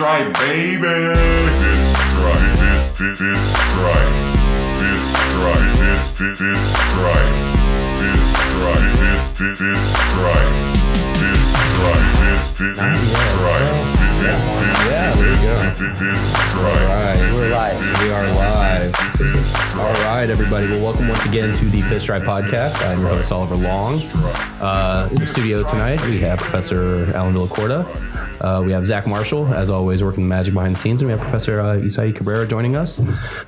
stripe, baby. Fifth stripe, fifth stripe, fifth stripe, fifth stripe, fifth stripe, fifth stripe, fifth stripe, fifth stripe. Yeah, there you go. All right, we're live. We are live. All right, everybody. Well, welcome once again to the Fifth Stripe Podcast. I'm your host, Oliver Long. In the studio tonight, we have Professor Alan Villacorta. We have Zach Marshall, as always, working the magic behind the scenes. And we have Professor Isai Cabrera joining us.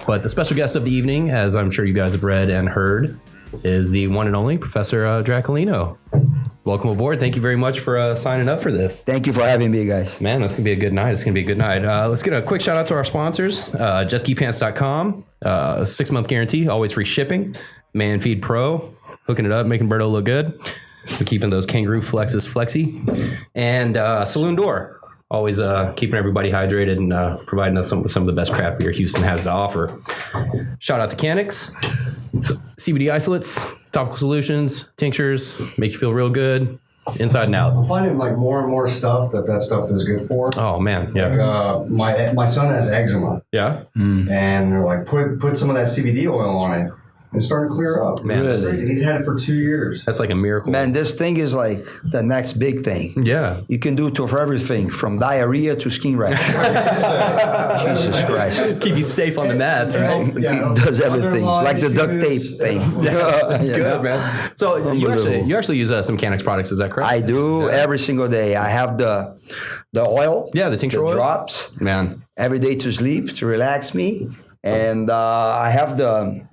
But the special guest of the evening, as I'm sure you guys have read and heard, is the one and only Professor Draculino. Welcome aboard. Thank you very much for signing up for this. Thank you for having me, guys. Man, this is going to be a good night. It's going to be a good night. Let's get a quick shout out to our sponsors. JetSkiPants.com, 6-month guarantee, always free shipping. ManFeed Pro, hooking it up, making Berto look good. We're keeping those kangaroo flexes flexy. And Saloon Door, always keeping everybody hydrated and providing us some of the best craft beer Houston has to offer. Shout out to CANNIXX. CBD isolates, topical solutions, tinctures, make you feel real good, inside and out. I'm finding like more and more stuff that stuff is good for. Oh man, yeah. Like, my son has eczema. Yeah. And they're like, put some of that CBD oil on it. It's starting to clear up. Man, it's crazy. He's had it for 2 years. That's like a miracle. Man, this thing is like the next big thing. Yeah. You can do it for everything, from diarrhea to skin rash. Jesus Christ. Keep you safe on the mats, right? It does everything. It's like the duct tape thing. That's good, man. So you actually use some CANNIXX products, is that correct? I do every single day. I have the oil. Yeah, the tincture oil. Drops. Man. Every day to sleep, to relax me. And I have the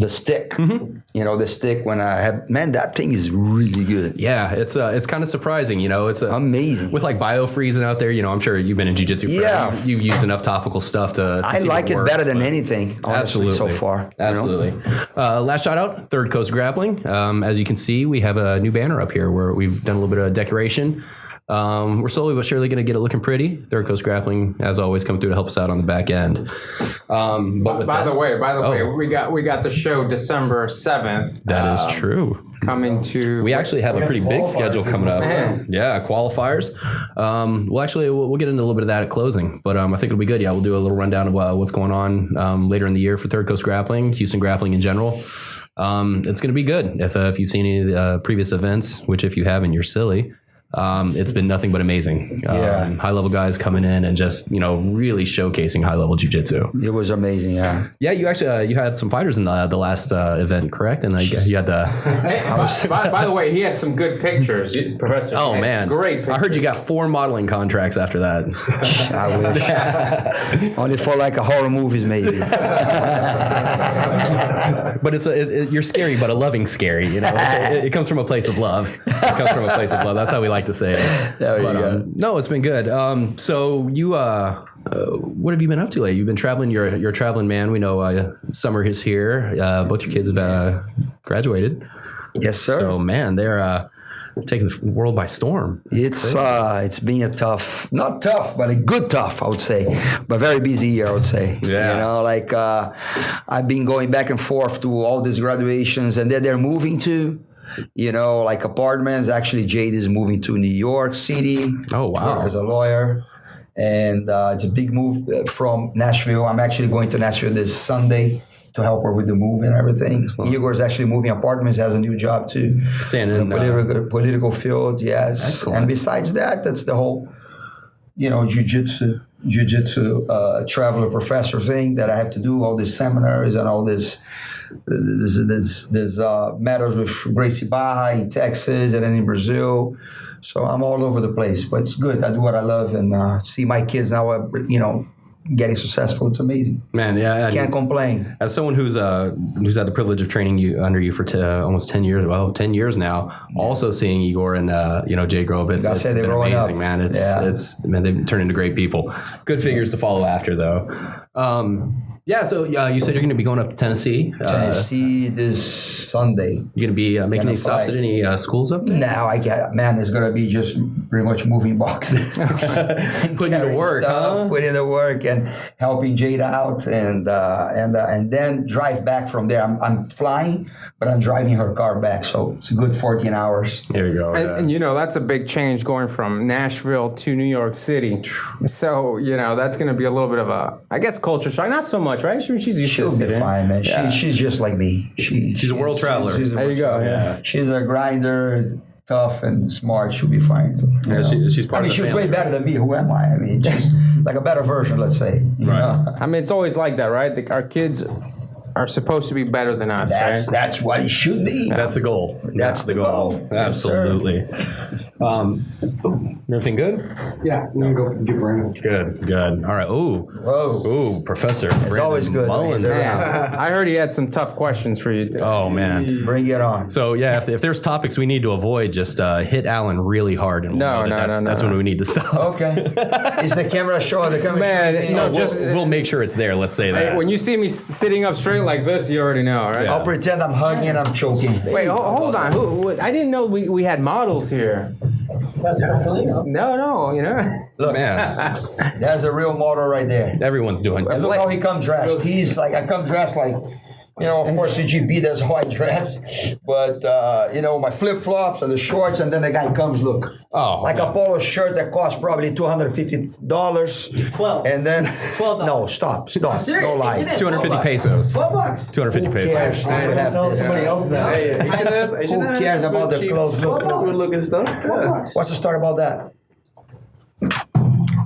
stick, the stick when I have, man, that thing is really good. Yeah, it's kind of surprising, it's amazing. With like biofreezing out there, I'm sure you've been in jiu-jitsu for you've used enough topical stuff to I see like it works, better than anything, honestly, so far. Absolutely. Last shout out, Third Coast Grappling. As you can see, we have a new banner up here where we've done a little bit of decoration. We're slowly but surely going to get it looking pretty. Third Coast Grappling, as always, coming through to help us out on the back end. But by the way, we got the show December 7th. That is true. Coming to. We actually have a pretty big schedule coming up. Yeah, qualifiers. We'll get into a little bit of that at closing, but I think it'll be good. Yeah, we'll do a little rundown of what's going on later in the year for Third Coast Grappling, Houston Grappling in general. It's going to be good. If you've seen any of the previous events, which if you haven't, you're silly. It's been nothing but amazing. High level guys coming in and just really showcasing high level jiu-jitsu. It was amazing. Yeah, you actually you had some fighters in the last event, correct? And you had the. By the way, he had some good pictures, Professor. Oh man, great pictures. I heard you got 4 modeling contracts after that. I wish. Only for like a horror movies, maybe. But you're scary, but a loving scary. It comes from a place of love. That's how we like to say it. There you go. No, it's been good. So you, what have you been up to lately? You've been traveling. You're a traveling man. We know summer is here. Both your kids have graduated. Yes, sir. So man, they're taking the world by storm. It's been a tough, not tough, but a good tough, I would say, but very busy year, I would say. Yeah. I've been going back and forth to all these graduations, and then they're moving to. Like apartments. Actually, Jade is moving to New York City. Oh, wow. As a lawyer. And it's a big move from Nashville. I'm actually going to Nashville this Sunday to help her with the move and everything. Igor is actually moving apartments, has a new job too. Staying in political field, yes. Excellent. And besides that, that's the whole, jiu-jitsu traveler professor thing that I have to do, all these seminars and all this matters with Gracie Barra in Texas and then in Brazil. So I'm all over the place, but it's good. I do what I love and see my kids now, getting successful. It's amazing. Man, yeah. Can't complain. As someone who's had the privilege of training under you for almost 10 years, 10 years now, also seeing Igor and, Jay grow up, it's been amazing, up. Man. Man, they've turned into great people. Good figures to follow after, though. Yeah, so you said you're going to be going up to Tennessee. Tennessee this Sunday. You're going to be making any stops at any schools up there? Now it's going to be just pretty much moving boxes. Putting in the work, Putting in the work and helping Jade out and then drive back from there. I'm flying, but I'm driving her car back. So it's a good 14 hours. There you go. And that's a big change going from Nashville to New York City. So, that's going to be a little bit of a, I guess, culture shock. Not so much, right? She's used to She'll be it. fine, man. Yeah. She's just like me. She's a world traveler. There you go. Yeah. She's a grinder, tough and smart. She'll be fine. So, she's part of the she's family. way better than me. Who am I? I mean, she's like a better version, let's say. You know? I mean, it's always like that, right? Our kids are supposed to be better than us, right? That's what it should be. That's the goal. That's the goal. Absolutely. Everything good? Yeah, I'm gonna go get Brandon. Good. All right. Ooh, Professor. It's always good. Mullins. I heard he had some tough questions for you. Oh, man. Bring it on. So, yeah, if there's topics we need to avoid, just hit Alan really hard. And we'll know that's when we need to stop. Okay. Is the camera showing? The camera Man, showing? We'll make sure it's there. Let's say that. When you see me sitting up straight like this, you already know, right? Yeah. I'll pretend I'm hugging and I'm choking. Wait, hold on. I didn't know we had models here. No, Look, Man, there's a real model right there. everyone's doing And it. look how he come dressed. He's like, I come dressed like, of course, the GP, that's how I dress. But, my flip-flops and the shorts, and then the guy comes, look. Oh, like a polo shirt that costs probably $250. 12. And then, $12. no, stop. serious. No lie. 250 pesos. $12. 250 Who pesos. cares? If you have Tell this? somebody else that. Who cares about the clothes? Look, Good looking stuff. what's the story about that?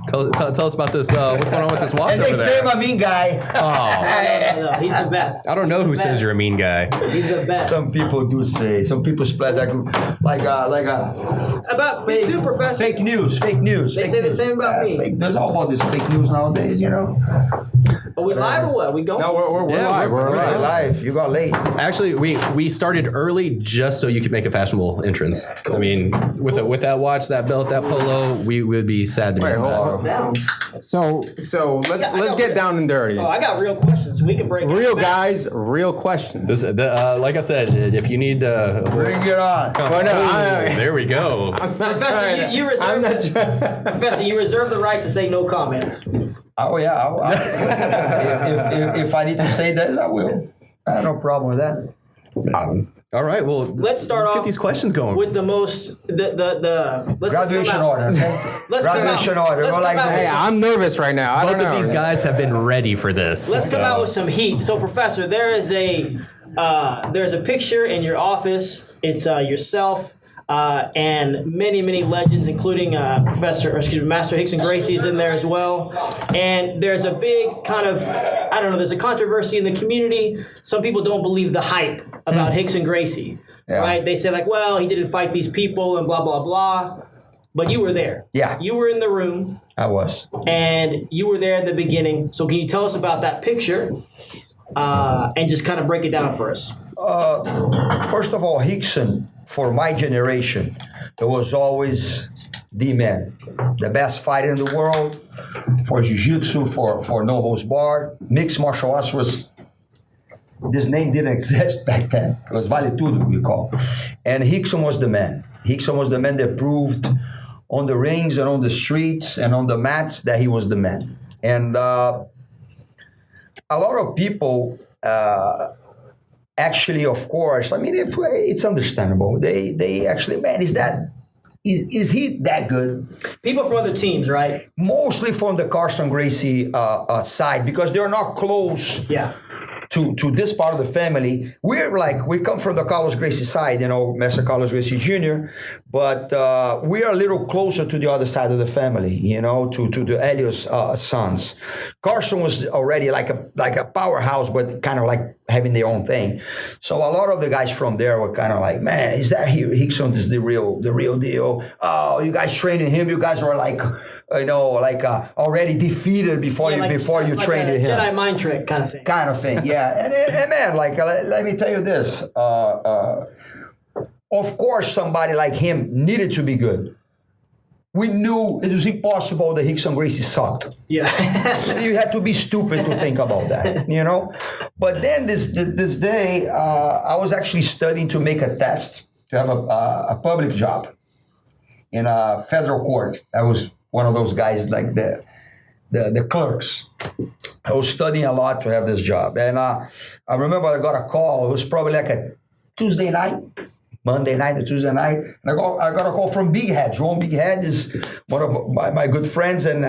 Tell us about this. What's going on with this watch And over they there? say I'm a mean guy. Oh, No, he's the best. I don't know who says you're a mean guy. He's the best. Some people do say. Some people spread that like About me too, Professor. fake news. Fake news. They fake say the news. same about me. There's all about this fake news nowadays, Are we live or what? We going? No, we're Yeah, live. we're We're You're live. live. You got late. Actually, we started early just so you could make a fashionable entrance. I mean, with that watch, that belt, that polo, we would be sad to miss that. Down. So let's get down and dirty. Oh, I got real questions. We can break it Real fast. guys, real questions. Like I said, if you need Bring it on. But no, there we go. I'm not Professor, trying to- you reserve I'm not trying. Professor, you reserve the right to say no comments. Oh yeah. If I need to say this, I will. I have no problem with that. All right, well, Let's get off these questions going. with the most the let's Graduation just come out. order. Okay? Let's come Graduation out. order. Let's Go like come out. Hey, this. I'm nervous right now. I Both don't of know. these guys have been ready for this. Let's come out with some heat. So, Professor, there's a picture in your office. It's yourself and many legends, including Master Hickson Gracie is in there as well. And there's a big kind of there's a controversy in the community. Some people don't believe the hype about Hickson Gracie, right? They say like, well, he didn't fight these people and blah blah blah. But you were there. Yeah. You were in the room. I was. And you were there at the beginning. So can you tell us about that picture and just kind of break it down for us? First of all, Hickson, for my generation, it was always the man. The best fighter in the world for jiu-jitsu, for no holds barred. Mixed martial arts was, this name didn't exist back then. It was Vale Tudo, we call. And Hickson was the man. Hickson was the man that proved on the rings and on the streets and on the mats that he was the man. And a lot of people actually, of course, I mean, it's understandable. They actually, man, is he that good? People from other teams, right? Mostly from the Carson Gracie side, because they're not close Yeah. to this part of the family. We come from the Carlos Gracie side, Master Carlos Gracie Jr., but we are a little closer to the other side of the family, to the Elios sons. Carson was already like a powerhouse, but kind of like having their own thing. So a lot of the guys from there were kind of like, man, is that Hickson is the real deal? Oh, you guys training him? You guys were like, already defeated before you trained him. Jedi mind trick kind of thing. Kind of thing, yeah. And man, let me tell you this. Of course, somebody like him needed to be good. we knew it was impossible that Rickson Gracie sucked. Yeah. You had to be stupid to think about that, you know? But then this day, I was actually studying to make a test to have a public job in a federal court. I was one of those guys like the clerks. I was studying a lot to have this job. And I remember I got a call. It was probably like a Tuesday night, Monday night or Tuesday night. And I got a call from Big Head. João Big Head is one of my good friends. And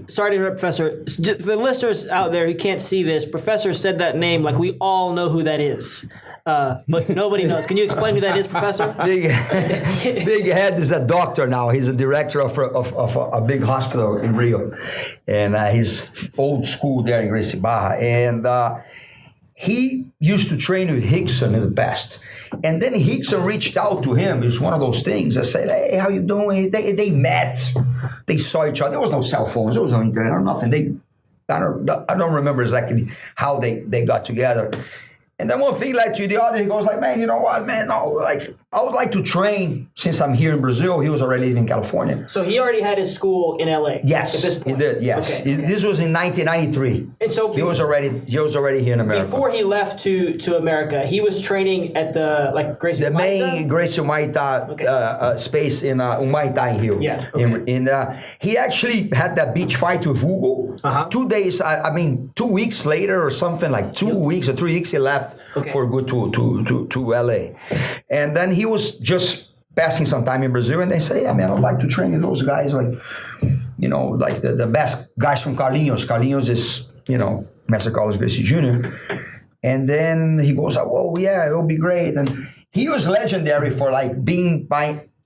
Sorry to interrupt, Professor. For the listeners out there who can't see this, Professor said that name like we all know who that is. But nobody knows. Can you explain who that is, Professor? Big Head is a doctor now. He's a director of a big hospital in Rio. And he's old school there in Gracie Barra. And he used to train with Rickson in the past. And then Rickson reached out to him. It's one of those things. I said, hey, how you doing? They met. They saw each other. There was no cell phones. There was no internet or nothing. I don't remember exactly how they got together. And then one thing led to the other. He goes like, man, you know what, man? No, like I would like to train since I'm here in Brazil. He was already living in California. So he already had his school in LA. Yes, at this point. he did. Yes, Okay. This was in 1993. And so he was already here in America. Before he left to America, he was training at the Gracie The main Gracie Humaitá space in Humaitá in Rio. Yeah. Okay. He actually had that beach fight with Hugo. 2 days. 2 weeks later or something like 2 weeks or 3 weeks. He left for good to LA, and then he was just passing some time in Brazil, and they say, yeah, man, I'd like to train with those guys, like, you know, like the best guys from Carlinhos. Carlinhos is, you know, Master Carlos Gracie Jr. And then he goes, oh, yeah, it'll be great. And he was legendary for like being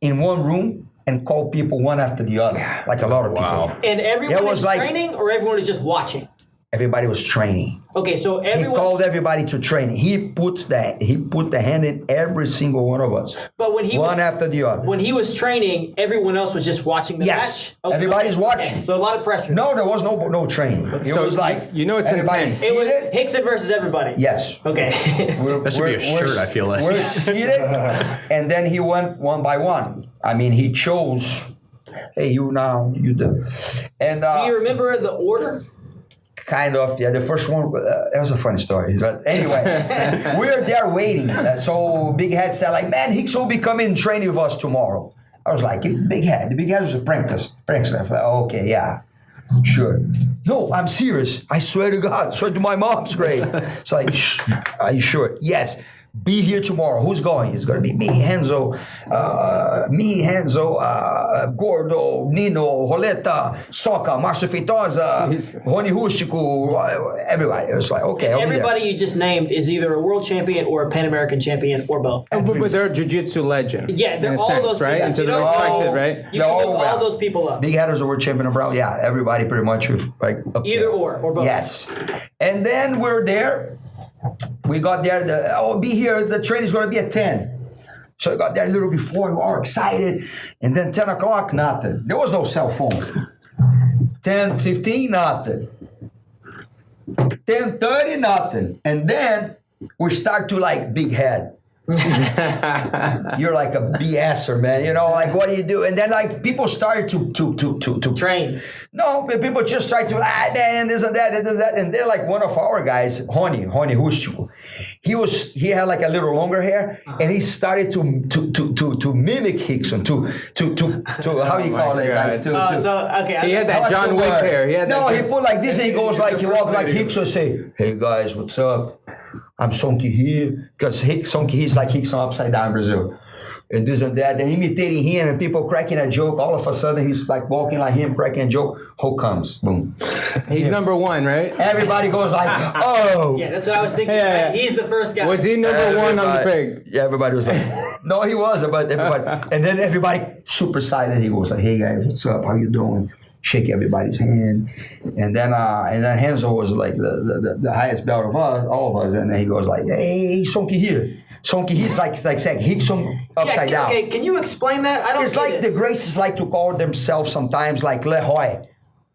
in one room and call people one after the other, like a lot of people. And everyone was is like, training, or everyone is just watching? Everybody was training. Okay, so He everyone called everybody to train. He put the hand in every single one of us. But when he one after the other. When he was training, everyone else was just watching the match. Okay, Everybody's watching. Okay. So a lot of pressure. No, there was no training. It was like it's everybody intense. It was seated. Hickson versus everybody. Yes. Okay. That should be a shirt, I feel like. We're seated, and then he went one by one. I mean, he chose, hey, you now, you do. And Do you remember the order? kind of, yeah. The first one, that was a funny story. But anyway, we're there waiting. So Big Head said, like, man, Hicks will be coming and training with us tomorrow. I was like, Big Head. The Big Head was a prankster. I was like, okay, yeah. Sure. No, I'm serious. I swear to God. I swear to my mom's grave. It's like, are you sure? Yes. Be here tomorrow. Who's going? It's going to be me, Henzo, Gordo, Nino, Roleta, Soca, Márcio Feitosa, Rony Rústico, everybody. It was like, okay, everybody you just named is either a world champion or a Pan American champion or both. But they're a jiu-jitsu legend. Yeah, they're in a all sense, those right? people. And so they're respected, right? You can look all those people up. Big Headers are world champion of Brown. Yeah, everybody pretty much like up Either there. or both. Yes. And then we're there. We got there. Be here. The train is going to be at 10. So I got there a little before. We were all excited. And then 10 o'clock, nothing. There was no cell phone. 10:15, nothing. 10:30, nothing. And then we start to like Big Head. You're like a BSer, man. You know, like what do you do? And then like people started to train. No, but people just try to man, this and that, and this and that. And then like one of our guys, Rony Rústico, he had like a little longer hair, and he started to mimic Rickson, to how do you call it? Like Okay. He had that John Wick hair. He put like this, and he goes like, he walked like Rickson, say, hey guys, what's up? I'm Sonky here, because Sonky he's like Rickson upside down in Brazil. And this and that, and imitating him, and people cracking a joke. All of a sudden, he's like walking like him, cracking a joke. Hulk comes, boom. He's number one, right? Everybody goes like, oh. Yeah, that's what I was thinking. Yeah. He's the first guy. Was he number one on the pig? Yeah, everybody was like, no, he wasn't, but everybody. And then everybody super silent. He goes like, hey guys, what's up? How you doing? Shake everybody's hand, and then Henzo was like the highest belt of us, all of us, and then he goes like, hey, Sonky here. Sonky, he's like saying Rickson upside down. Okay, can you explain that? I don't. It's like this. the Gracies like to call themselves sometimes like Le Roy.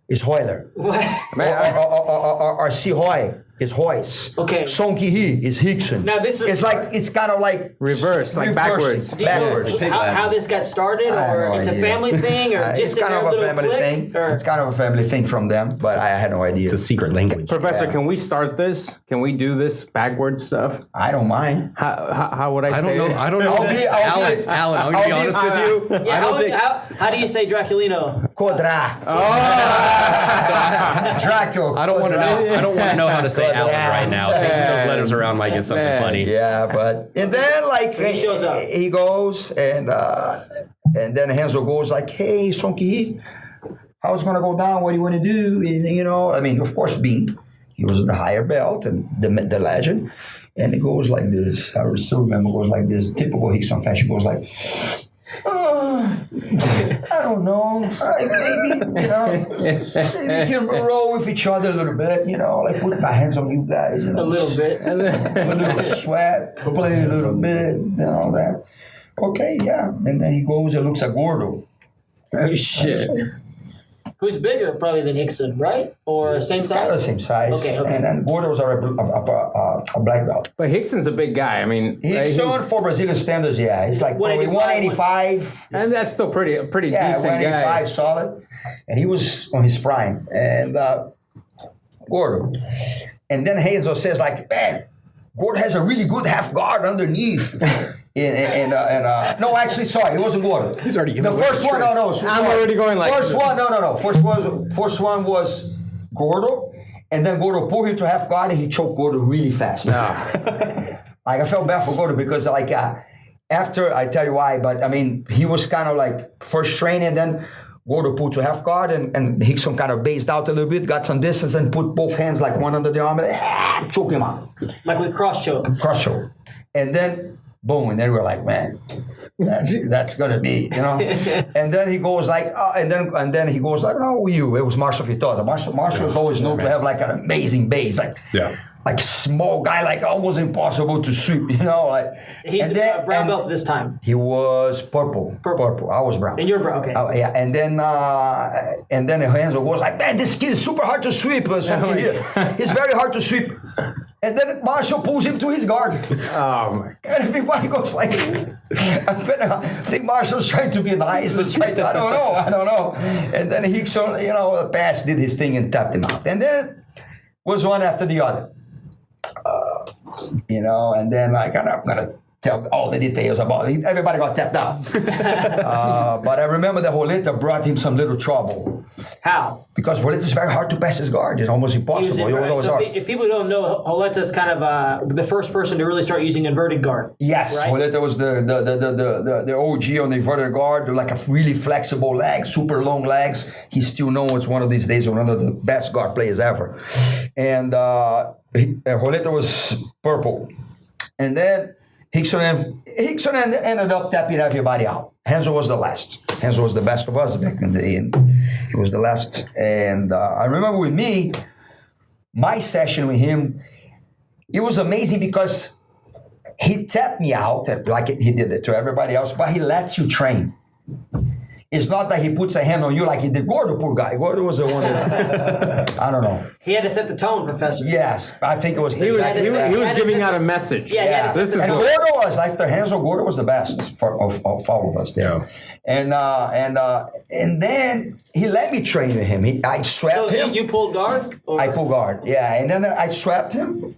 It's Hoyler. What? Or C. Roy. is Royce. Okay. Song Ki-hee is Hickson. Now, this is- it's kind of like Reverse, like backwards. Do you know Backwards. how this got started, I have or no it's a idea. family thing, or It's just kind in of their a little family clique, thing. or- It's kind of a family thing from them, but I had no idea. It's a secret language. Professor, Yeah. can we start this? Can we do this backwards stuff? I don't mind. How would I I say don't know. it? I don't know. I'll be- Alan, I'm I'll gonna be be- honest with you. Yeah, I don't think. how do you say Draculino? Quadra. Draco. I don't want to know. I don't want to know how to say Alan Yeah. right now. Changing those letters around might get something Man. funny. Yeah, but and then like he shows up. he goes and then Hansel goes like, "Hey, Song Ki-hee, how it's gonna go down? What do you want to do?" And, you know, I mean, of course, Bean, he was the higher belt and the legend, and it goes like this. I still remember it goes like this. Typical Hickson fashion goes like. I don't know. Maybe, you know, maybe we can roll with each other a little bit, you know, like put my hands on you guys, you know. A little bit. A little sweat, play a little bit, and all that. Okay, yeah. And then he goes and looks at Gordo. Shit. Who's bigger, probably, than Hickson, right? Or same It's kind of the size? same size. Okay. And then Gordo's a black belt. But Hickson's a big guy. I mean, right? Hickson, for Brazilian standards, yeah. He's like probably 185. And that's still a pretty Yeah, decent 185 guy. solid. And he was on his prime. And Gordo. And then Hazel says like, man, Gordo has a really good half guard underneath. No, actually, sorry, it wasn't Gordo. He's already the giving away first the one. No, tricks. I'm already going like- first one. No. First one was Gordo, and then Gordo pulled him to half guard, and he choked Gordo really fast. Like I felt bad for Gordo because like after I tell you why, but I mean he was kind of like first training, then Gordo pulled to half guard, and Hickson kind of based out a little bit, got some distance, and put both hands like one under the arm, and choke him out. Like with cross choke. Crush choke. And then boom, and then we're like, man, that's gonna be, you know. And then he goes like, and then he goes like, no, it was Marshall Fitosa. Marshall was always known to have like an amazing base, like small guy, like almost impossible to sweep, you know. Like He's and then- brown and belt this time. He was purple. I was brown. And you're brown, okay. Oh, yeah, and then Hansel was like, man, this kid is super hard to sweep. He's very hard to sweep. And then Marshall pulls him to his guard. Oh my. And everybody goes like, I think Marshall's trying to be nice. I don't know. And then Hickson, you know, Pass did his thing and tapped him out. And then was one after the other. You know, and then like, I'm not going to tell all the details about it. Everybody got tapped out. But I remember that Roleta brought him some little trouble. How? Because Roleta is very hard to pass his guard. It's almost impossible. It was always So hard. if people don't know, Holeta's kind of the first person to really start using inverted guard. Yes, Right? Roleta was the OG on the inverted guard, like a really flexible leg, super long legs. He's still known as one of these days one of the best guard players ever. And Roleta was purple. And then Hickson ended up tapping everybody out. Hansel was the last. Hansel was the best of us back in the day. And he was the last. And I remember with me, my session with him, it was amazing because he tapped me out like he did it to everybody else, but he lets you train. It's not that he puts a hand on you like he did Gordo, poor guy. Gordo was the one that, I don't know. He had to set the tone, Professor. Yes, I think it was. He was had to giving set out the- a message. Yeah, he had to set This the is And what. Gordo was after Hansel. Gordo was the best of all of us there. Yeah. And then he let me train with him. I swept So him. you pulled guard? Or? I pulled guard. Yeah, and then I swept him.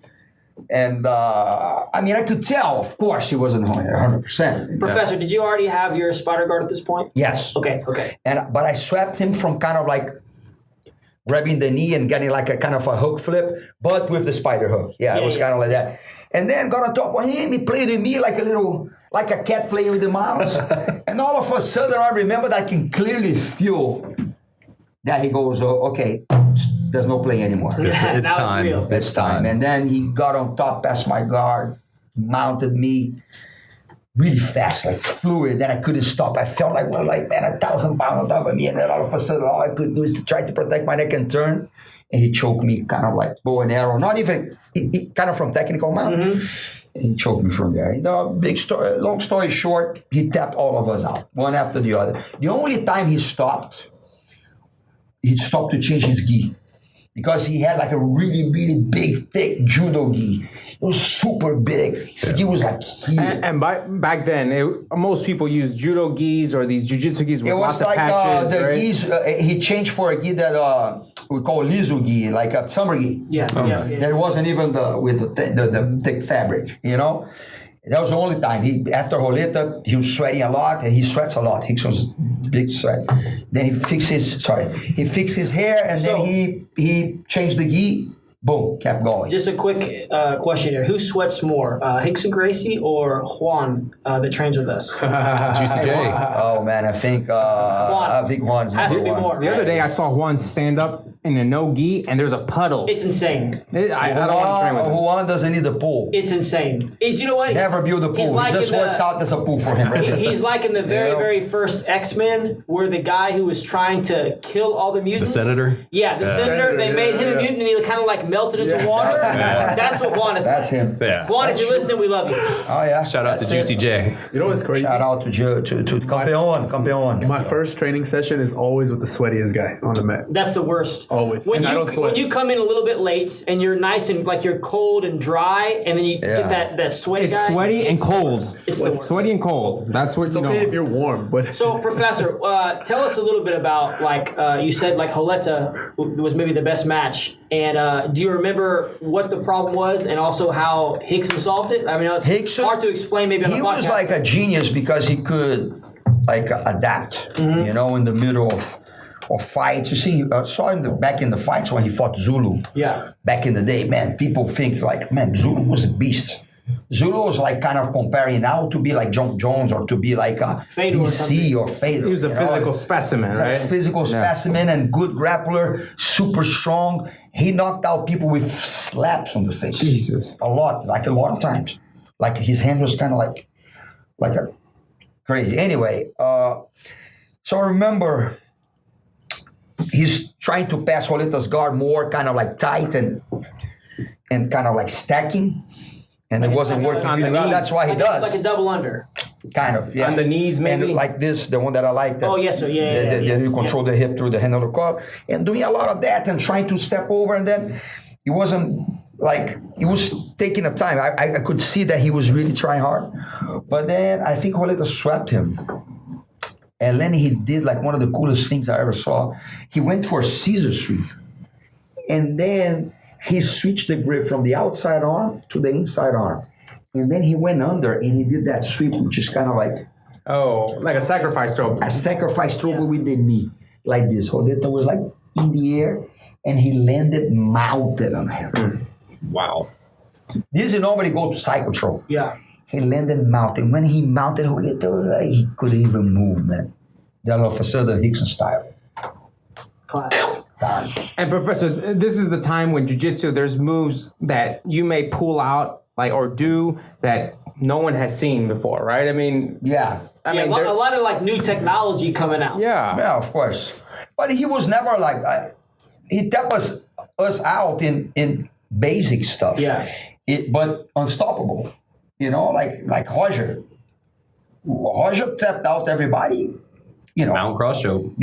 And I mean, I could tell. Of course, he wasn't 100%. Professor, did you already have your spider guard at this point? Yes. Okay. But I swept him from kind of like grabbing the knee and getting like a kind of a hook flip, but with the spider hook. Yeah, it was kind of like that. And then got on top of him. He played with me like a cat playing with the mouse. And all of a sudden, I remember that I can clearly feel that he goes, "Oh, okay, there's no play anymore. It's Now time. real. It's time. And then he got on top past my guard, mounted me really fast, like fluid. Then I couldn't stop. I felt like, man, 1,000 pounds on top of me. And then all of a sudden, all I could do is to try to protect my neck and turn. And he choked me kind of like bow and arrow. Not even, kind of from technical mount. And he choked me from there. Long story short, he tapped all of us out, one after the other. The only time he stopped to change his gi. because he had like a really, really big, thick judo gi. It was super big. His gi was like here. And back then, most people used judo gis or these jiu-jitsu gis with It was lots of like patches, the right? gis. He changed for a gi that we call lizu gi, like a summer gi. Yeah. That wasn't even with the thick fabric, you know. That was the only time. After Roleta, he was sweating a lot, and he sweats a lot. Hickson's big sweat. Then he fixed his hair, and then he changed the gi. Boom, kept going. Just a quick question here. Who sweats more, Hickson Gracie or Juan that trains with us? Juicy J. Oh man, I think Juan's Has to number be one. more. The other day, I saw Juan stand up in a no-gi, and there's a puddle. It's insane. I don't want to train with him. Juan doesn't need a pool. It's insane. You know what? Never build a He's pool. like He just in the- works out as a pool for him. Right? He's like in the very, You know? very first X-Men, where the guy who was trying to kill all the mutants. The senator? Yeah, the senator. They made him a mutant, and he kind of like melted into water. That's what Juan is. That's him. Yeah. Juan, if you're listening, we love you. Oh yeah. Shout out to That's Juicy it. J. You know what's crazy? Shout out to Campeón. My first training session is always with the sweatiest guy on the mat. That's the worst. Always. When And I you don't sweat. when you come in a little bit late and you're nice and like you're cold and dry, and then you get that sweaty It's guy. sweaty and cold. It's the worst. Sweaty and cold. That's what It's you know. okay if you're warm, but So, Professor, tell us a little bit about you said like Roleta was maybe the best match, and do you remember what the problem was, and also how Hickson solved it? I mean, it's Hickson- hard to explain maybe on He the was podcast. like a genius because he could like adapt. Mm-hmm. You know, in the middle of fights. You see, I saw him back in the fights when he fought Zulu. Yeah. Back in the day, man, people think like, man, Zulu was a beast. Zulu was like kind of comparing now to be like John Jones or to be like a Fedor or DC or Fedor. He was a you know? physical specimen, Like right? physical specimen and good grappler, super strong. He knocked out people with slaps on the face. Jesus. A lot of times. Like his hand was kind of like a crazy. Anyway, so I remember he's trying to pass Roleta's guard more kind of like tight and kind of like stacking. And it wasn't working. on the really well. knees. That's why he does. like a double under. Kind of, yeah. On the knees, maybe? And like this, the one that I like. That, Oh, yes, sir. Yeah, yeah. You control the hip through the handle of the car. And doing a lot of that and trying to step over. And then he wasn't like, he was taking the time. I could see that he was really trying hard. But then I think Roleta swept him. And then he did like one of the coolest things I ever saw. He went for a Caesar sweep. And then he switched the grip from the outside arm to the inside arm. And then he went under and he did that sweep, which is kind of like Oh, like a sacrifice throw. a sacrifice throw with the knee, like this. Roleta was like in the air and he landed mounted on him. Wow. This is normally go to cycle throw. Yeah. He landed mounted. When he mounted, Roleta, he couldn't even move, man. Then all of a sudden, Hickson style. Classic. Done. And Professor, this is the time when jiu-jitsu, there's moves that you may pull out like or do that no one has seen before, right? I mean, Yeah. I Yeah, mean, a lot of like new technology coming out. yeah. Yeah, of course. But he was never like, he tapped us out in basic stuff. Yeah. But unstoppable. You know, like Roger. Roger tapped out everybody. You know, Mount cross choke.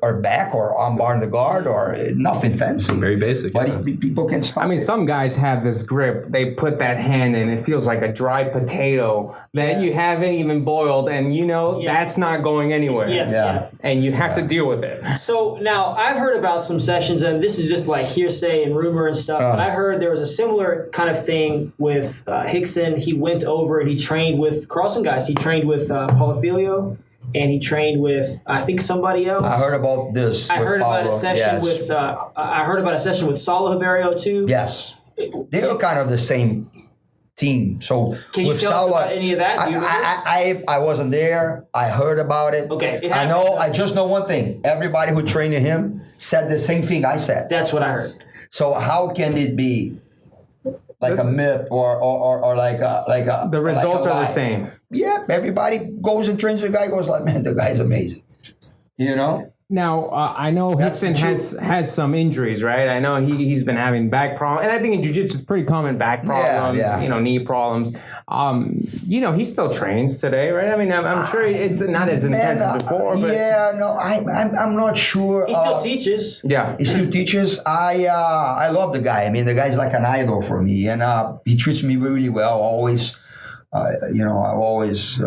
or back or armbar in the guard or nothing fancy. Very basic. But yeah. people can stop. I mean, it. some guys have this grip. They put that hand in. It feels like a dry potato that you haven't even boiled, and you know that's not going anywhere. Yeah. And you have to deal with it. So now I've heard about some sessions, and this is just like hearsay and rumor and stuff, but I heard there was a similar kind of thing with Hickson. He went over and he trained with Carlson guys. He trained with Polifilio, and he trained with, I think, somebody else. I heard about this. I with heard about a Paulo. session Yes. with, I heard about a session with Saulo Ribeiro too. Yes. They were kind of the same team. So Can you with tell us Saula, about any of that? Do you remember? I wasn't there. I heard about it. Okay, it I happened. know. I just know one thing. Everybody who trained him said the same thing I said. That's what I heard. So how can it be like a myth or like a The results like a are the lie? same. Yeah, everybody goes and trains the guy. Goes like, man, the guy's amazing. You know. Now I know That's Hickson the has some injuries, right? I know he's been having back problems, and I think in jiu-jitsu it's pretty common back problems, yeah. knee problems. He still trains today, right? I mean, I'm sure it's not as intense as before, but I'm not sure. He still teaches. yeah. He still teaches. I love the guy. I mean, the guy's like an idol for me, and he treats me really well. Always, I've always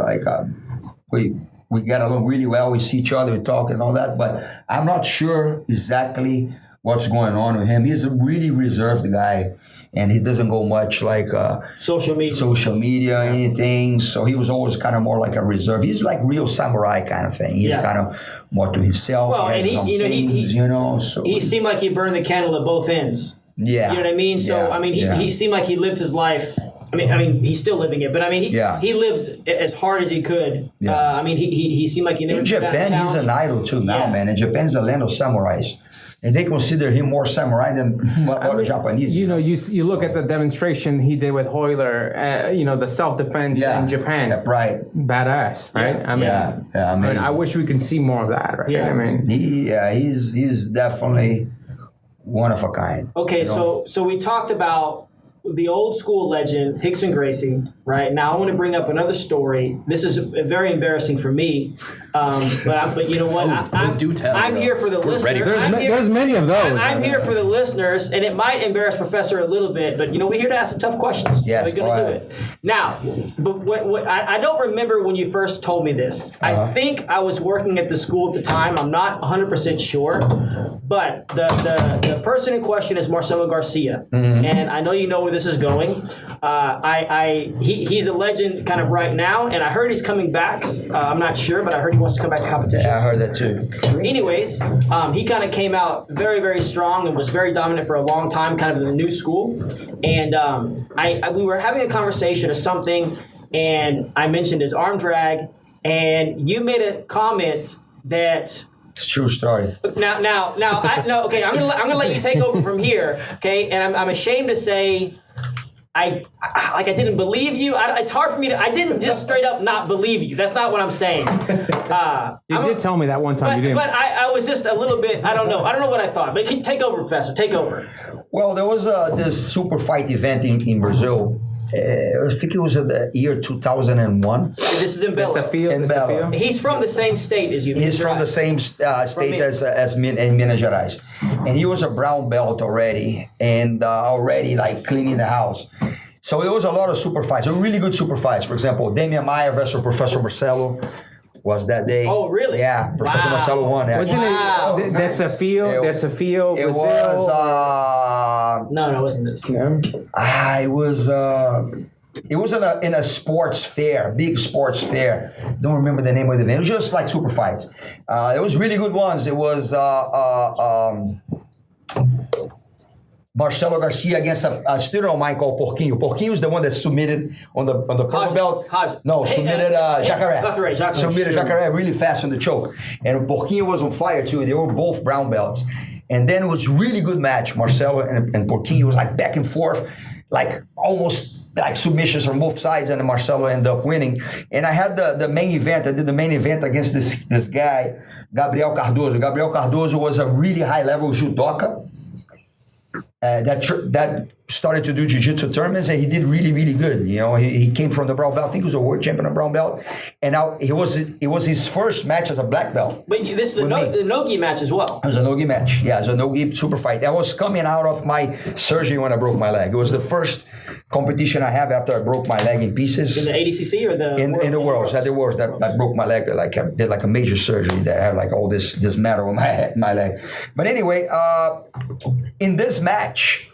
we get along really well. We see each other, we talk and all that. But I'm not sure exactly what's going on with him. He's a really reserved guy, and he doesn't go much like Social media. anything. So he was always kind of more like a reserve. He's like real samurai kind of thing. He's kind of more to himself. Well, he has and his own things, So he seemed like he burned the candle at both ends. yeah, You know what I mean? So yeah, I mean, yeah. he seemed like he lived his life. I mean, he's still living it, but I mean, he lived as hard as he could. Yeah. He seemed like he never. In Japan, he's an idol too now, Yeah. man. And Japan's a land of samurais. And they consider him more samurai than other Japanese. You look at the demonstration he did with Hoyler, the self-defense in Japan. Yeah, right. Badass, right? I mean, I wish we could see more of that, right? Yeah. I mean, he's definitely one of a kind. Okay, so we talked about the old school legend Rickson Gracie, right? Now I want to bring up another story. This is very embarrassing for me, but you know what? do tell, I'm here for the listeners. there's many of those. I'm here for the listeners, and it might embarrass Professor a little bit, but we're here to ask some tough questions. Yes, so we're going to do it. Now, but what I don't remember when you first told me this. I think I was working at the school at the time. I'm not 100% sure, but the person in question is Marcelo Garcia, and I know you know where this is going. He's a legend kind of right now, and I heard he's coming back. I'm not sure, but I heard he wants to come back to competition. Yeah, I heard that too. Anyways, he kind of came out very, very strong and was very dominant for a long time, kind of in the new school. And we were having a conversation or something, and I mentioned his arm drag, and you made a comment that. It's a true story. Now, okay, I'm gonna let you take over from here, okay? And I'm ashamed to say, I didn't believe you. It's hard for me to. I didn't just straight up not believe you. That's not what I'm saying. You did tell me that one time. But, You didn't. but I was just a little bit. I don't know what I thought. But take over, Professor. Take over. Well, there was this super fight event in Brazil. I think it was the year 2001. This is in Belo. Belo. He's from the same state as you. He's from the same state as Minas Gerais. And he was a brown belt already, and already like cleaning the house. So there was a lot of super fights, really good super fights. For example, Damian Maia versus Professor Marcelo was that day. Oh, really? Yeah, Professor Wow. Marcelo won. Wasn't Wow. it Desafio, It Brazil? was. No, it wasn't this. It was in a sports fair, big sports fair. Don't remember the name of the event. It was just like super fights. It was really good ones. It was Marcelo Garcia against a student of mine called Porquinho. Porquinho is the one that submitted on the purple belt. Hodge. No, submitted Jacaré. Jacaré. Submitted Jacaré really fast on the choke. And Porquinho was on fire too. They were both brown belts. And then it was really good match. Marcelo and Porquinho was like back and forth, like almost like submissions from both sides, and Marcelo ended up winning. And I had the main event. I did the main event against this guy, Gabriel Cardoso. Gabriel Cardoso was a really high-level judoka that started to do jiu-jitsu tournaments, and he did really, really good. He came from the brown belt. I think he was a world champion of brown belt, and now it was his first match as a black belt. But this is the no-gi match as well. It was a no-gi match. Yeah, it was a no-gi super fight. I was coming out of my surgery when I broke my leg. It was the first competition I have after I broke my leg in pieces. In the ADCC or the in the Worlds. At the Worlds that broke my leg. Like I did like a major surgery that I had like all this metal on my leg. But anyway, in this match,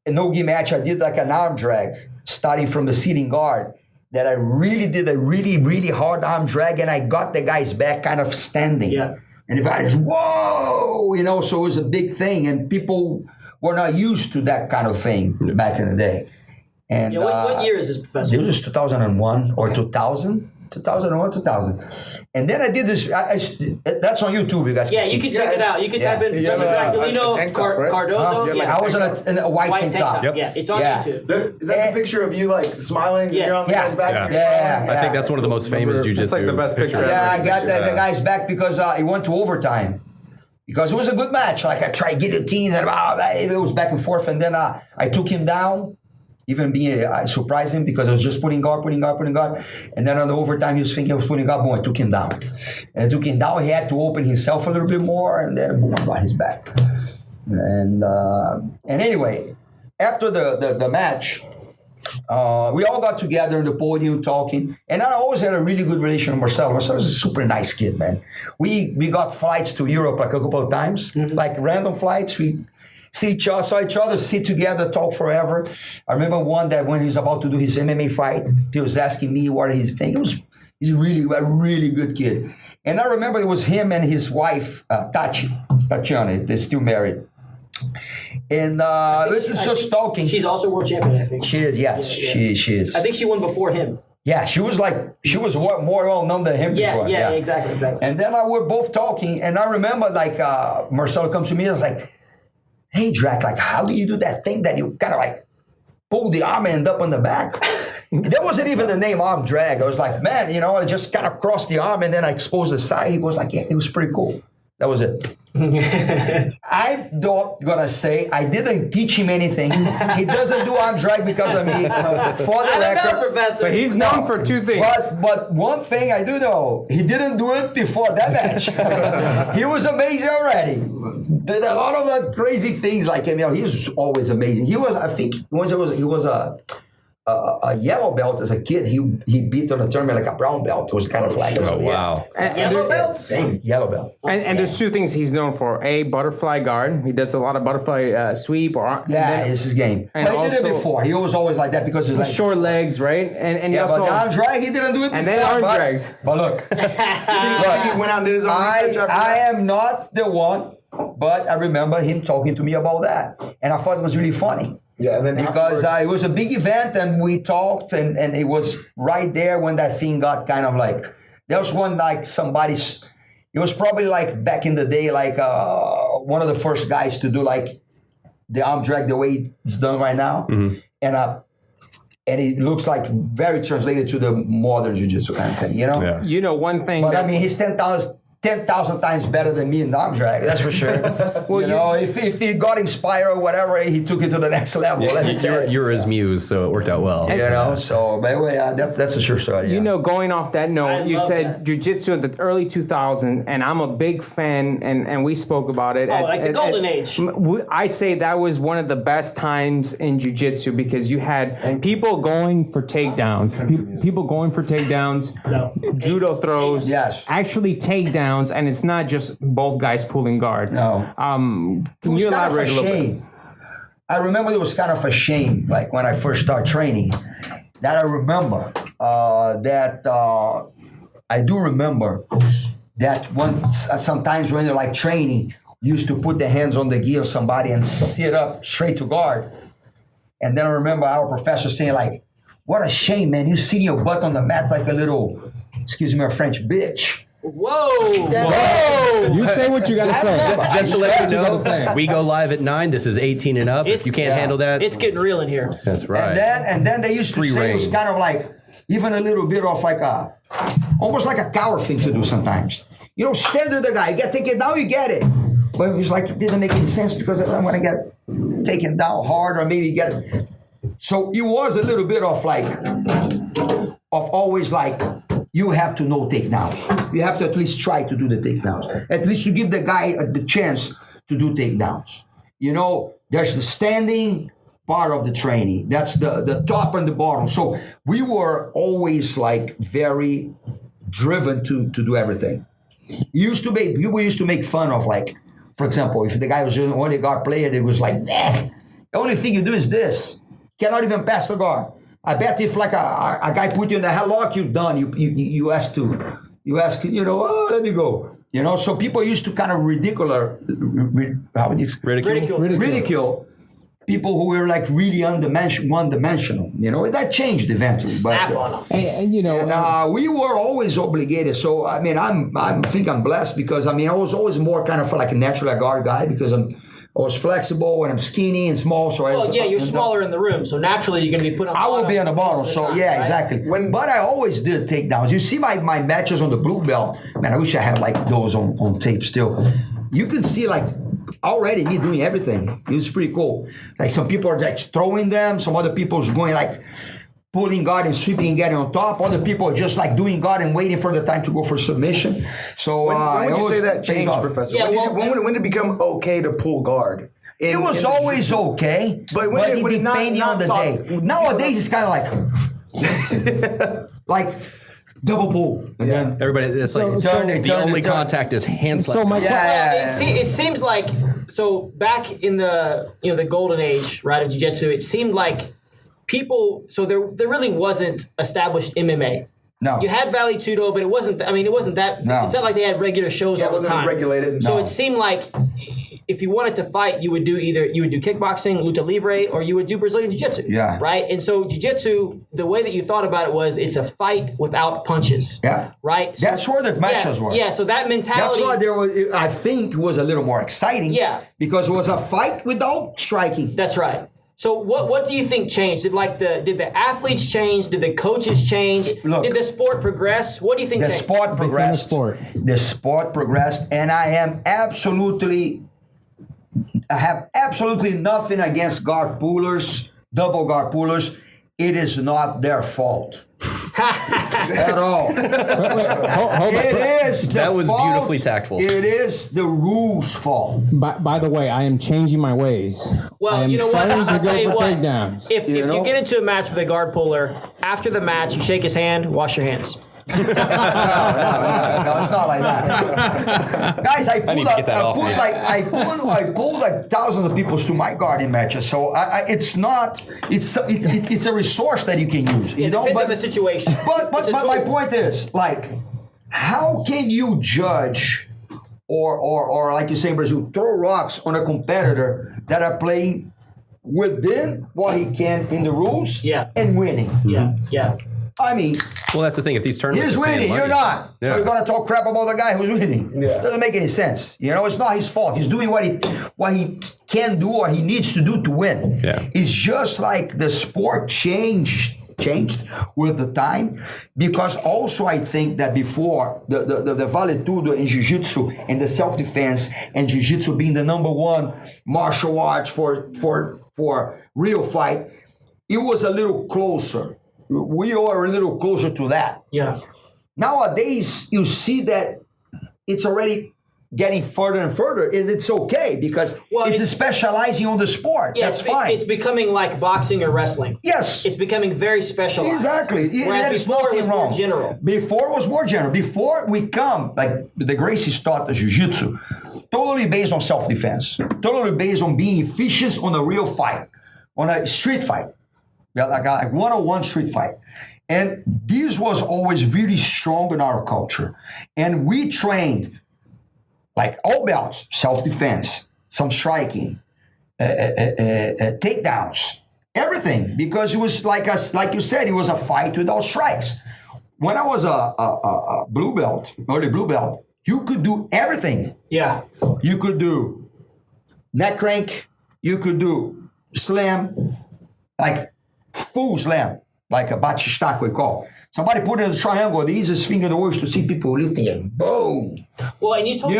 a no-gi match, I did like an arm drag starting from the sitting guard that I really did a really, really hard arm drag, and I got the guy's back kind of standing. Yeah. And everybody's, whoa, so it was a big thing, and people were not used to that kind of thing back in the day. And what year is this, Professor? This was 2001 or 2000. 2001, 2000. And then I did this. That's on YouTube. You guys. Yeah, can you see. can check it out. You can type in Yeah, Draculino tank top, right? Cardozo. I was in a white tank top. Yep. Yeah, it's on Yeah. YouTube. Is that the picture of you like smiling? Yes. You're on the Yeah. guy's back. Yeah. you're Yeah. smiling? I think that's one of the most famous jiu-jitsu. It's like the best picture pictures. Yeah, I got the Yeah. guy's back because he went to overtime. Because it was a good match. Like I tried guillotines and it was back and forth. And then I took him down. Even being I surprised him because I was just putting guard. And then on the overtime, he was thinking I was putting guard. Boom, I took him down. And I took him down. He had to open himself a little bit more. And then boom, I got his back. And anyway, after the match, we all got together in the podium talking, and I always had a really good relation with Marcelo. Marcelo was a super nice kid, man. We got flights to Europe like a couple of times, like random flights. We saw each other, sit together, talk forever. I remember one that when he was about to do his MMA fight, he was asking me what he's thinking. He's really a really good kid. And I remember it was him and his wife, Tatiana. They're still married. And we were just talking. She's also world champion, I think. She is, yes, Yeah. she is. I think she won before him. Yeah, she was more well known than him Yeah, before. yeah, exactly. And then we were both talking, and I remember Marcelo comes to me and was like, "Hey, Drac, like, how do you do that thing that you kind of like pull the arm and end up on the back?" That wasn't even the name arm drag. I was like, man, I just kind of crossed the arm and then I exposed the side. He was like, yeah, it was pretty cool. That was it. I'm not gonna say I didn't teach him anything. He doesn't do arm drag because of me. For the I don't record, know, Professor. But he's known for two things. but one thing I do know, he didn't do it before that match. He was amazing already. Did a lot of the crazy things like him. He was always amazing. He was, I think, once he was a yellow belt as a kid. He beat on a tournament like a brown belt. It was kind of like Wow. Yellow belt? Yellow belt. And there's two things he's known for. A, butterfly guard. He does a lot of butterfly sweep. Yeah, it's his game. and But he did it also- before. He was always like that because he's like short legs, right? And he Yeah, also but the arm drag, he didn't do it And before. then arm but, drags. But look, He went out and did his own research after I that. am not the one, but I remember him talking to me about that. And I thought it was really funny. Yeah, and then Because afterwards- it was a big event and we talked and it was right there when that thing got kind of like, there was one like it was probably like back in the day, like one of the first guys to do like the arm drag the way it's done right now. And it looks like very translated to the modern jiu-jitsu kind of thing, Yeah. one thing. But that- I mean, he's 10,000 times better than me in arm drag, that's for sure. If he got inspired or whatever, he took it to the next level. Let me tell you. You're his muse, so it worked out well. So by the way, that's a sure story. Yeah. Going off that note, I you love said that. jiu-jitsu in the early 2000s, and I'm a big fan, and we spoke about it. like the golden age. I say that was one of the best times in jiu-jitsu because you had people going for takedowns, people going for takedowns, No. judo throws, Yes. actually takedowns, and it's not just both guys pulling guard. No. Can It was you kind of elaborate a a little bit? shame. I remember it was kind of a shame, like when I first started training, that I remember I do remember that sometimes when you're like training, you used to put the hands on the gi of somebody and sit up straight to guard. And then I remember our professor saying like, what a shame, man. You see your butt on the mat like a little, excuse me, a French bitch. Whoa! You say what you gotta say. Just to let you you gotta say. know, we go live at 9. This is 18 and up. If you can't handle that, It's getting real in here. that's right. And then they used to Free say it was reign. kind of like even a little bit of like almost like a coward thing to do sometimes. Stand with the guy, take it down, you get it. But it was like it didn't make any sense because I'm gonna get taken down hard or maybe get it. So it was a little bit of like always like you have to know takedowns. You have to at least try to do the takedowns. At least to give the guy the chance to do takedowns. There's the standing part of the training. That's the top and the bottom. So we were always like very driven to do everything. People used to make fun of like, for example, if the guy was the only guard player, they was like, nah, the only thing you do is this. Cannot even pass the guard. I bet if like a guy put you in the headlock, you're done. You ask, let me go. So people used to kind of ridicule people who were like really one-dimensional. You know, that changed eventually. Snap but, on them. And you know, we were always obligated. So I mean, I think I'm blessed because I mean I was always more kind of like a natural guard guy because I was flexible and I'm skinny and small. So You're smaller in the room, so naturally you're going to be put on. I will be on the bottom. most of So time, yeah, right? exactly. But I always did takedowns. You see my matches on the blue belt. Man, I wish I had like those on tape still. You can see like already me doing everything. It's pretty cool. Like some people are like throwing them. Some other people is going like pulling guard and sweeping and getting on top. Other people are just like doing guard and waiting for the time to go for submission. So When would you say that pays changed, off. Professor? Yeah, When did it become okay to pull guard? It was always okay, But when it it not- depending on the not day. talk- Nowadays it's kind of like double pull, and then everybody, it's like the only contact is hand slap. So my It seems like so back in the the golden age, right, of jiu-jitsu, it seemed like people. So there really wasn't established MMA. No. You had Valley Tudo, but it wasn't. I mean, it wasn't that. No. It's not like they had regular shows all it the wasn't time. regulated. So No. it seemed like if you wanted to fight, you would do kickboxing, luta libre, or you would do Brazilian jiu-jitsu. Yeah. Right. And so jiu-jitsu, the way that you thought about it was it's a fight without punches. Yeah. Right. So, That's where the matches were. Yeah. So that mentality. That's why there was. I think it was a little more exciting. Yeah. Because it was a fight without striking. That's right. So what do you think changed? Did the athletes change? Did the coaches change? Look, did the sport progress? What do you think The changed? sport progressed. sport. The sport progressed, and I have absolutely nothing against guard pullers, double guard pullers. It is not their fault at all. It is the That was fault. beautifully tactful. It is the rules' fault. By the way, I am changing my ways. Well, I am you know what? starting I'll to tell go you for what. takedowns. If you know? get into a match with a guard puller, after the match, you shake his hand, wash your hands. No, it's not like that. Guys, I pulled like thousands of people to my guarding matches. So it's a resource that you can use. You know, Depends on the situation. But It's a my tool. point is, like, how can you judge or like you say in Brazil, throw rocks on a competitor that are playing within what he can in the rules and winning? Yeah. I mean, Well, that's the thing. If these tournaments he's are paying winning, money- you're not. Yeah. So you're gonna talk crap about the guy who's winning. Yeah. Doesn't make any sense. You know, it's not his fault. He's doing what he can do or he needs to do to win. Yeah. It's just like the sport changed with the time, because also I think that before the Vale Tudo in Jiu-Jitsu and the self-defense and Jiu-Jitsu being the number one martial arts for real fight, it was a little closer. We are a little closer to that. Yeah. Nowadays, you see that it's already getting further and further, and it's okay because it's specializing on the sport. Yeah, That's fine. It's becoming like boxing or wrestling. Yes. It's becoming very specialized. Exactly. Whereas There is before it nothing was wrong. more general. Before it was more general. Before we come, like the Gracies taught the Jiu-Jitsu, totally based on self-defense, totally based on being efficient on a real fight, on a street fight, like one-on-one street fight. And this was always really strong in our culture. And we trained like all belts, self-defense, some striking, takedowns, everything, because it was like you said, it was a fight without strikes. When I was a blue belt, early blue belt, you could do everything. Yeah. You could do neck crank, you could do slam, like full slam, like a batistaca we call. Somebody put in a triangle, the easiest finger in the world to see people lifting it. Boom. Well, and you told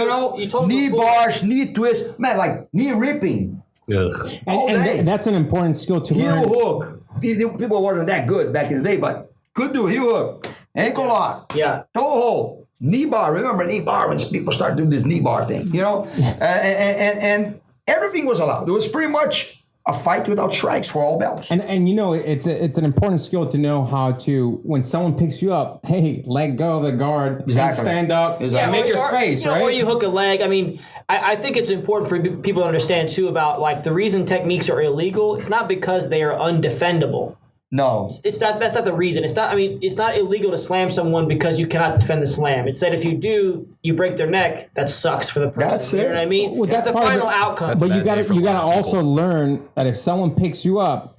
me knee before- bars, knee twists, man, like knee ripping, Ugh. all day. And that's an important skill to Heel learn. hook. People weren't that good back in the day, but could do heel hook, ankle lock, Yeah. toe hold, knee bar. Remember knee bar when people start doing this knee bar thing, you know? And everything was allowed. It was pretty much a fight without strikes for all belts. And you know, it's an important skill to know how to, when someone picks you up, hey, let go of the guard, and Exactly. stand up, Exactly. make your or, space, you know, right? Or you hook a leg. I mean, I think it's important for people to understand too about like the reason techniques are illegal. It's not because they are undefendable. No. It's not. That's not the reason. It's not. I mean, it's not illegal to slam someone because you cannot defend the slam. It's that if you do, you break their neck. That sucks for the person. That's You know it. what I mean? Well, that's the part of final the- outcome. But bad you gotta day for you a lot gotta of also people. learn that if someone picks you up,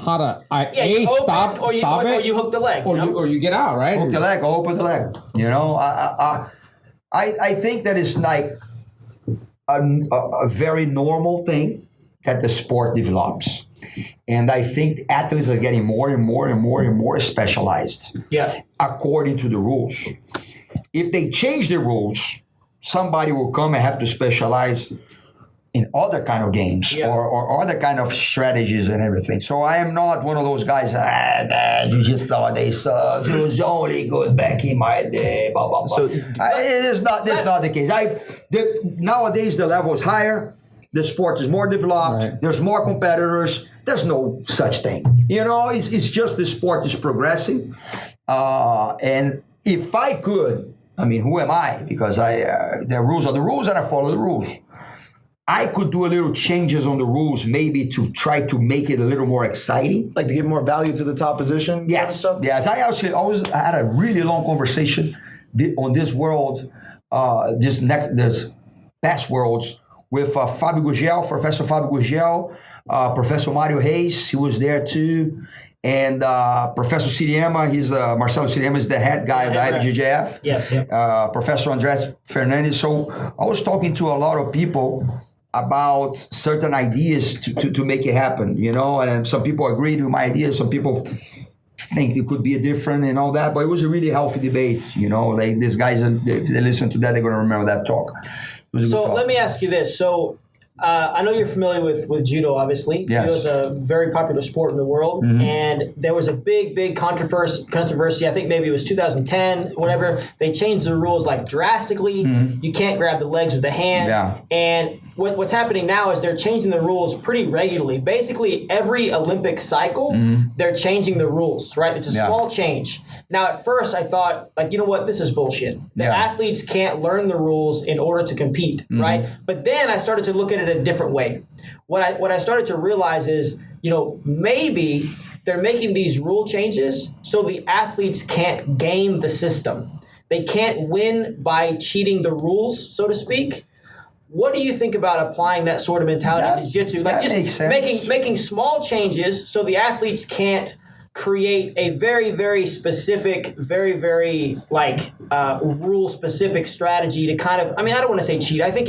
how to you open, stop or it, you hook the leg. or you know? you or you get out, right? Hook the leg, open the leg. You know, I think that is like a very normal thing that the sport develops. And I think athletes are getting more and more and more and more specialized Yeah. according to the rules. If they change the rules, somebody will come and have to specialize in other kind of games Yeah. or other kind of strategies and everything. So I am not one of those guys, jiu-jitsu nowadays sucks. It was only good back in my day, blah, blah, blah. So- That's not the case. Nowadays, the level is higher. The sport is more developed. Right. There's more competitors. There's no such thing. You know, it's just the sport is progressing. And if I could, I mean, who am I? Because the rules are the rules and I follow the rules. I could do a little changes on the rules, maybe to try to make it a little more exciting. Like to give more value to the top position? Yes, Stuff? yes. I actually always had a really long conversation on this world, this past worlds with Fábio Gugel, Professor Fábio Gugel, Professor Mário Reis, he was there too, and Professor Siriema, Marcelo Siriema is the head guy of the IBJJF. Yeah. Professor Andrés Fernandes. So I was talking to a lot of people about certain ideas to make it happen, you know, and some people agreed with my ideas, some people think it could be different and all that, but it was a really healthy debate, you know, like these guys, if they listen to that, they're going to remember that talk. It was a good So talk. let me ask you this. So I know you're familiar with judo, obviously. Yes. Judo is a very popular sport in the world. And there was a big controversy. I think maybe it was 2010, whatever. They changed the rules like drastically. You can't grab the legs with the hand. Yeah. And what's happening now is they're changing the rules pretty regularly. Basically, every Olympic cycle, they're changing the rules, right? It's a Yeah. small change. Now, at first, I thought, like, you know what? This is bullshit. The Yeah. athletes can't learn the rules in order to compete, right? But then I started to look at it a different way. What I started to realize is, you know, maybe they're making these rule changes so the athletes can't game the system. They can't win by cheating the rules, so to speak. What do you think about applying that sort of mentality to jiu-jitsu? Like that just makes sense. making small changes so the athletes can't create a very, very specific, very, very rule specific strategy to kind of, I mean, I don't want to say cheat. I think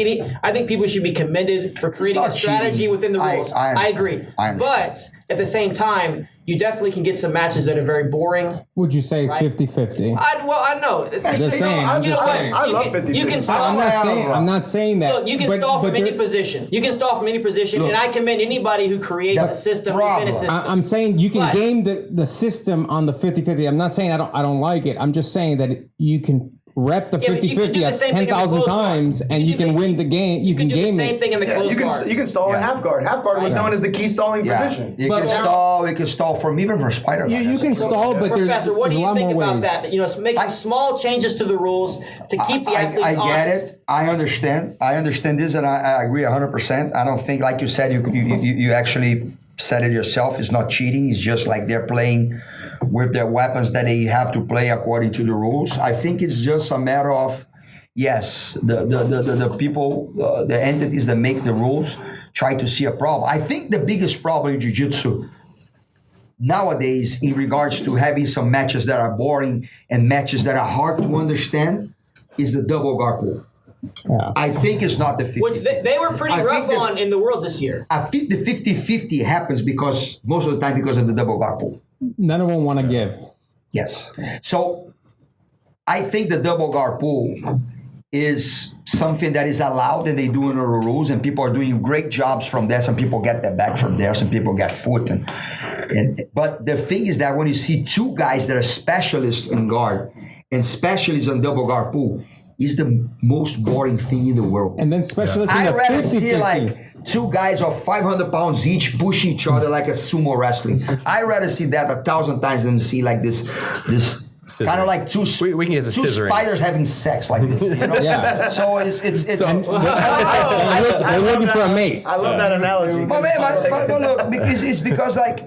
people should be commended for creating a not strategy cheating. within the I rules. understand. I agree. I understand. But at the same time, you definitely can get some matches that are very boring. Would you say Right. 50-50? I know. Just saying. I'm You know just what? saying. I love You 50-50. can stall. I'm not saying that. Look, you can but- stall from but any there- position. You can stall from any position, and I commend anybody who creates a That's system problem. within a system. I'm saying you can But- game the system on the 50-50. I'm not saying I don't like it. I'm just saying that you can rep the Yeah, but you can 50-50 do the same thing in the 10,000 close guard. times and You you can can do win the game. You can do the game same it. thing in the Yeah, close guard. you can stall in half guard. Half guard was Right. known as the key stalling Yeah. position. You But can now- stall. You can stall from even from spider. You can stall, but there's Professor, what do a you lot think more about ways. that? You know, making small changes to the rules to keep the athletes I get honest. it. I understand this, and I agree 100%. I don't think, like you said, you actually said it yourself. It's not cheating. It's just like they're playing with their weapons that they have to play according to the rules. I think it's just a matter of, yes, the people, the entities that make the rules try to see a problem. I think the biggest problem in jiu-jitsu nowadays, in regards to having some matches that are boring and matches that are hard to understand, is the double guard pull. Yeah. I think it's not the 50. Which they were pretty I think rough that- on in the Worlds this year. I think the 50-50 happens because most of the time because of the double guard pull. None of them want to give. Yes. So I think the double guard pull is something that is allowed and they do under the rules, and people are doing great jobs from there. Some people get their back from there, some people get foot. But the thing is that when you see two guys that are specialists in guard and specialists on double guard pull, is the most boring thing in the world. And then specialists in I'd the rather see 50-50. like two guys of 500 pounds each pushing each other like a sumo wrestling. I'd rather see that 1,000 times than see like this kind of like two We can get the two scissoring. spiders having sex like this. You know? Yeah. So it's They're looking for a mate. I love that analogy. but look, because it's because like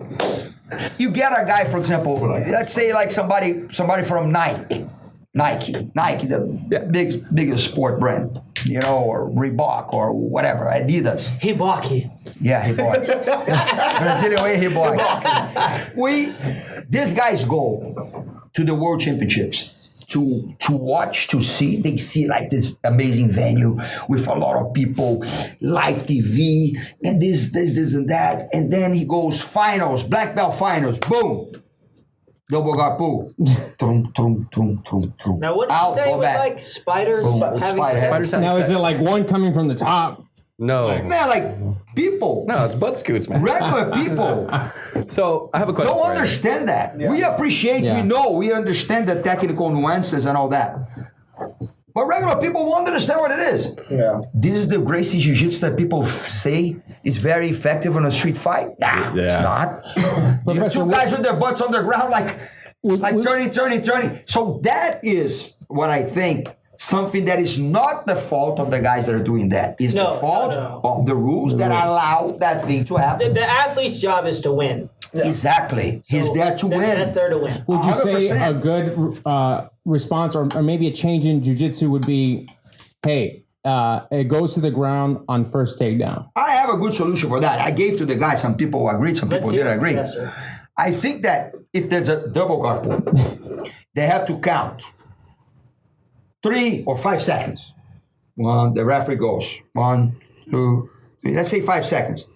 you get a guy, for example, let's say like somebody from Nike, the biggest sport brand, you know, or Reebok or whatever, Adidas. Hibaki. Yeah, Reebok. Brazilian way, Reebok. These guys go to the World Championships to watch, to see. They see like this amazing venue with a lot of people, live TV, and this and that. And then he goes finals, black belt finals, boom. Double guard pull. Trum, trum, trum, trum, trum. Now, what did you say? It was like spiders having sex? Spiders Now, is it like one coming from the top? No. Man, like people, No, it's butt scoots, man. regular people So I have a question don't for you. understand that. We appreciate, Yeah. we understand the technical nuances and all that. But regular people won't understand what it is. Yeah. This is the Gracie Jiu-Jitsu that people say is very effective in a street fight. Nah, it's Yeah. not. You Professor, two guys with their butts on the ground, like turning. So that is what I think. Something that is not the fault of the guys that are doing that. It's No, the fault no. of the rules that allow that thing to happen. The athlete's job is to win. Exactly. He's there to win. That's there to win. Would you say 100%. a good response or maybe a change in jiu-jitsu would be, hey, it goes to the ground on first takedown? I have a good solution for that. I gave to the guys. Some people agreed, some people Let's hear didn't it, agree. Professor. I think that if there's a double guard pull, they have to count 3 or 5 seconds. The referee goes 1, 2, 3. Let's say 5 seconds.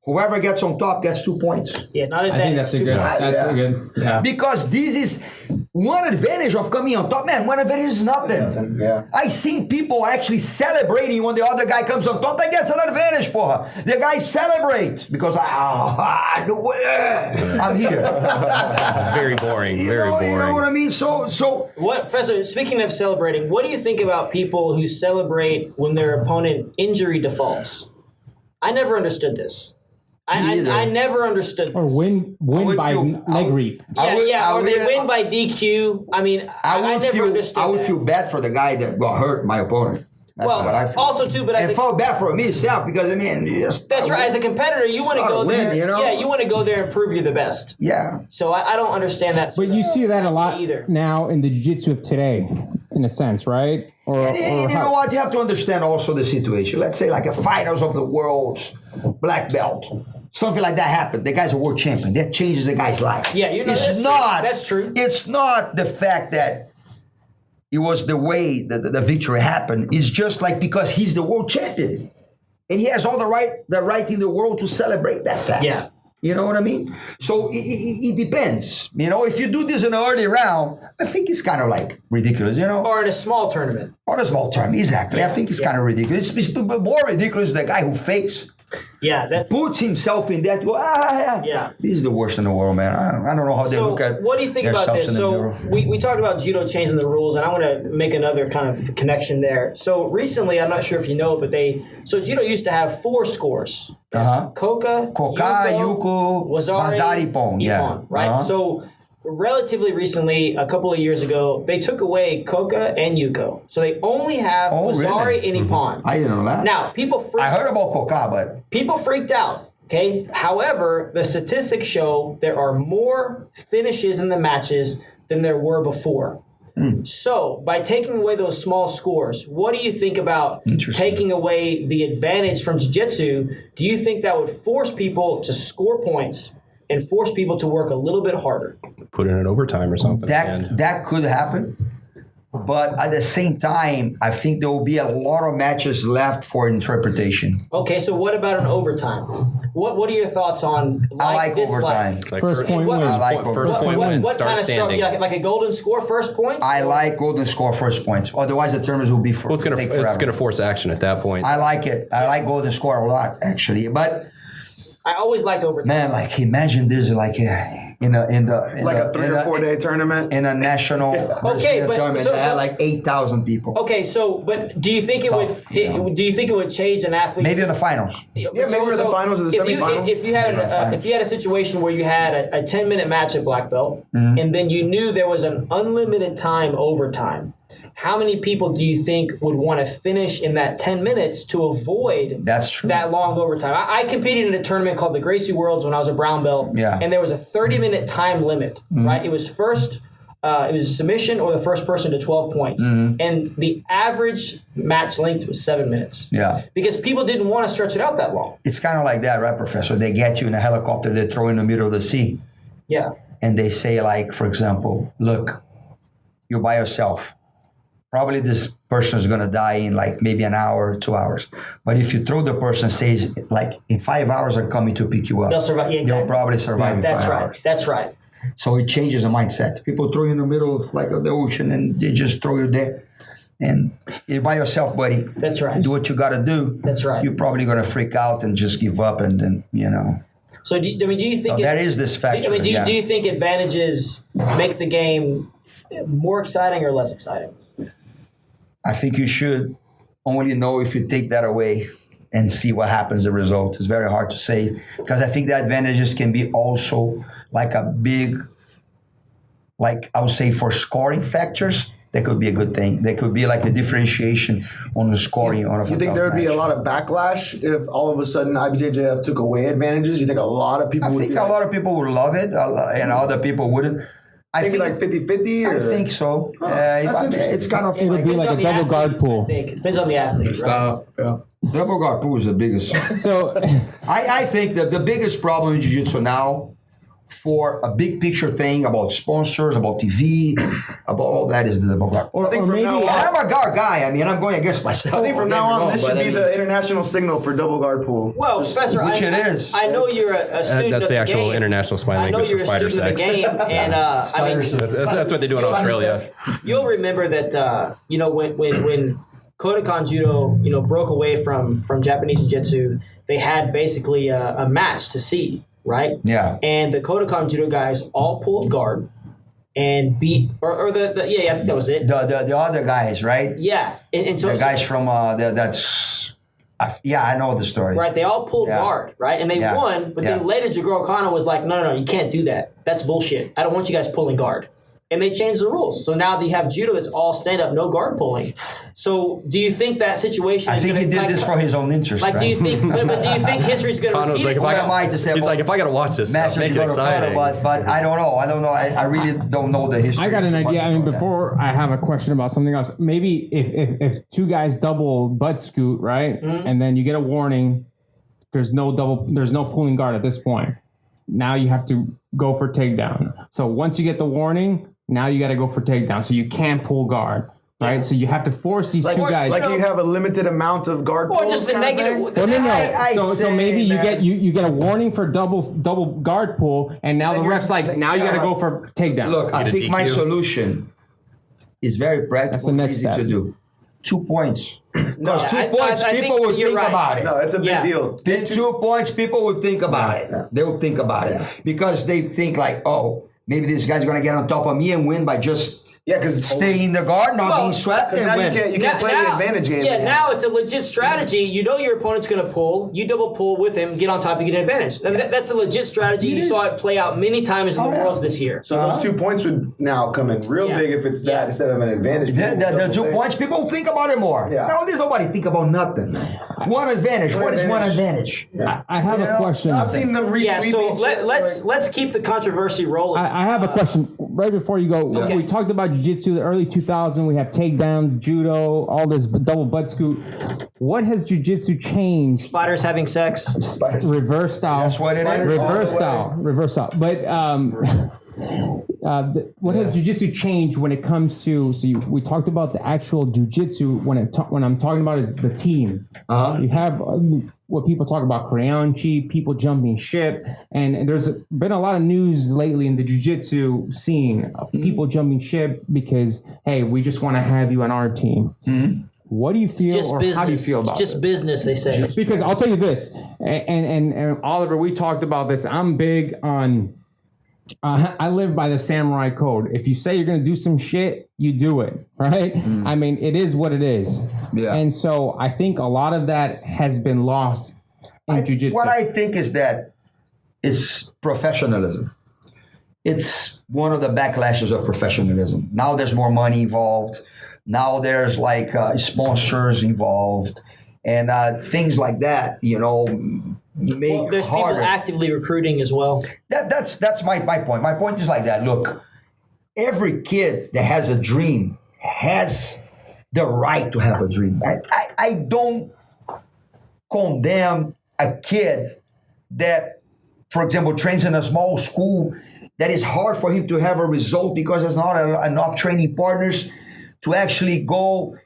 Whoever gets on top gets 2 points. Yeah, not I think that's a good. That's a good. Yeah. Because this is one advantage of coming on top. Man, one advantage is nothing. Yeah. I seen people actually celebrating when the other guy comes on top. That gets an advantage, porra. The guys celebrate because I'm here. It's very boring. You Very know, boring. you know what I mean? So What, Professor, speaking of celebrating, what do you think about people who celebrate when their opponent injury defaults? I never understood this. I never understood this. Or win would by feel- leg reap. Or they win by DQ. I mean, I never understood I would that. feel bad for the guy that got hurt, my opponent. That's Well, what I feel. also too, but and as a, felt bad for myself because I mean, that's right. As a competitor, you want to not go a win, there. you know? Yeah, you want to go there and prove you're the best. Yeah. So I don't understand that. But you see that a lot either. now in the jiu-jitsu of today, in a sense, right? Or And you know what? You have to understand also the situation. Let's say like a finals of the world's black belt. Something like that happened. The guy's a world champion. That changes the guy's life. Yeah, you know, that's true. It's not the fact that it was the way that the victory happened. It's just like because he's the world champion. And he has all the right in the world to celebrate that fact. Yeah. You know what I mean? So it depends. You know, if you do this in an early round, I think it's kind of like ridiculous, you know? Or in a small tournament. On a small term, exactly. I think it's kind of ridiculous. It's more ridiculous the guy who fakes, Yeah, that's. puts himself in that. Yeah. This is the worst in the world, man. I don't know how they So look at. what do you think about themselves this? in the So mirror. we talked about judo changing the rules, and I want to make another kind of connection there. So recently, I'm not sure if you know, but judo used to have 4 scores. Koka, Yuko, Vazari, Ippon. Yeah. Ippon, right? So relatively recently, a couple of years ago, they took away Koka and Yuko. So they only have Wazari really? and Ippon. I didn't know that. Now, I heard about Koka, but people freaked out. Okay. However, the statistics show there are more finishes in the matches than there were before. So, by taking away those small scores, what do you think about taking away the advantage from jiu-jitsu? Do you think that would force people to score points and force people to work a little bit harder? Put in an overtime or something. that could happen. But at the same time, I think there will be a lot of matches left for interpretation. Okay, so what about an overtime? What are your thoughts on I like dislike? overtime. Like First point wins. I like First overtime. point wins. What Start kind of stuff? standing. Yeah, like a golden score, first points? I like golden score first points. Otherwise, the tournaments will be for. Well, it's gonna force action at that point. I like it. I like golden score a lot, actually. But I always liked overtime. man, like imagine this, like in Like a 3 or 4 day tournament. in a national but tournament so- that had like 8,000 people. Okay, so but do you think Stuff, you know. do you think it would change an athlete? Maybe in the finals. maybe in the finals or the semifinals. If you had if you had a situation where you had a 10-minute match at black belt, Mm-hmm. and then you knew there was an unlimited time overtime, how many people do you think would want to finish in that 10 minutes to avoid That's true. that long overtime? I competed in a tournament called the Gracie Worlds when I was a brown belt, and there was a 30-minute time limit, right? It was it was a submission or the first person to 12 points. And the average match length was 7 minutes. Yeah. Because people didn't want to stretch it out that long. It's kind of like that, right, Professor? They get you in a helicopter, they throw you in the middle of the sea. Yeah. And they say, like, for example, look, you're by yourself. Probably this person is going to die in like maybe an hour, 2 hours. But if you throw the person, says like in 5 hours are coming to pick you up. They'll survive. Yeah, exactly. They'll probably survive in 5 hours. That's right. So it changes the mindset. People throw you in the middle of like the ocean and they just throw you there. And you're by yourself, buddy. That's right. Do what you got to do. That's right. You're probably going to freak out and just give up and then, you know. So, do you think... that is this factor. Do you think advantages make the game more exciting or less exciting? I think you should only know if you take that away and see what happens, the result. It's very hard to say because I think the advantages can be also like a big, like I would say for scoring factors, that could be a good thing. There could be like a differentiation on the scoring on a You think there would be a lot of backlash if all of a sudden IBJJF took away advantages? You think a lot of people would I think a lot of people would love it and other people wouldn't. I think like 50-50? I think so. That's interesting. It's kind of It would be like a double guard pool. I think. Depends on the athlete. Right? Stop. Yeah. double guard pool is the biggest. So I think that the biggest problem in jiu-jitsu now for a big picture thing about sponsors, about TV, about all that is the double guard. or maybe I'm a guard guy. I mean, I'm going against myself. I think from now on, this should be the international signal for double guard pool. Well, Professor, which it is. I know you're a student That's of the actual game. international spine I know language you're for a spider student sex. of the game, and I mean, That's what they do in Australia. you'll remember that when Kodokan Judo broke away from Japanese Jiu-Jitsu, they had basically a match to see, right? Yeah. And the Kodokan Judo guys all pulled guard and beat, or I think that was it. The other guys, right? Yeah, and so The guys from I know the story. right, they all pulled Yeah. guard, right? And they Yeah. won, but then Yeah. later Jigoro Kano was like, no, you can't do that. That's bullshit. I don't want you guys pulling guard. And they changed the rules. So now you have judo that's all stand-up, no guard pulling. So do you think that situation I is think he gonna, did like, this for his own interest, like, right? do you think history's going to Kano's repeat like, itself? if I What am I to say he's about like, if I gotta watch this stuff, Master make it Jigoro Kano, exciting. but I don't know. I really don't know the history. I got an too much idea. I mean, about that. before I have a question about something else. Maybe if two guys double butt scoot, right, and then you get a warning, there's no pulling guard at this point. Now you have to go for takedown. So once you get the warning, now you got to go for takedown. So you can't pull guard, right? So you have to force these two guys. Like you have a limited amount of guard Or pulls just the kind of negative. thing? Well, no. I So say, maybe you man. get you get a warning for double guard pull, and now the ref's like, now you got to go for takedown. Look, I Get a think my DQ. solution is very That's practical, the next easy step. to do. 2 points. Because I- 2 points, I think people would you're think right. about it. No, it's a big Yeah. deal. Then 2 points, people would think about it. They would think about it because they think like, oh, maybe this guy's gonna get on top of me and win by just Yeah, because staying in the guard, not being swept, and now you win. can't play the advantage game. Yeah, anymore. now it's a legit strategy. You know your opponent's going to pull. You double pull with him, get on top, you get an advantage. I mean, that's a legit strategy. You saw it play out many times in the Worlds this year. So those 2 points would now come in real Yeah. big if it's that instead of an advantage. The 2 points, people think about it more. Yeah. Nowadays, nobody think about nothing. One advantage. What is one advantage? I have a question. I've seen them Yeah, re-sweep so each other, let's keep the controversy rolling. I have a question right before you go. Okay. We talked about jiu-jitsu, the early 2000s. We have takedowns, judo, all this double butt scoot. What has jiu-jitsu changed? Spiders having sex. spiders. Reverse style. That's what it is. Reverse All the way. style. But what has jiu-jitsu changed when it comes to? We talked about the actual jiu-jitsu. When I'm talking about is the team. You have what people talk about crayon chi, people jumping ship, and there's been a lot of news lately in the jiu-jitsu scene of people jumping ship because hey, we just want to have you on our team. What do you feel, Just or business. how do you feel about Just this? business, they say. Because I'll tell you this, and Oliver, we talked about this. I'm big on. I live by the samurai code. If you say you're going to do some shit, you do it, right? I mean, it is what it is. Yeah. And so I think a lot of that has been lost in jiu-jitsu. What I think is that it's professionalism. It's one of the backlashes of professionalism. Now there's more money involved. Now there's like sponsors involved and things like that, make There's harder. people actively recruiting as well. That's my point. My point is like that. Look, every kid that has a dream has the right to have a dream. I don't condemn a kid that, for example, trains in a small school that is hard for him to have a result because there's not enough training partners to actually go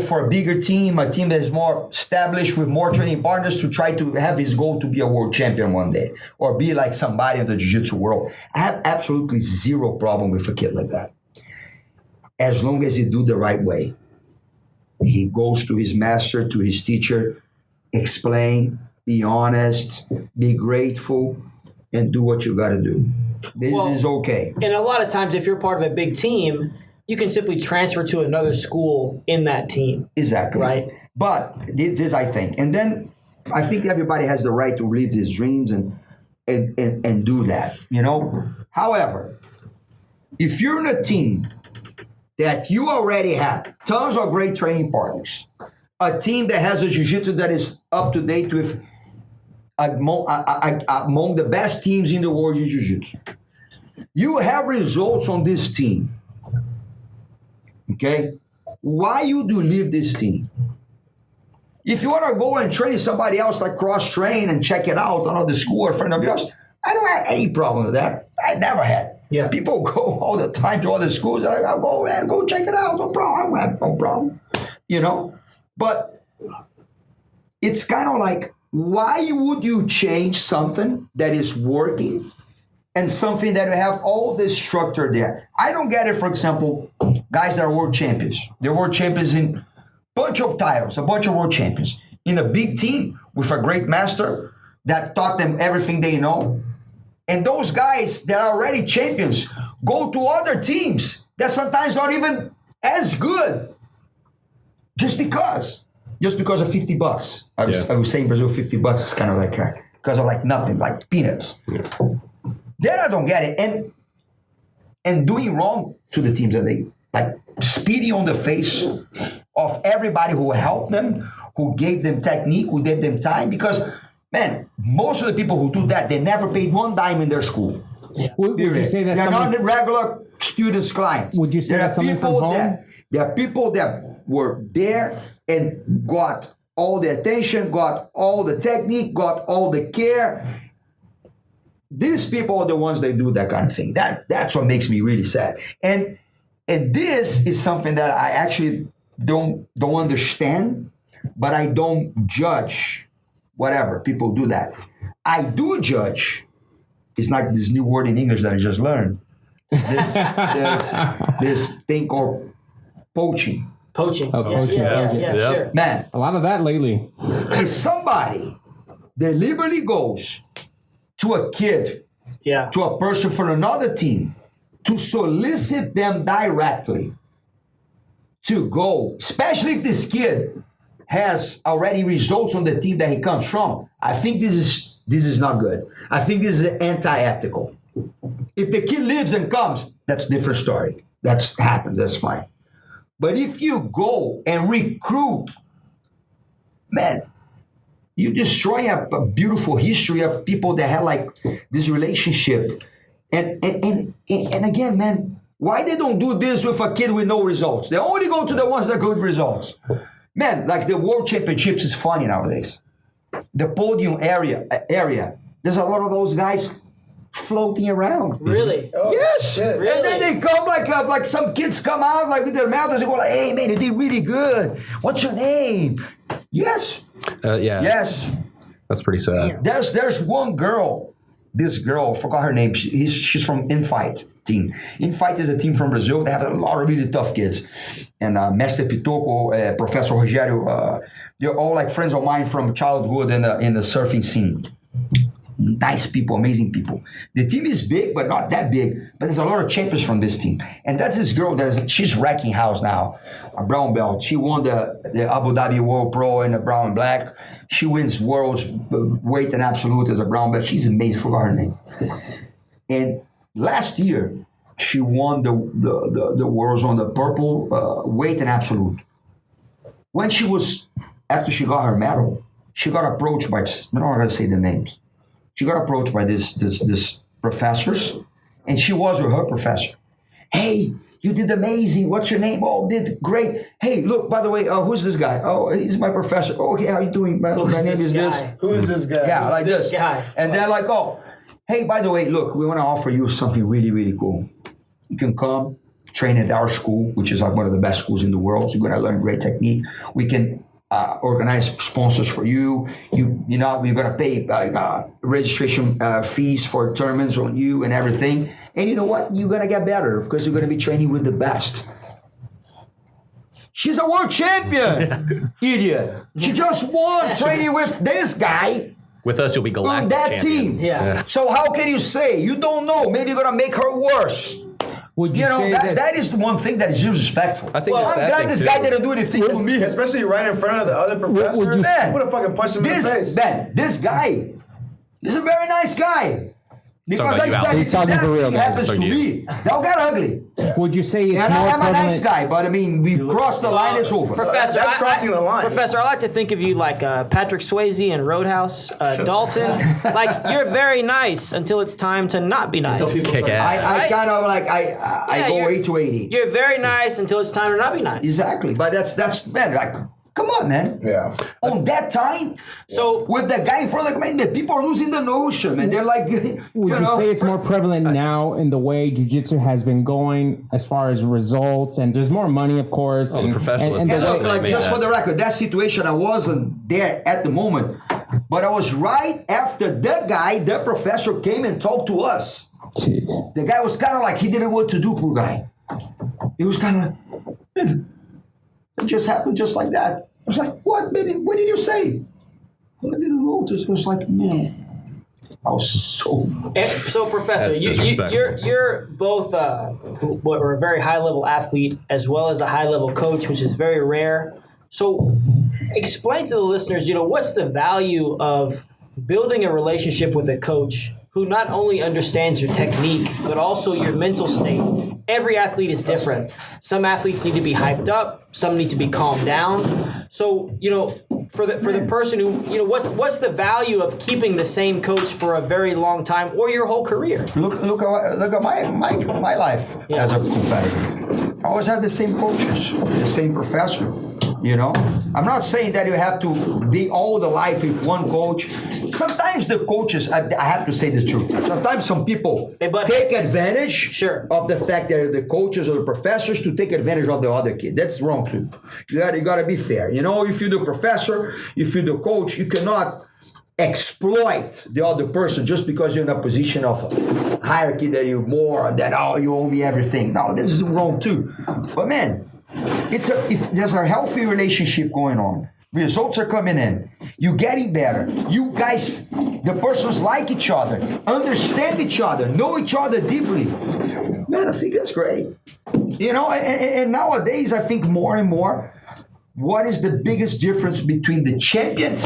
for a bigger team, a team that is more established with more training partners to try to have his goal to be a world champion one day or be like somebody in the jiu-jitsu world. I have absolutely zero problem with a kid like that. As long as he do the right way. He goes to his master, to his teacher, explain, be honest, be grateful, and do what you got to do. This is okay. And a lot of times, if you're part of a big team, you can simply transfer to another school in that team. Exactly. Right. But this I think. And then I think everybody has the right to live these dreams and do that, However, if you're in a team that you already have tons of great training partners, a team that has a jiu-jitsu that is up to date with among the best teams in the world in jiu-jitsu, you have results on this team. Okay? Why you do leave this team? If you want to go and train somebody else, like cross-train and check it out, another school or friend of yours, I don't have any problem with that. I never had. Yeah. People go all the time to other schools. They're like, I'll go, man, go check it out. No problem. I don't have no problem. But it's kind of like, why would you change something that is working and something that have all this structure there? I don't get it, for example, guys that are world champions. They're world champions in a bunch of titles, a bunch of world champions. In a big team with a great master that taught them everything they know. And those guys that are already champions go to other teams that sometimes not even as good. Just because of $50. I was saying Brazil, $50 is kind of like because of like nothing, like peanuts. Yeah. Then I don't get it. And doing wrong to the teams that they like spitting on the face of everybody who helped them, who gave them technique, who gave them time. Because, man, most of the people who do that, they never paid one dime in their school. Yeah. Would you say that they're not the regular students' clients. Would you say that's something from home? There are people that were there and got all the attention, got all the technique, got all the care. These people are the ones that do that kind of thing. That's what makes me really sad. And this is something that I actually don't understand, but I don't judge. Whatever, people do that. I do judge. It's like this new word in English that I just learned. This thing called poaching. Poaching. Poaching. Sure. Man, A lot of that lately. if somebody deliberately goes to a kid, to a person from another team, to solicit them directly to go, especially if this kid has already results on the team that he comes from, I think this is not good. I think this is anti-ethical. If the kid lives and comes, that's a different story. That's happened. That's fine. But if you go and recruit, man, you're destroying a beautiful history of people that had like this relationship. And again, man, why they don't do this with a kid with no results? They only go to the ones that good results. Man, like the World Championships is funny nowadays. The podium area, there's a lot of those guys floating around. Really? Yes. Really? And then they come like some kids come out like with their mouths and go like, hey man, you did really good. What's your name? Yes. Yes. That's pretty sad. There's one girl. This girl, I forgot her name. She's from Infight team. Infight is a team from Brazil. They have a lot of really tough kids. And Mestre Pitoco, Professor Rogério, they're all like friends of mine from childhood in the surfing scene. Nice people, amazing people. The team is big, but not that big. But there's a lot of champions from this team. And that's this girl she's wrecking house now. A brown belt. She won the Abu Dhabi World Pro in the brown and black. She wins worlds weight and absolute as a brown belt. She's amazing. I forgot her name. And last year, She won the worlds on the purple weight and absolute. When after she got her medal, she got approached by, I'm not going to say the names. She got approached by this professors, and she was with her professor. Hey, you did amazing. What's your name? Oh, did great. Hey, look, by the way, who's this guy? Oh, he's my professor. Oh, okay, how you doing? My name is this. Who's this guy? Yeah, like this. Guy. And they're like, oh, hey, by the way, look, we want to offer you something really, really cool. You can come train at our school, which is like one of the best schools in the world. You're going to learn great technique. We can organize sponsors for you. You're going to pay registration fees for tournaments on you and everything. And you know what? You're going to get better because you're going to be training with the best. She's a world champion, idiot. She just won training with this guy. With us, you'll be galactic On that champion. team. Yeah. So how can you say? You don't know. Maybe you're going to make her worse. Would you You know, say that is the one thing that is disrespectful. I think I'm the sad glad thing, this too- guy didn't do anything to me. Especially right in front of the other professor. would you- I would have fucking punched him in the face. This guy is a very nice guy. Because about I you, said Alex. if He's talking that for real, thing guys. happens to Talking to me, that'll get ugly. Would you say it's And more I am a prevalent? nice guy, but I mean, we crossed the line, it's over. Professor, That's crossing the line. Professor, I like to think of you like Patrick Swayze in Roadhouse, Dalton. Like you're very nice until it's time to not be nice. Kick ass. I kind of like, I go 8 to 80. You're very nice until it's time to not be nice. Exactly, but that's man, like, come on, man. Yeah. On that time, So with the guy in front of the man, people are losing the notion, man. They're like, Would you say it's more prevalent now in the way jiu-jitsu has been going as far as results, and there's more money, of course. the professionalism. and And the look, way- like, just for the record, that situation, I wasn't there at the moment, but I was right after that guy, that professor came and talked to us. Jeez. The guy was kind of like, he didn't know what to do, poor guy. He was kind of like, it just happened just like that. I was like, what did you say? I didn't know. It was like, man, I was so... So, Professor, That's disrespectful. you're both what are a very high level athlete as well as a high level coach, which is very rare. So, explain to the listeners, what's the value of building a relationship with a coach who not only understands your technique but also your mental state. Every athlete is different. Some athletes need to be hyped up. Some need to be calmed down. So, for the person who, what's the value of keeping the same coach for a very long time or your whole career? Look at my life as a competitor. I always have the same coaches, the same professor. I'm not saying that you have to be all the life with one coach. Sometimes the coaches, I have to say the truth. Sometimes some people take advantage of the fact that the coaches or the professors to take advantage of the other kid. That's wrong too. You gotta be fair. If you're the professor, if you're the coach, you cannot exploit the other person just because you're in a position of hierarchy that you're more than, you owe me everything. No, this is wrong too. But man, if there's a healthy relationship going on, results are coming in, you getting better, you guys, the persons like each other, understand each other, know each other deeply, man, I think that's great. And nowadays I think more and more, what is the biggest difference between the champion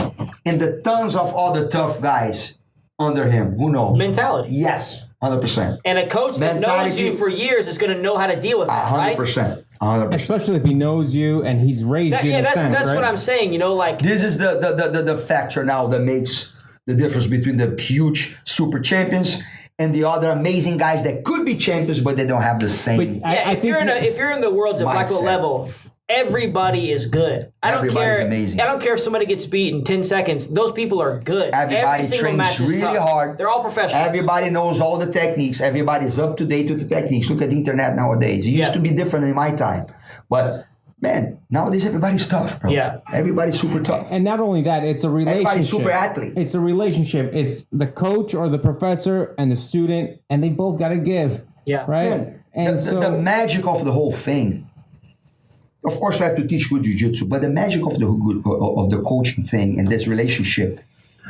and the tons of other tough guys under him? Who knows? Mentality. Yes, 100%. And a coach that knows you for years is going to know how to deal with that, right? 100%. 100%. Especially if he knows you and he's raised you in a sense, that's right? what I'm saying. This is the factor now that makes the difference between the huge super champions and the other amazing guys that could be champions, but they don't have the same. But I if think you're in the world's at black belt mindset. level, everybody is good. I don't Everybody's care. amazing. I don't care if somebody gets beat in 10 seconds. Those people are good. Everybody Every single trains match is really tough. hard. They're all professionals. Everybody knows all the techniques. Everybody's up to date with the techniques. Look at the internet nowadays. It used to be different in my time. But man, nowadays everybody's tough, bro. Yeah. Everybody's super tough. And not only that, it's a relationship. Everybody's super athlete. It's a relationship. It's the coach or the professor and the student, and they both got to give. Yeah. Right? Man, And the magic of the whole thing, of course we have to teach good jiu-jitsu, but the magic of the coaching thing and this relationship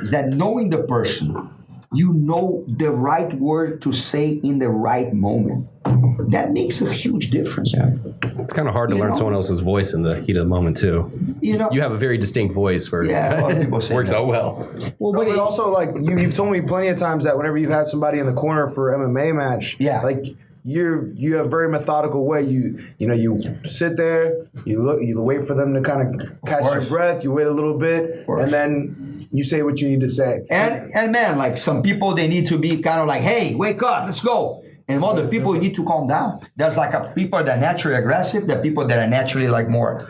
is that knowing the person, you know the right word to say in the right moment. That makes a huge difference. Yeah. It's kind of hard to learn someone else's voice in the heat of the moment too. You have a very distinct voice for a lot of people say works that. out well. But also, like, you've told me plenty of times that whenever you've had somebody in the corner for an MMA match, Yeah. like, you have a very methodical way. You sit there, you look, you wait for them to kind of catch your breath. You wait a little bit, and then you say what you need to say. And man, like some people, they need to be kind of like, hey, wake up, let's go. And other people, you need to calm down. There's like people that are naturally aggressive, there are people that are naturally like more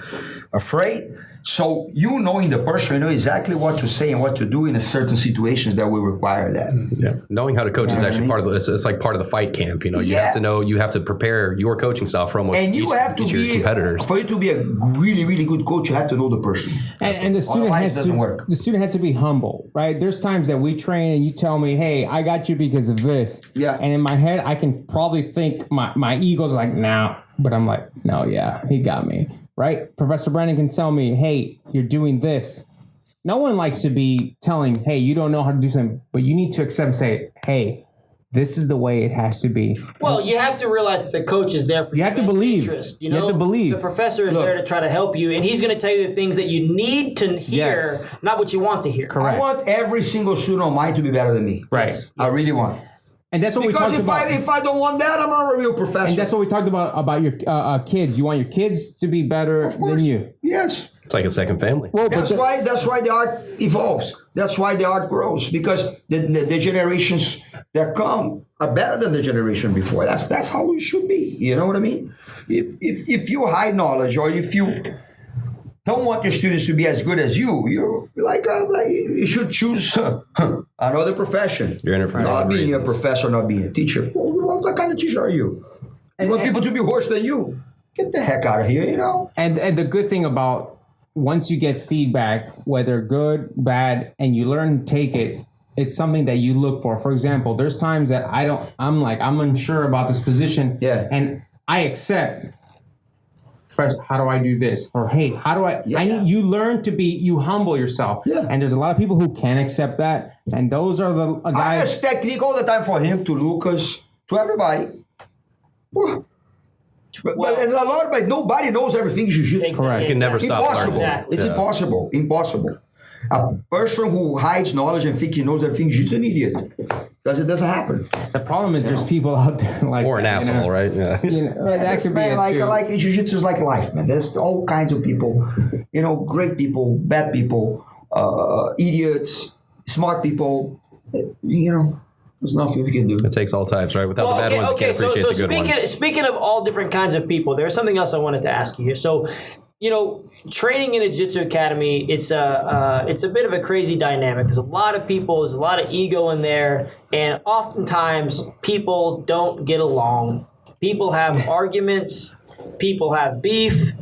afraid. So you knowing the person, you know exactly what to say and what to do in a certain situations that will require that. Yeah, knowing how to coach is actually part of the. It's like part of the fight camp. You know, you have to know. You have to prepare your coaching style for almost and you have to each of your be competitors. For you to be a really, really good coach, you have to know the person. And the student the student has to be humble, right? There's times that we train and you tell me, hey, I got you because of this. Yeah. And in my head, I can probably think my ego's like, nah. But I'm like, no, yeah, he got me. Right? Professor Brandon can tell me, hey, you're doing this. No one likes to be telling, hey, you don't know how to do something, but you need to accept and say, hey, this is the way it has to be. Well, you have to realize that the coach is there for you your have to best believe. interest. You have to believe. The professor is there to try to help you, and he's going to tell you the things that you need to hear, not what you want to hear. Correct. I want every single student of mine to be better than me. Right. Yes. I really want. And that's what we talked about. Because if I don't want that, I'm not a real professor. And that's what we talked about your kids. You want your kids to be better than you. Yes. It's like a second family. Well, That's why the art evolves. That's why the art grows, because the generations that come are better than the generation before. That's how it should be. You know what I mean? If you hide knowledge, or if you don't want your students to be as good as you're like you should choose another profession. You're in it for not being reasons. a professor, not being a teacher. What kind of teacher are you? You want people to be worse than you? Get the heck out of here, you know? And the good thing about once you get feedback, whether good, bad, and you learn to take it, it's something that you look for. For example, there's times that I'm unsure about this position. Yeah. And I accept. First, how do I do this? Or hey, how do I? You learn to you humble yourself. Yeah. And there's a lot of people who can't accept that, and those are the I guys. use technique all the time for him, to Lucas, to everybody. But there's a lot, but nobody knows everything jiu-jitsu. Correct. You can never stop Impossible. learning. Exactly. It's impossible. Impossible. A person who hides knowledge and thinks he knows everything jiu-jitsu is an idiot. Because it doesn't happen. The problem is there's people out there like Or an that, asshole, right? Yeah. That could be it too. Like jiu-jitsu is like life, man. There's all kinds of people. Great people, bad people, idiots, smart people. There's nothing we can do. It takes all types, right? Without the bad ones, you can't appreciate the good ones. Speaking of all different kinds of people, there's something else I wanted to ask you here. So, training in a jiu-jitsu academy, it's a bit of a crazy dynamic. There's a lot of people, there's a lot of ego in there, and oftentimes people don't get along. People have arguments, people have beef,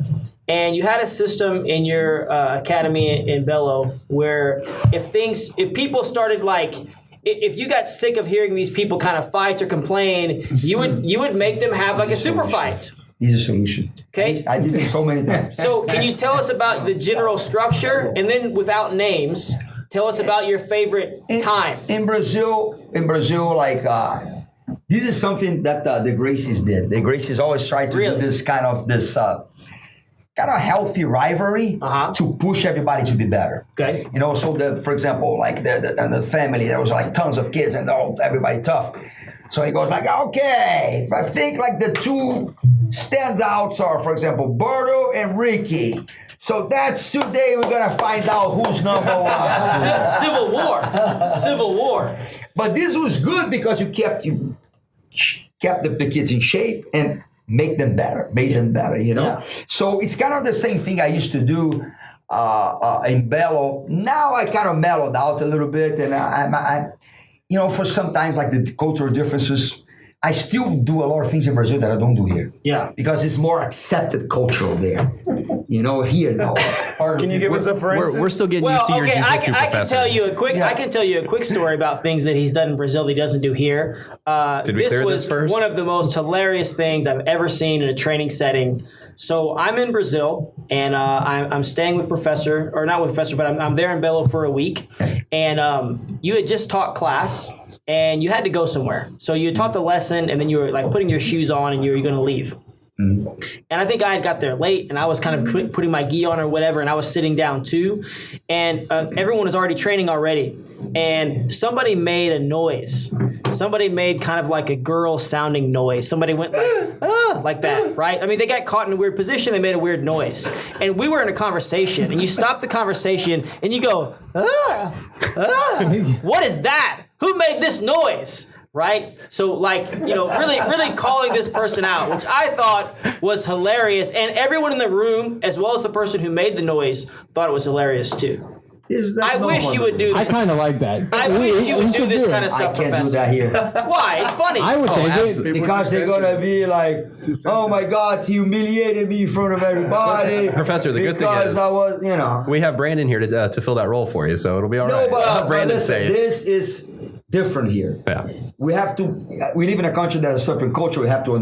and you had a system in your academy in Bello where if people started if you got sick of hearing these people kind of fight or complain, you would make them have like a super fight. He's a solution. Okay. I did this so many times. So can you tell us about the general structure, and then without names, tell us about your favorite time? In Brazil, this is something that the Gracies did. The Gracies always try to do this kind of healthy rivalry to push everybody to be better. Okay. So for example, like the family, there was like tons of kids and everybody tough. So he goes like, okay, I think like the two standouts are, for example, Berto and Ricky. So that's today we're gonna find out who's number one. Civil War. But this was good because you kept the kids in shape and made them better. Yeah. So it's kind of the same thing I used to do in Bello. Now I kind of mellowed out a little bit, and I for sometimes like the cultural differences, I still do a lot of things in Brazil that I don't do here. Yeah. Because it's more accepted cultural there. Here, no. Can you give us a for instance? We're still getting used to your jiu-jitsu I professor. can tell you a quick story about things that he's done in Brazil that he doesn't do here. Did we clear this first? One of the most hilarious things I've ever seen in a training setting. So I'm in Brazil, and I'm staying with Professor, or not with Professor, but I'm there in Bello for a week. And you had just taught class, and you had to go somewhere. So you taught the lesson, and then you were like putting your shoes on, and you were going to leave. And I think I had got there late, and I was kind of putting my gi on or whatever, and I was sitting down too. And everyone was already training already. And somebody made a noise. Somebody made kind of like a girl sounding noise. Somebody went like that, right? I mean, they got caught in a weird position. They made a weird noise. And we were in a conversation, and you stop the conversation, and you go, what is that? Who made this noise? Right? So like, really calling this person out, which I thought was hilarious. And everyone in the room, as well as the person who made the noise, thought it was hilarious too. I wish you would do this. I kind of like that. I wish you would do this kind of stuff, I can't Professor. do that here. Why? It's funny. I would take it. Because they're going to be like, oh my God, he humiliated me in front of everybody. Professor, the good thing is, because I was, we have Brandon here to fill that role for you, so it'll be all right. No, but Brandon listen, say it. this is different here. Yeah. We live in a country that has a certain culture. We have to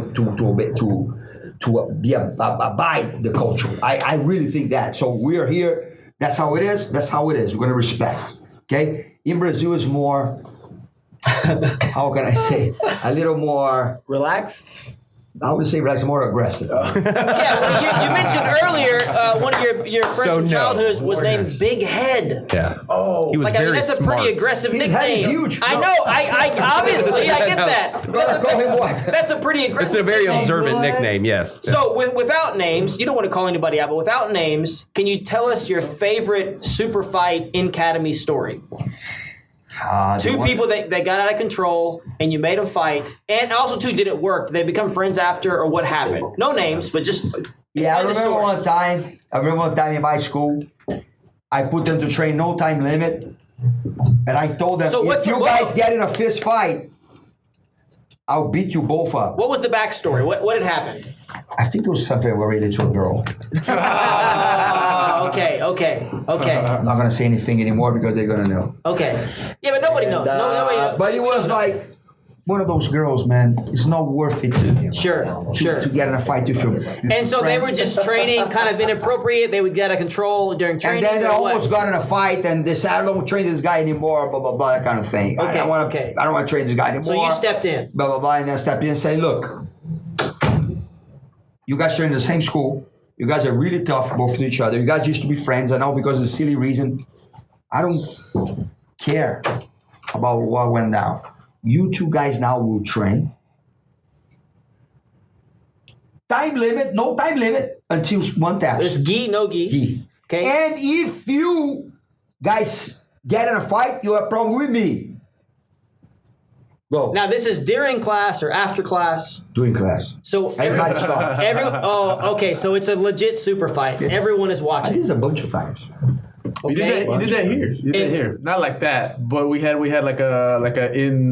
abide the culture. I really think that. So we are here. That's how it is. That's how it is. We're going to respect. Okay? In Brazil is more, how can I say, a little more Relaxed. I would say relaxed, more aggressive. Yeah, well, you mentioned earlier one of your friends from childhood was named Big Head. Yeah. Oh, he was very that's smart. a pretty aggressive His nickname. head is huge. I know. I obviously I get that. That's a pretty aggressive. It's a very nickname. observant nickname. Yes. So without names, you don't want to call anybody out, but without names, can you tell us your favorite super fight in Academy story? Two people that got out of control and you made them fight, and also did it work? Did they become friends after, or what happened? No names, but just Yeah, I remember one time in my school, I put them to train no time limit, and I told them, if you guys get in a fist fight, I'll beat you both up. What was the backstory? What had happened? I think it was something related to a girl. Okay. I'm not gonna say anything anymore because they're gonna know. Okay. Yeah, but nobody knows. Nobody knows. But it was like one of those girls, man. It's not worth it to get in a fight with you. And so they were just training kind of inappropriate. They would get out of control during training. And then they almost got in a fight, and they said, "I don't train this guy anymore." Blah blah blah, that kind of thing. Okay. I don't want to train this guy anymore. So you stepped in. Blah blah blah, and then I stepped in and said, "Look, you guys are in the same school. You guys are really tough, both to each other. You guys used to be friends, and now because of a silly reason, I don't care about what went down. You two guys now will train. Time limit, no time limit until one taps. There's gi, no gi. Gi. Okay. And if you guys get in a fight, you have a problem with me. Go. Now this is during class or after class? During class. So Everybody stop. Okay. So it's a legit super fight. Everyone is I watching. did this a bunch of times. You did that here. You did that here. Not like that, but we had like a in.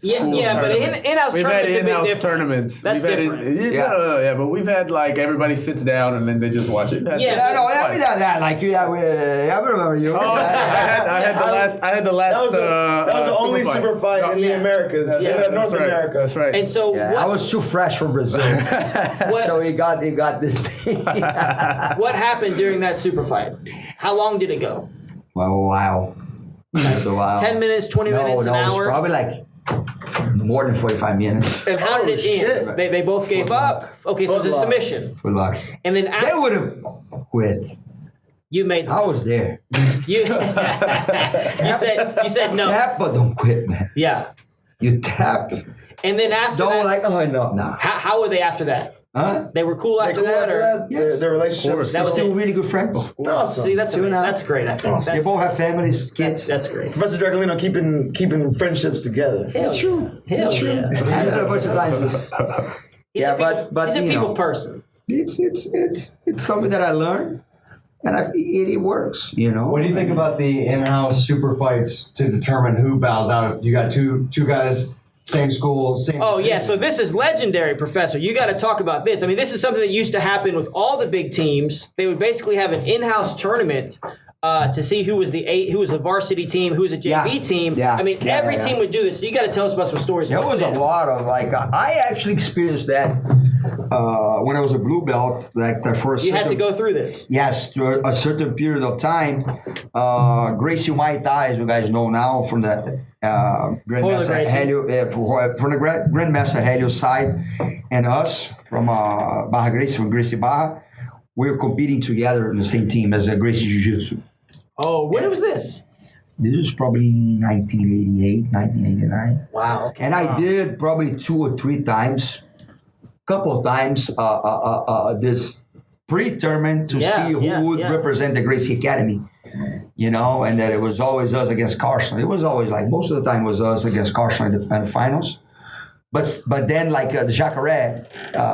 Yeah, but in-house we've tournaments had are a bit in-house different. tournaments. That's different. Yeah, but we've had like everybody sits down and then they just watch it. Yeah, no, we done that. Like, I remember you. Oh, I had the last. That was the only super fight in the Americas, in North America. That's right. And so I was too fresh from Brazil, so he got this thing. what happened during that super fight? How long did it go? Well, wow. 10 minutes, 20 minutes, an it was hour? probably like more than 45 minutes. And how did it end? They both gave up? Okay, so it's a submission. Good luck. And then They after would have quit. you made I was there. you said no. Tap, but don't quit, man. Yeah. You tap. And then after Don't that, like, oh, no, nah. how were they after that? Huh? They were cool after that? Or? Yes. Their relationship was That was Still it. really good friends. awesome. See, that's amazing. That's great. I think They both have families, kids. that's great. Professor Dracolino keeping friendships together. It's true. Hell yeah. I did a bunch of times. He's Yeah, a people, but he's a you people know. person. It's something that I learned, and it works. You know. What do you think about the in-house super fights to determine who bows out? If you got two guys, same school, same. Oh yeah, so this is legendary, Professor. You got to talk about this. I mean, this is something that used to happen with all the big teams. They would basically have an in-house tournament to see who was the varsity team, who was a JV team. Yeah. I mean, every team would do this. So you got to tell us about some stories. There about was a this. lot of I actually experienced that when I was a blue belt. Like for a You had to go through this. Yes, to a certain period of time. Gracie Muay Thai, as you guys know now, from the Grandmaster Helio, from the Grandmaster Helio side, and us from Barra Gracie, from Gracie Barra, we were competing together in the same team as Gracie Jiu-Jitsu. Oh, when was this? This was probably 1988, 1989. Wow. Okay. And I did probably 2 or 3 times, couple of times, this pre-tournament to see who would represent the Gracie Academy. And that it was always us against Carson. It was always like, most of the time was us against Carson in the finals. But then like the Jacaré,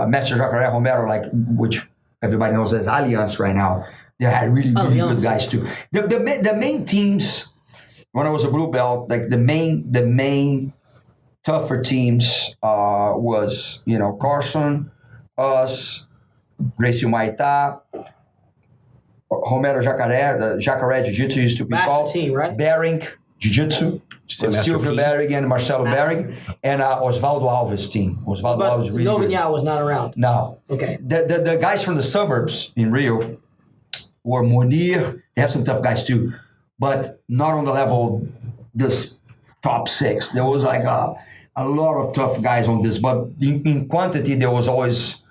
Master Jacaré Romero, like, which everybody knows as Alliance right now, they had really good guys too. The main teams, when I was a blue belt, like the main tougher teams was, Carson, us, Gracie Humaitá, Romero Jacaré, the Jacaré Jiu-Jitsu used to be Master called. team, right? Bering Jiu-Jitsu. Silvio Bering and Marcelo Bering. And Osvaldo Alves team. Osvaldo Alves really good. Novinha was not around. No. Okay. The guys from the suburbs in Rio were Munir. They have some tough guys too. But not on the level this top 6. There was like a lot of tough guys on this. But in quantity, there was always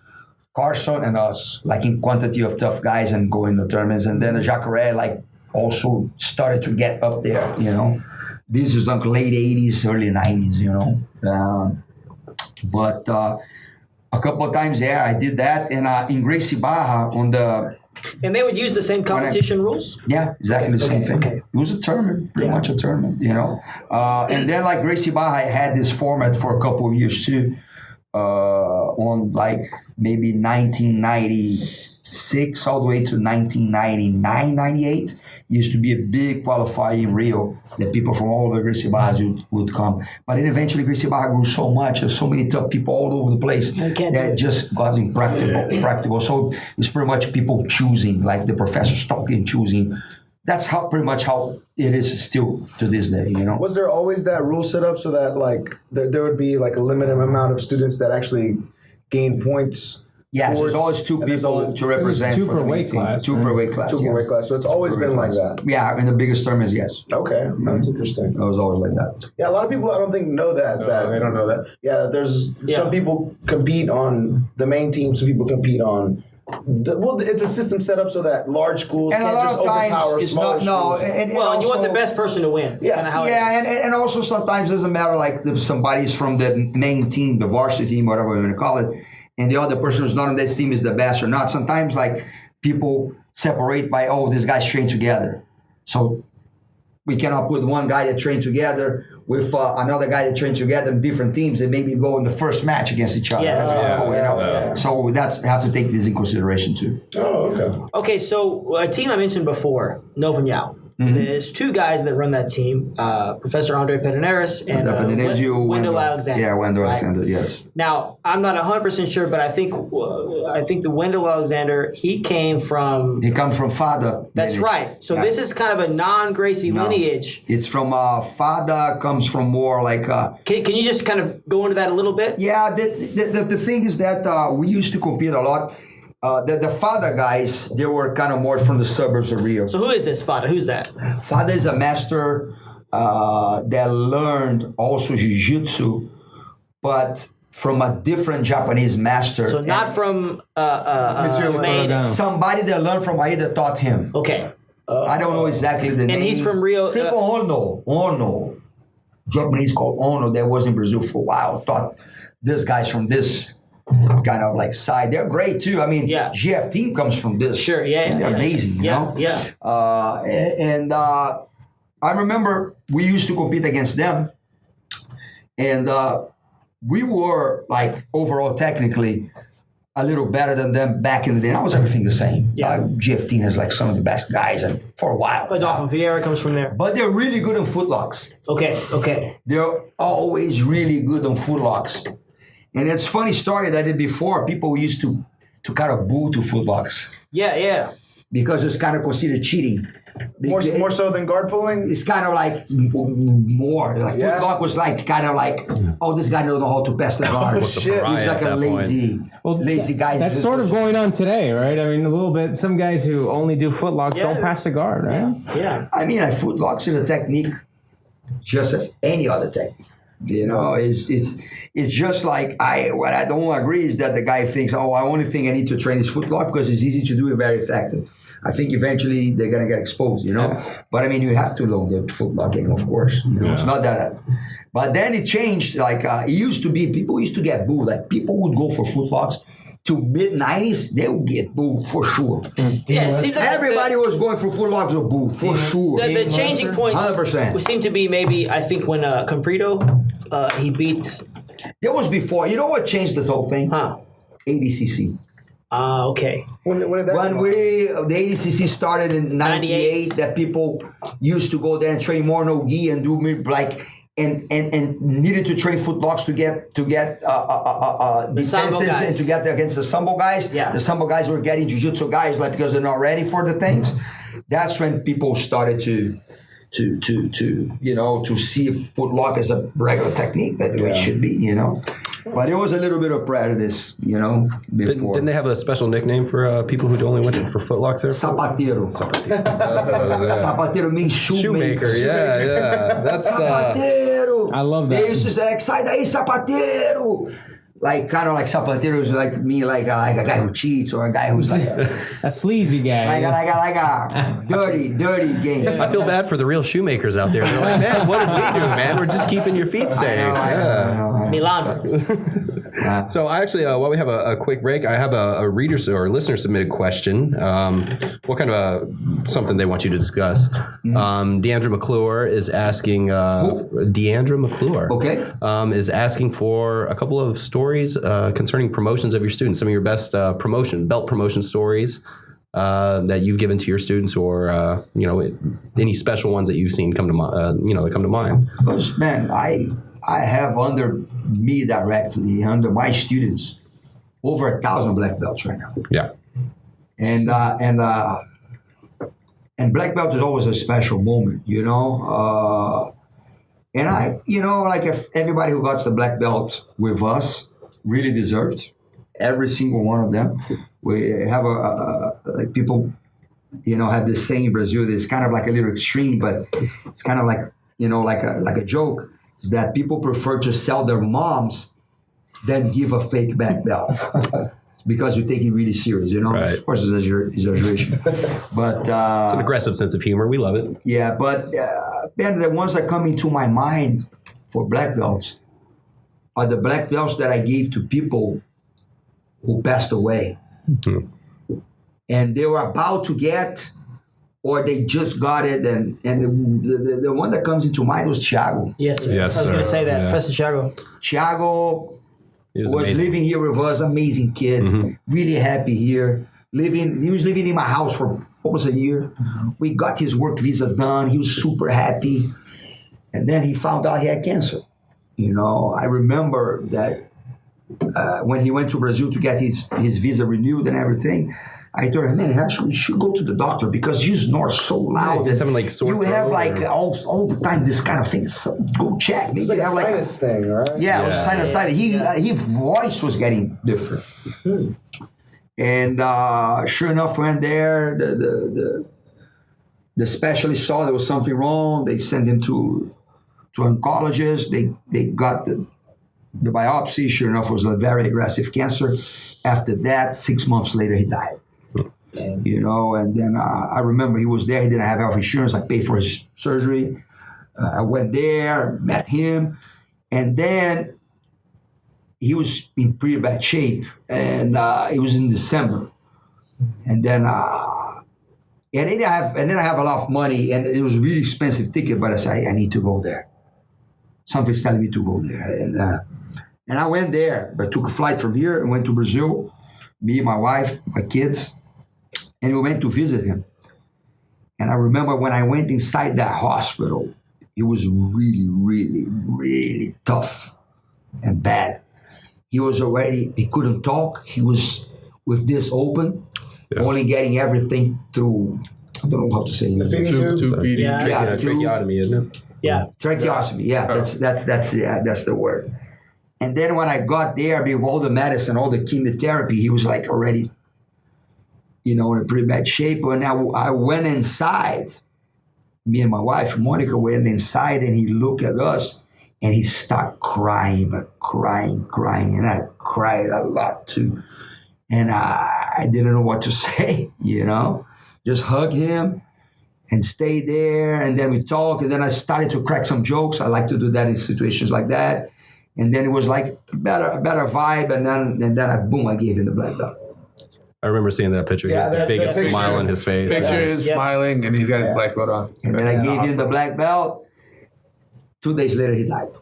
Carson and us, like in quantity of tough guys and going to tournaments. And then the Jacaré, like, also started to get up there, This is like late 80s, early 90s, But a couple of times, I did that. And in Gracie Barra on the... And they would use the same competition rules? Yeah, exactly the same thing. Okay. It was a tournament, pretty much a tournament, And then like Gracie Barra had this format for a couple of years too. On like maybe 1996 all the way to 1999, 98. Used to be a big qualifier in Rio that people from all the Gracie Barras would come. But then eventually Gracie Barra grew so much, there's so many tough people all over the place that it just got impractical. So it's pretty much people choosing, like the professors talking, choosing. That's pretty much how it is still to this day, Was there always that rule set up so that like there would be like a limited amount of students that actually gain points? Yes, there's always 2 people to represent. 2 for per the weight team. class. 2 per weight class. 2 per weight class. So it's always been like that. Yeah, in the biggest tournaments, yes. Okay, that's interesting. It was always like that. Yeah, a lot of people I don't think know that. They don't know that. Yeah, there's some people compete on the main team, some people compete on. It's a system set up so that large schools and can't a lot just of times overpower it's smaller not schools. and You also, want the best person to win. That's kind of how it is. and also sometimes it doesn't matter like if somebody's from the main team, the varsity team, whatever we're going to call it, and the other person who's not on that team is the best or not. Sometimes like people separate by, this guys train together. So we cannot put one guy that trained together with another guy that trained together in different teams and maybe go in the first match against each other. Yeah. That's not cool, So that's have to take this in consideration too. Oh, okay. Okay, so a team I mentioned before, Novinha. There's 2 guys that run that team, Professor Andre Pederneiras and Wendell Alexander. Yeah, Wendell right? Alexander, yes. Now, I'm not 100% sure, but I think the Wendell Alexander, he came from... He comes from Fada. That's lineage. right. So this is kind of a non-Gracie lineage. It's from Fada, comes from more like... Can you just kind of go into that a little bit? Yeah, the thing is that we used to compete a lot. The Fada guys, they were kind of more from the suburbs of Rio. So who is this Fada? Who's that? Fada is a master that learned also Jiu-Jitsu, but from a different Japanese master. So not from main. Somebody that learned from Aida taught him. Okay. I don't know exactly the name. And he's from Rio. Ono. Japanese called Ono that was in Brazil for a while. Taught this guy's from this kind of like side. They're great too. I mean, GF team comes from this. Sure, They're amazing, you know? Yeah. I remember we used to compete against them. And we were like overall technically a little better than them back in the day. Now was everything the same. Yeah. GF team has like some of the best guys and for a while. Adolfo Vieira comes from there. But they're really good on footlocks. Okay. They're always really good on footlocks. And it's a funny story that I did before. People used to kind of boo to footlocks. Yeah. Because it's kind of considered cheating. More so than guard pulling? It's kind of like more. Like footlock was like kind of like, this guy doesn't know how to pass the guard. Shit. He's like a lazy guy. That's sort of going on today, right? I mean, a little bit. Some guys who only do footlocks don't pass the guard, right? Yeah. I mean, footlocks is a technique just as any other technique. You know, it's just like what I don't agree is that the guy thinks, I only think I need to train his footlock because it's easy to do and very effective. I think eventually they're gonna get exposed, you know. Yes. But I mean, you have to learn the footlock game, of course. You know, it's not that. But then it changed. Like it used to be, people used to get booed. Like people would go for footlocks to mid-90s, they would get booed for sure. Yeah, it seems like everybody was going for full-logs of booed for sure. The changing points 100%. would seem to be maybe, I think, when Comprito, he beat... That was before. You know what changed this whole thing? Huh. ADCC. Okay. When did that come out? The ADCC started in 98, that people used to go there and train more no-gi and do like... And needed to train footlocks to get defenses and to get against the sambo guys. Yeah. The sambo guys were getting jiu-jitsu guys like because they're not ready for the things. That's when people started to see footlock as a regular technique that it should be, you know. But it was a little bit of prejudice, you know, before. Didn't they have a special nickname for people who only went for footlocks there? Zapatero. Zapatero means shoemaker. Yeah. That's Zapatero. I love that. They used to say, sai daí, Zapatero. Like, kind of like Zapatero is like me, like a guy who cheats or a guy who's like a sleazy guy. Like a dirty game. I feel bad for the real shoemakers out there. They're like, man, what did we do, man? We're just keeping your feet safe. I know. Milan. So I actually, while we have a quick break, I have a reader or listener submitted question. What kind of something they want you to discuss? Deandra McClure is asking. Deandra McClure, okay, is asking for a couple of stories concerning promotions of your students. Some of your best belt promotion stories that you've given to your students, or any special ones that you've seen come to that come to mind. Man, I have under me directly, under my students, over 1,000 black belts right now. Yeah. And black belt is always a special moment, you know. And like if everybody who got the black belt with us really deserved, every single one of them. We have like people, have this saying in Brazil. It's kind of like a little extreme, but it's kind of like like a joke. Is that people prefer to sell their moms than give a fake black belt because you take it really serious, Right. Of course, it's exaggeration, but it's an aggressive sense of humor. We love it. Yeah, but man, the ones that come into my mind for black belts are the black belts that I gave to people who passed away, and they were about to get. Or they just got it, and the one that comes into mind was Thiago. Yes, sir. Yes, I was going to say that. Yeah. Professor Thiago. Thiago was amazing. living here with us, amazing kid, really happy here. He was living in my house for almost a year. We got his work visa done. He was super happy. And then he found out he had cancer. I remember that when he went to Brazil to get his visa renewed and everything, I told him, man, actually, you should go to the doctor because you snore so loud. He's having like sore you throat have like all the time this kind of thing. So go check. Maybe It's like you a have like sinus thing, right? yeah, it was sinusitis. His voice was getting different. And sure enough, went there. The specialist saw there was something wrong. They sent him to an oncologist. They got the biopsy. Sure enough, it was a very aggressive cancer. After that, 6 months later, he died. And then I remember he was there. He didn't have health insurance. I paid for his surgery. I went there, met him, and then he was in pretty bad shape. And it was in December. And then I have a lot of money, and it was a really expensive ticket. But I said, I need to go there. Something's telling me to go there, and I went there. But took a flight from here and went to Brazil. Me, my wife, my kids. And we went to visit him. And I remember when I went inside that hospital, it was really, really, really tough and bad. He couldn't talk. He was with this open, only getting everything through, I don't know how to say it. The feeding tube? Tube feeding. Tracheotomy, isn't it? Yeah. Tracheostomy, yeah, that's the word. And then when I got there, with all the medicine, all the chemotherapy, he was like already, in a pretty bad shape. And I went inside, me and my wife, Monica, went inside and he looked at us and he started crying, but crying. And I cried a lot too. And I didn't know what to say, just hug him and stay there. And then we talk. And then I started to crack some jokes. I like to do that in situations like that. And then it was like a better vibe. And then I gave him the black belt. I remember seeing that picture. He had the biggest smile on his face. Picture is smiling, and he's got his black belt on. And then I gave him the black belt. 2 days later, he died.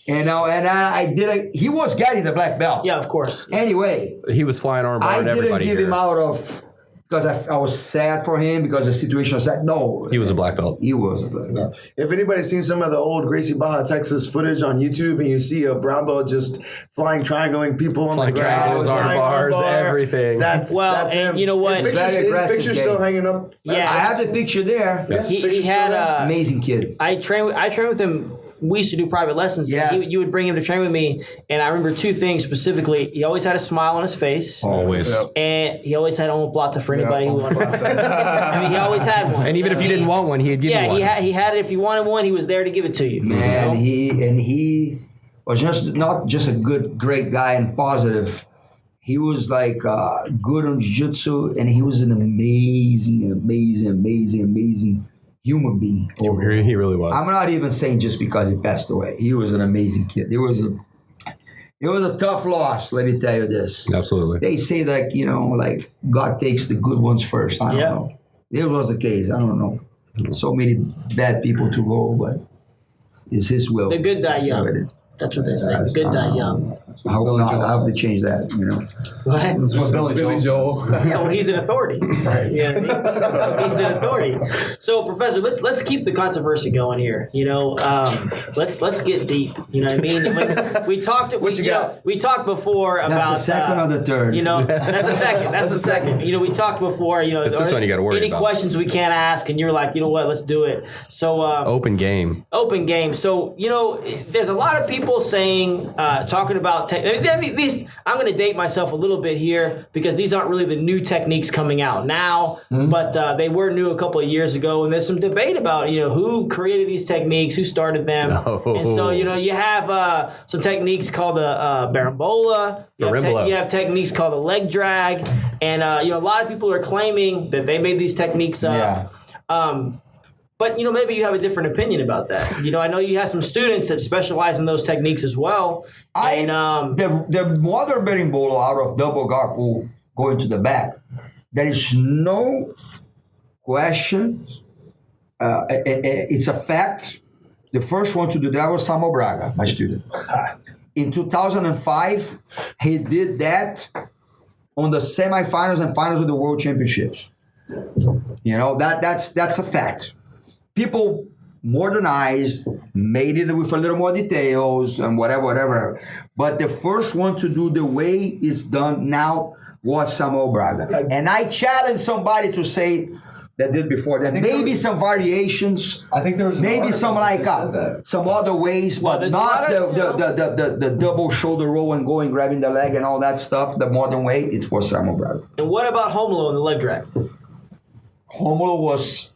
And I didn't. He was getting the black belt. Yeah, of course. Anyway, he was flying armbar at everybody. I didn't give him out of because I was sad for him because the situation was sad. No, he was a black belt. He was a black belt. If anybody's seen some of the old Gracie Baja, Texas footage on YouTube, and you see a brown belt just flying, triangling people on the ground, triangles, arm bars, everything. That's him. And you know what? His picture's still hanging up. Yeah, I have the picture there. Yeah. He had amazing kid. I trained with him. We used to do private lessons. Yeah. You would bring him to train with me, and I remember two things specifically. He always had a smile on his face. Always. And he always had omoplata for anybody who wanted one. I mean, he always had one. And even if you didn't want one, he'd give you one. Yeah, he had it. If you wanted one, he was there to give it to you. Man, he was just not just a great guy and positive. He was like good on jiu-jitsu, and he was an amazing human being. He really was. I'm not even saying just because he passed away. He was an amazing kid. It was a tough loss, let me tell you this. Absolutely. They say that, like God takes the good ones first. I don't know. It was the case. I don't know. So many bad people to go, but it's his will. The good die young. That's what they say. The good die young. I hope not. I hope they change that, What? That's what Billy Joel. Yeah, well, he's an authority. Right. Yeah, he's an authority. So, Professor, let's keep the controversy going here. Let's get deep. You know what I mean? We talked. We talked before about. That's the second or the third. That's the second. That's the second. We talked before. It's this one you got to worry any about. questions we can't ask, and you're like, you know what? Let's do it. So. Open game. Open game. So there's a lot of people saying, talking about. These, I'm going to date myself a little bit here because these aren't really the new techniques coming out now, but they were new a couple of years ago, and there's some debate about who created these techniques, who started them, and so you have some techniques called the Barambola. You have techniques called the leg drag, and a lot of people are claiming that they made these techniques up. But maybe you have a different opinion about that. I know you have some students that specialize in those techniques as well. The modern berimbolo out of double guard pull going to the back, there is no question. It's a fact. The first one to do that was Samuel Braga, my student. In 2005, he did that on the semifinals and finals of the World Championships. That's a fact. People modernized, made it with a little more details and whatever. But the first one to do the way it's done now was Samuel Braga. And I challenge somebody to say that did before that. Maybe some variations. I think there was maybe some some other ways, but not the double shoulder roll and grabbing the leg and all that stuff. The modern way, it was Samuel Braga. And what about Romulo and the leg drag? Romulo was.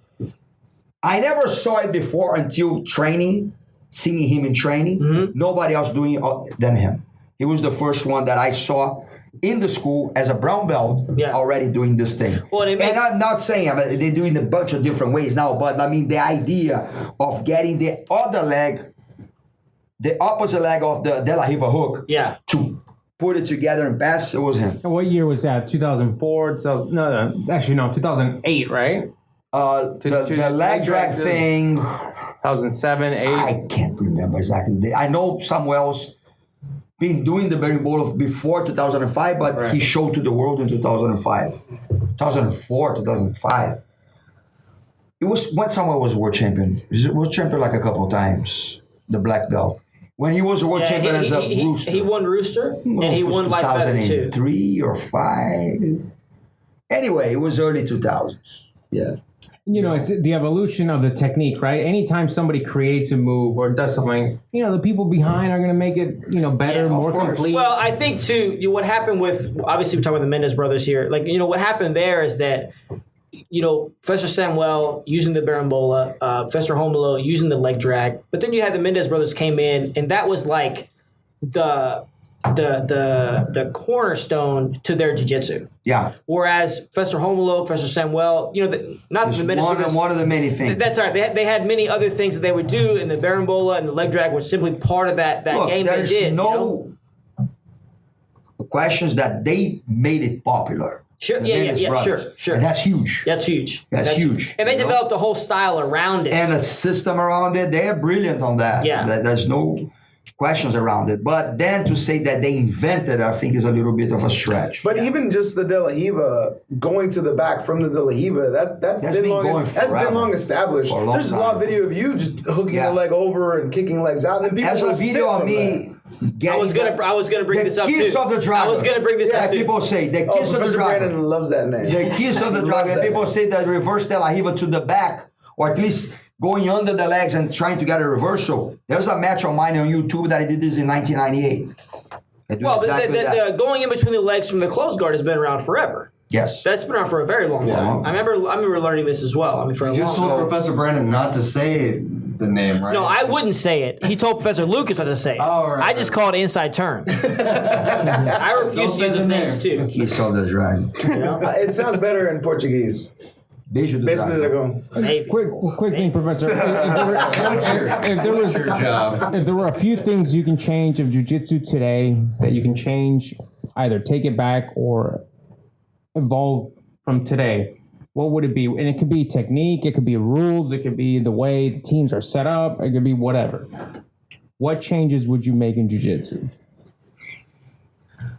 I never saw it before until training, seeing him in training. Nobody else doing it than him. He was the first one that I saw in the school as a brown belt already doing this thing. And I'm not saying they're doing a bunch of different ways now, but I mean the idea of getting the other leg, the opposite leg of the De La Riva hook to put it together and pass, it was him. And what year was that? 2004? 2008, right? The leg drag thing. 2007, 8. I can't remember exactly. I know Samuel's been doing the berimbolo before 2005, but he showed to the world in 2005. 2004, 2005. It was when Samuel was world champion. He was world champion like a couple of times, the black belt. When he was a world champion as a rooster. He won rooster, and he won light feather too. 2003 or 5. Anyway, it was early 2000s. Yeah. It's the evolution of the technique, right? Anytime somebody creates a move or does something, the people behind are going to make it, better, more complete. Well, I think too, what happened with, obviously we're talking about the Mendes brothers here. Like, what happened there is that Professor Samuel using the Barambola, Professor Homolo using the leg drag, but then you had the Mendez brothers came in, and that was like the cornerstone to their jiu-jitsu. Yeah. Whereas Professor Homolo, Professor Samuel, not the Mendez brothers. One of the many things. That's all right. They had many other things that they would do, and the Barambola and the leg drag were simply part of that game they there's did. no questions that they made it popular. Sure, The yeah, Mendez brothers. sure. And that's huge. That's huge. That's huge. And they developed a whole style around it. And a system around it. They're brilliant on that. Yeah. There's no questions around it. But then to say that they invented, I think, is a little bit of a stretch. But even just the De La Riva, going to the back from the De La Riva, that's been long established. For a long There's a lot of time. video of you just hooking the leg over and kicking legs out. And then people As a will video sit of from me that. I was gonna bring this up too. The kiss of the dragon. I was gonna bring this up too. People say the Oh, kiss of the Professor dragon. Brandon loves that name. The kiss of the Loves dragon. that People name. say that reverse De La Riva to the back, or at least going under the legs and trying to get a reversal. There's a match of mine on YouTube that I did this in 1998. I do Well, exactly that. the going in between the legs from the closed guard has been around forever. Yes. That's been around for a very long time. I remember learning this as well. I mean, for a You long just told time. Professor Brandon not to say the name, right? No, I wouldn't say it. He told Professor Lucas not to say it. Oh, right, I just call it inside turn. I refuse to use his names too. Kiss of the dragon. It sounds better in Portuguese. Beijo do Basically, they're dragon. going. Maybe. Quick thing, Professor. If there were a few things you can change of jiu-jitsu today that you can change, either take it back or evolve from today, what would it be? And it could be technique, it could be rules, it could be the way the teams are set up, it could be whatever. What changes would you make in jiu-jitsu?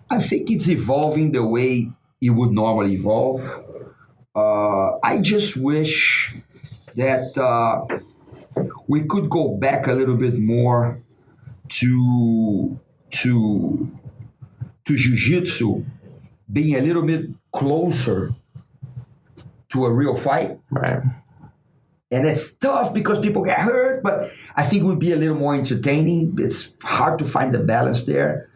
I think it's evolving the way it would normally evolve. I just wish that we could go back a little bit more to jiu-jitsu being a little bit closer to a real fight. Right. And it's tough because people get hurt, but I think it would be a little more entertaining. It's hard to find the balance there.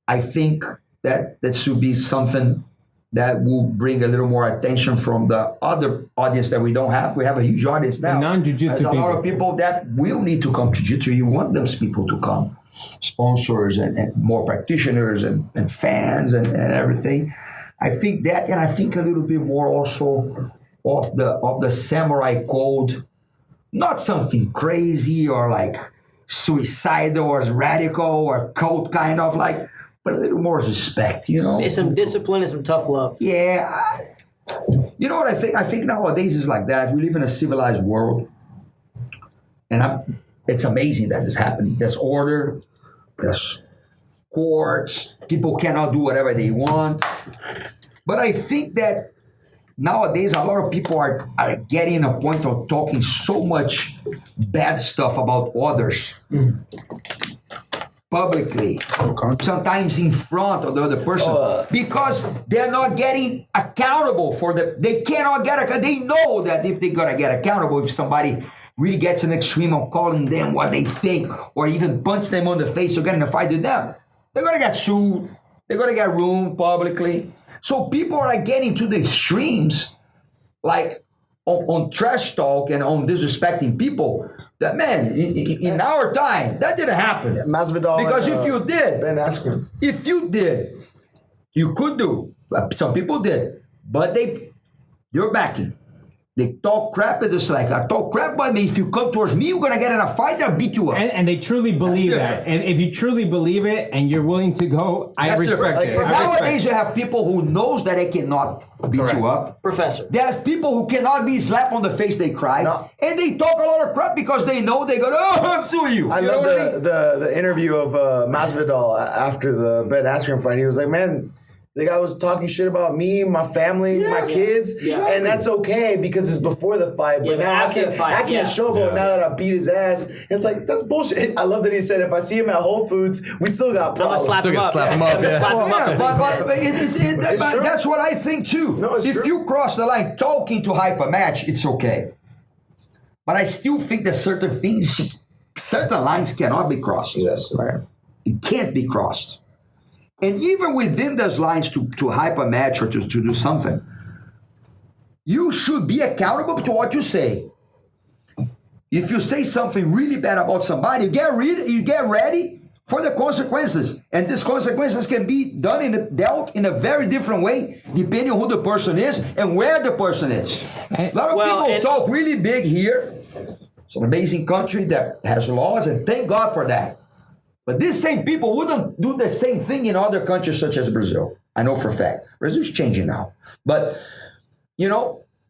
I think that should be something that will bring a little more attention from the other audience that we don't have. We have a huge audience now. The non-jiu-jitsu There's a lot of people that will need to come to jiu-jitsu. You want those people to come. Sponsors and more practitioners and fans and everything. I think that, and I think a little bit more also of the samurai code. Not something crazy or like suicidal or radical or cult kind of like, but a little more respect, It's some discipline and some tough love. Yeah. You know what I think? I think nowadays is like that. We live in a civilized world. And it's amazing that this happening. There's order. There's courts. People cannot do whatever they want. But I think that nowadays a lot of people are getting a point of talking so much bad stuff about others. Publicly, sometimes in front of the other person, because they're not getting accountable for they cannot get they know that if they're gonna get accountable, if somebody really gets an extreme of calling them what they think or even punch them on the face or get in a fight with them, they're gonna get sued, they're gonna get ruined publicly. So people are like getting to the extremes, like on trash talk and on disrespecting people. That man, in our time, that didn't happen. Masvidal. Because if you did, Ben Askren. if you did, you could do. Some people did, but they're backing. They talk crap. It's just like, I talk crap, but if you come towards me, you're gonna get in a fight. I'll beat you up. And they truly believe that. different. And if you truly believe it and you're willing to go, I That's respect different. it. But I respect nowadays, you have people who knows that they cannot beat you up. Professor. There's people who cannot be slapped on the face, they cry. No. And they talk a lot of crap because they know they go, I'm suing you. I You know love what I mean? the interview of Masvidal after the Ben Askren fight. He was like, man, the guy was talking shit about me, my family, my kids, and that's okay because it's before the fight. But Yeah, now after the fight, I can't showboat now that I beat his ass. It's like, that's bullshit. I love that he said, if I see him at Whole Foods, we still got I'm gonna problems. slap him up. slap him up, I'm gonna yeah. slap him up. Yeah, as they say. but true. that's what I think too. No, it's if true. you cross the line talking to hype a match, it's okay. But I still think that certain lines cannot be crossed. Yes. It can't be crossed. And even within those lines to hype a match or to do something, you should be accountable to what you say. If you say something really bad about somebody, you get ready for the consequences. And these consequences can be dealt in a very different way, depending on who the person is and where the person is. A lot of people talk really big here. It's an amazing country that has laws, and thank God for that. But these same people wouldn't do the same thing in other countries such as Brazil. I know for a fact. Brazil's changing now. But,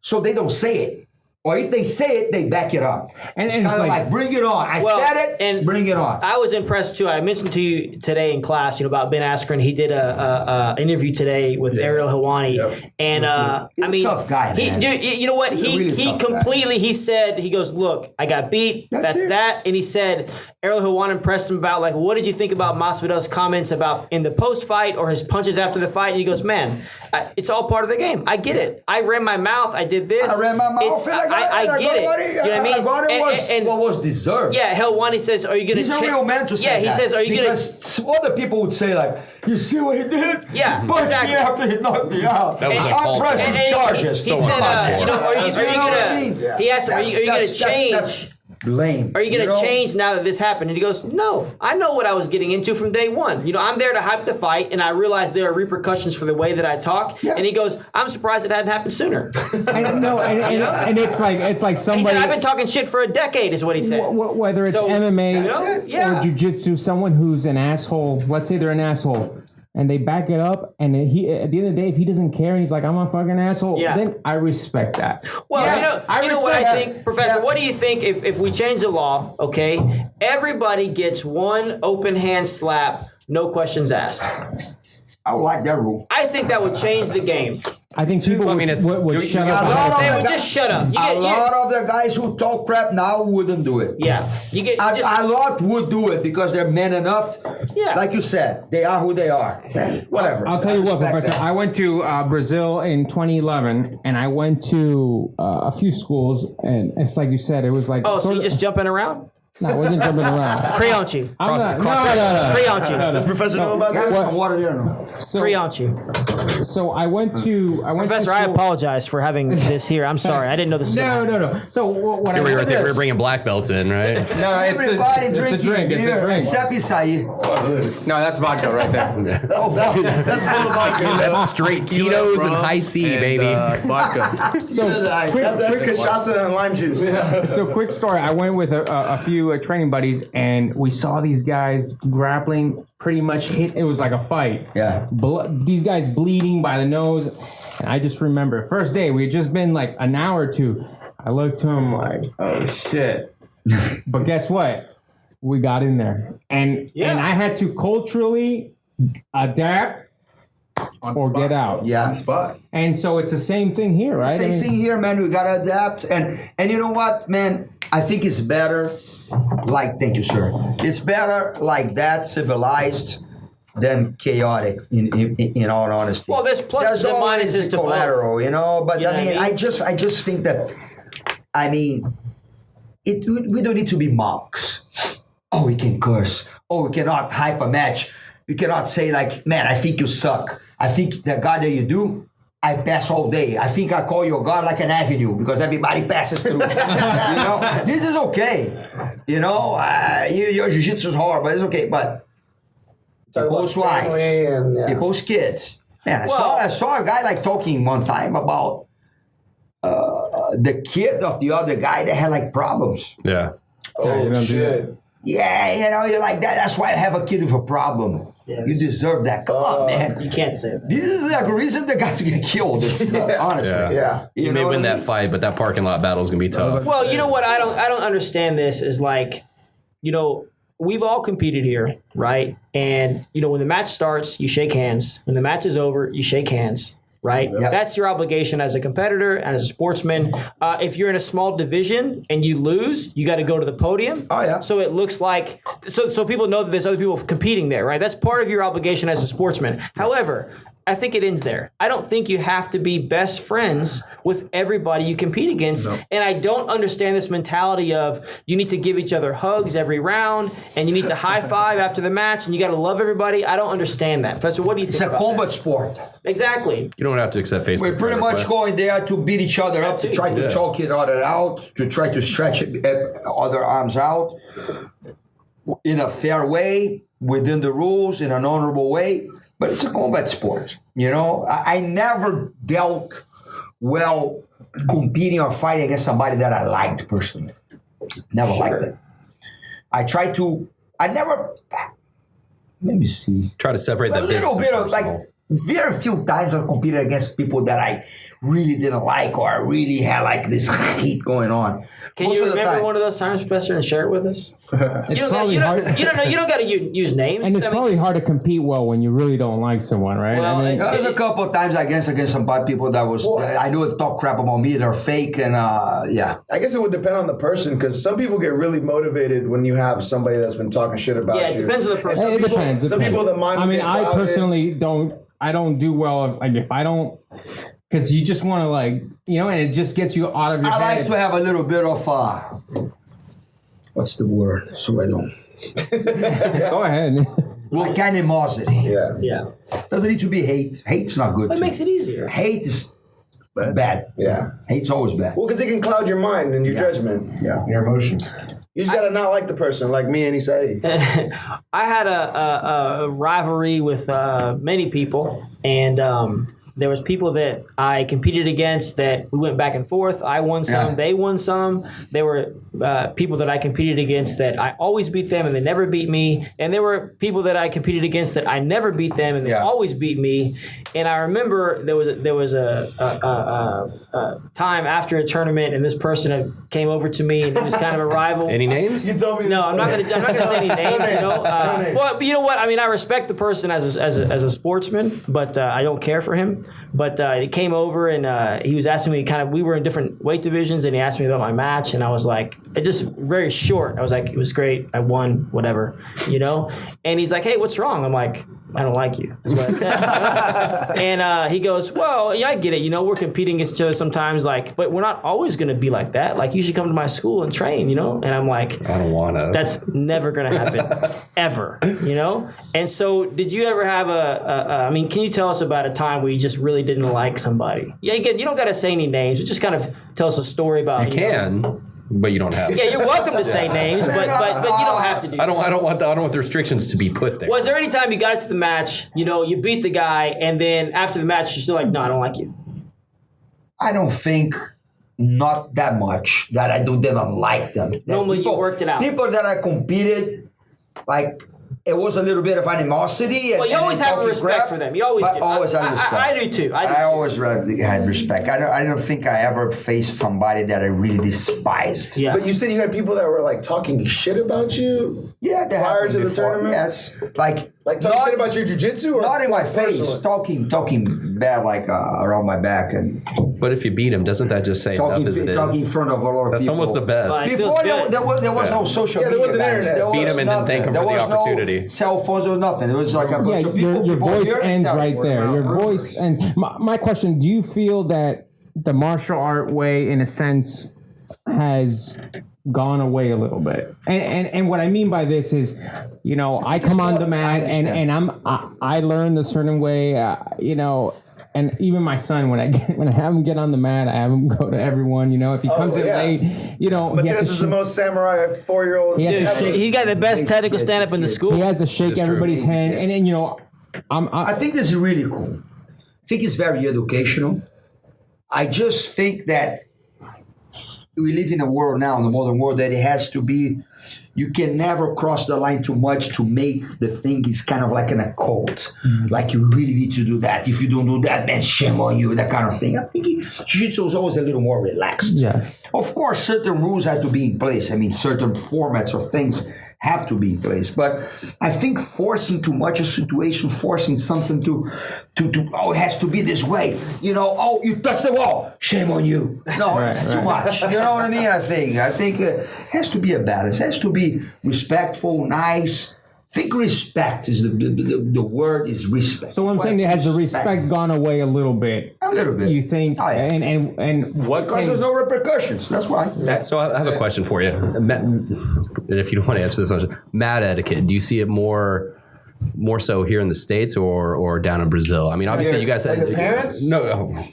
so they don't say it. Or if they say it, they back it up. And it's kind of like, bring it on. I said it, and bring it on. I was impressed too. I mentioned to you today in class, about Ben Askren. He did a interview today with Ariel Helwani, and he's a tough guy, man. You know what? He completely. He said, he goes, look, I got beat. That's that. And he said, Ariel Helwani pressed him about what did you think about Masvidal's comments about in the post fight or his punches after the fight? And he goes, man, it's all part of the game. I get it. I ran my mouth. I did this. I ran my mouth. I get it. You know what I mean? I got it what was deserved. Yeah, Helwani says, are you going to He's a real man to say that. Yeah, he says, are you going to... Because other people would say, you see what he did? Yeah, he punched me after he knocked me out. I'm pressing charges. He said, are you going to... He asked him, are you going to change... That's blame. Are you going to change now that this happened? And he goes, no, I know what I was getting into from day one. I'm there to hype the fight, and I realize there are repercussions for the way that I talk. Yeah. And he goes, I'm surprised it hadn't happened sooner. And it's like somebody. He said, I've been talking shit for a decade, is what he said. Whether it's MMA or jiu-jitsu, someone who's an asshole, let's say they're an asshole, and they back it up, and he at the end of the day, if he doesn't care, he's like, I'm a fucking asshole, then I respect that. Well, you know what I think, Professor? What do you think if we change the law, okay, everybody gets one open hand slap, no questions asked? I would like that rule. I think that would change the game. I think people would shut up. They would just shut up. A lot of the guys who talk crap now wouldn't do it. Yeah. A lot would do it because they're men enough. Yeah. Like you said, they are who they are. Whatever. I'll tell you what, Professor. I went to Brazil in 2011, and I went to a few schools, and it's like you said, it was like... Oh, so you just jumping around? No, I wasn't jumping around. Creonchi. I'm not. No. Creonchi. Does Professor know about that? Some water there. Creonchi. So I went to. Professor, I apologize for having this here. I'm sorry. I didn't know this was No. So what we were bringing black belts in, right? No, it's a drink. It's a drink. Except Isai. No, that's vodka right there. That's full of vodka. That's straight Tito's and high C, baby. Vodka. So that's cachaça and lime juice. So quick story. I went with a few training buddies, and we saw these guys grappling. Pretty much hit. It was like a fight. Yeah. These guys bleeding by the nose, and I just remember first day we had just been like an hour or two. I looked to him like, oh shit. But guess what? We got in there, and I had to culturally adapt or get out. Yeah. On spot. And so it's the same thing here, right? Same thing here, man. We gotta adapt, and you know what, man? I think it's better. Thank you, sir. It's better like that, civilized, than chaotic. In all honesty. Well, there's pluses and minuses to collateral, both. But I just think that, we don't need to be monks. Oh, we can curse. Oh, we cannot hype a match. We cannot say man, I think you suck. I think the guy that you do, I pass all day. I think I call your God like an avenue because everybody passes through. This is okay. Your jiu-jitsu is hard, but it's okay. But people's wives, people's kids. Man, I saw a guy talking one time about the kid of the other guy that had problems. Yeah. Oh shit. Yeah, you're like that. That's why I have a kid with a problem. Yeah, you deserve that. Come on, man. You can't say that. This is a reason the guys get killed. It's honestly. Yeah. You may win that fight, but that parking lot battle is gonna be tough. Well, you know what? I don't understand this. Is we've all competed here, right? And when the match starts, you shake hands. When the match is over, you shake hands. Right? Yep. That's your obligation as a competitor and as a sportsman. If you're in a small division and you lose, you got to go to the podium. Oh, yeah. So it looks like, so people know that there's other people competing there, right? That's part of your obligation as a sportsman. However, I think it ends there. I don't think you have to be best friends with everybody you compete against. No. And I don't understand this mentality of you need to give each other hugs every round and you need to high five after the match and you got to love everybody. I don't understand that. Professor, what do you think? It's a combat sport. Exactly. You don't have to accept Facebook. We're pretty much going there to beat each other up, to try to choke each other out, to try to stretch other arms out in a fair way, within the rules, in an honorable way. But it's a combat sport, you know. I never dealt well competing or fighting against somebody that I liked personally. Never liked it. Let me see. Try to separate that business. A little bit of very few times I've competed against people that I really didn't like or I really had like this heat going on. Can you remember one of those times, Professor, and share it with us? You don't got to use names. And it's probably hard to compete well when you really don't like someone, right? Well, there's a couple of times against some bad people that was I knew it talk crap about me. They're fake and yeah. I guess it would depend on the person because some people get really motivated when you have somebody that's been talking shit about you. Yeah, it depends on the person. It depends. Some people that mind. I mean, I personally don't. I don't do well if I don't. Because you just want to and it just gets you out of your head. I like to have a little bit of what's the word? So I don't. Go ahead. Like animosity. Yeah. Doesn't need to be hate. Hate's not good. It makes it easier. Hate is bad. Yeah. Hate's always bad. Well, because it can cloud your mind and your judgment. Yeah. Your emotion. You just gotta not like the person, like me and Isai. I had a rivalry with many people, and there was people that I competed against that we went back and forth. I won some, they won some. There were people that I competed against that I always beat them and they never beat me. And there were people that I competed against that I never beat them and they always beat me. And I remember there was a time after a tournament and this person came over to me and he was kind of a rival. Any names? You told me. No, I'm not gonna say any names. You know, well, you know what? I mean, I respect the person as a sportsman, but I don't care for him. But he came over and he was asking me we were in different weight divisions and he asked me about my match and I was like, it just very short. I was like, it was great. I won, whatever, you know? And he's like, hey, what's wrong? I'm like, I don't like you. That's what I said. You know? And he goes, well, yeah, I get it. You know, we're competing against each other sometimes, but we're not always going to be like that. Like, you should come to my school and train, you know? And I'm like, I don't want to. That's never going to happen, ever, you know? And so did you ever have I mean, can you tell us about a time where you just really didn't like somebody? Yeah, again, you don't got to say any names. But just kind of tell us a story about. You can. But you don't have to. Yeah, you're welcome to say names, but you don't have to do. I don't want the restrictions to be put there. Was there any time you got into the match, you know, you beat the guy, and then after the match you're still like, no, I don't like you? I don't think not that much that I didn't like them. Normally you worked it out. People that I competed, it was a little bit of animosity. Well, you always have a respect for them. You always do. Always have respect. I do too. I always had respect. I don't think I ever faced somebody that I really despised. Yeah. But you said you had people that were talking shit about you. Yeah, that prior to the before. tournament. Yes, like talking shit about your jiu-jitsu, or not in my face, personally? talking bad around my back and. But if you beat him, doesn't that just say enough as it is? Talking in front of a lot of That's people. almost the best. Before there was no social media. There was an internet. There Beat was him and then thank him there for the was no opportunity. Cell phones, there was nothing. It was like a bunch of people. Your voice here ends and right there. Your voice ends. My question: do you feel that the martial art way, in a sense, has gone away a little bit? And what I mean by this is, you know, I come on the mat and I learned a certain way, you know. And even my son, when I have him get on the mat, I have him go to everyone. You know, if he comes in late, you know, Matias is the most samurai 4-year-old. He got the best technical stand up in the school. He has to shake everybody's hand, and then you know, I think this is really cool. I think it's very educational. I just think that we live in a world now, in the modern world, that it has to be. You can never cross the line too much to make the thing is kind of like an occult. Like you really need to do that. If you don't do that, man, shame on you, that kind of thing. I think jiu-jitsu is always a little more relaxed. Yeah. Of course, certain rules have to be in place. I mean, certain formats of things have to be in place. But I think forcing too much a situation, forcing something to it has to be this way. You know, you touched the wall, shame on you. No, it's too much. You know what I mean? I think it has to be a balance. It has to be respectful, nice, think respect is the word is respect. So what I'm saying, has the respect gone away a little bit? A little bit. You think? Oh, yeah. And what? Because there's no repercussions. That's why. So I have a question for you. And if you don't want to answer this, mat etiquette. Do you see it more so here in the States or down in Brazil? I mean, obviously you guys Like said the parents? No.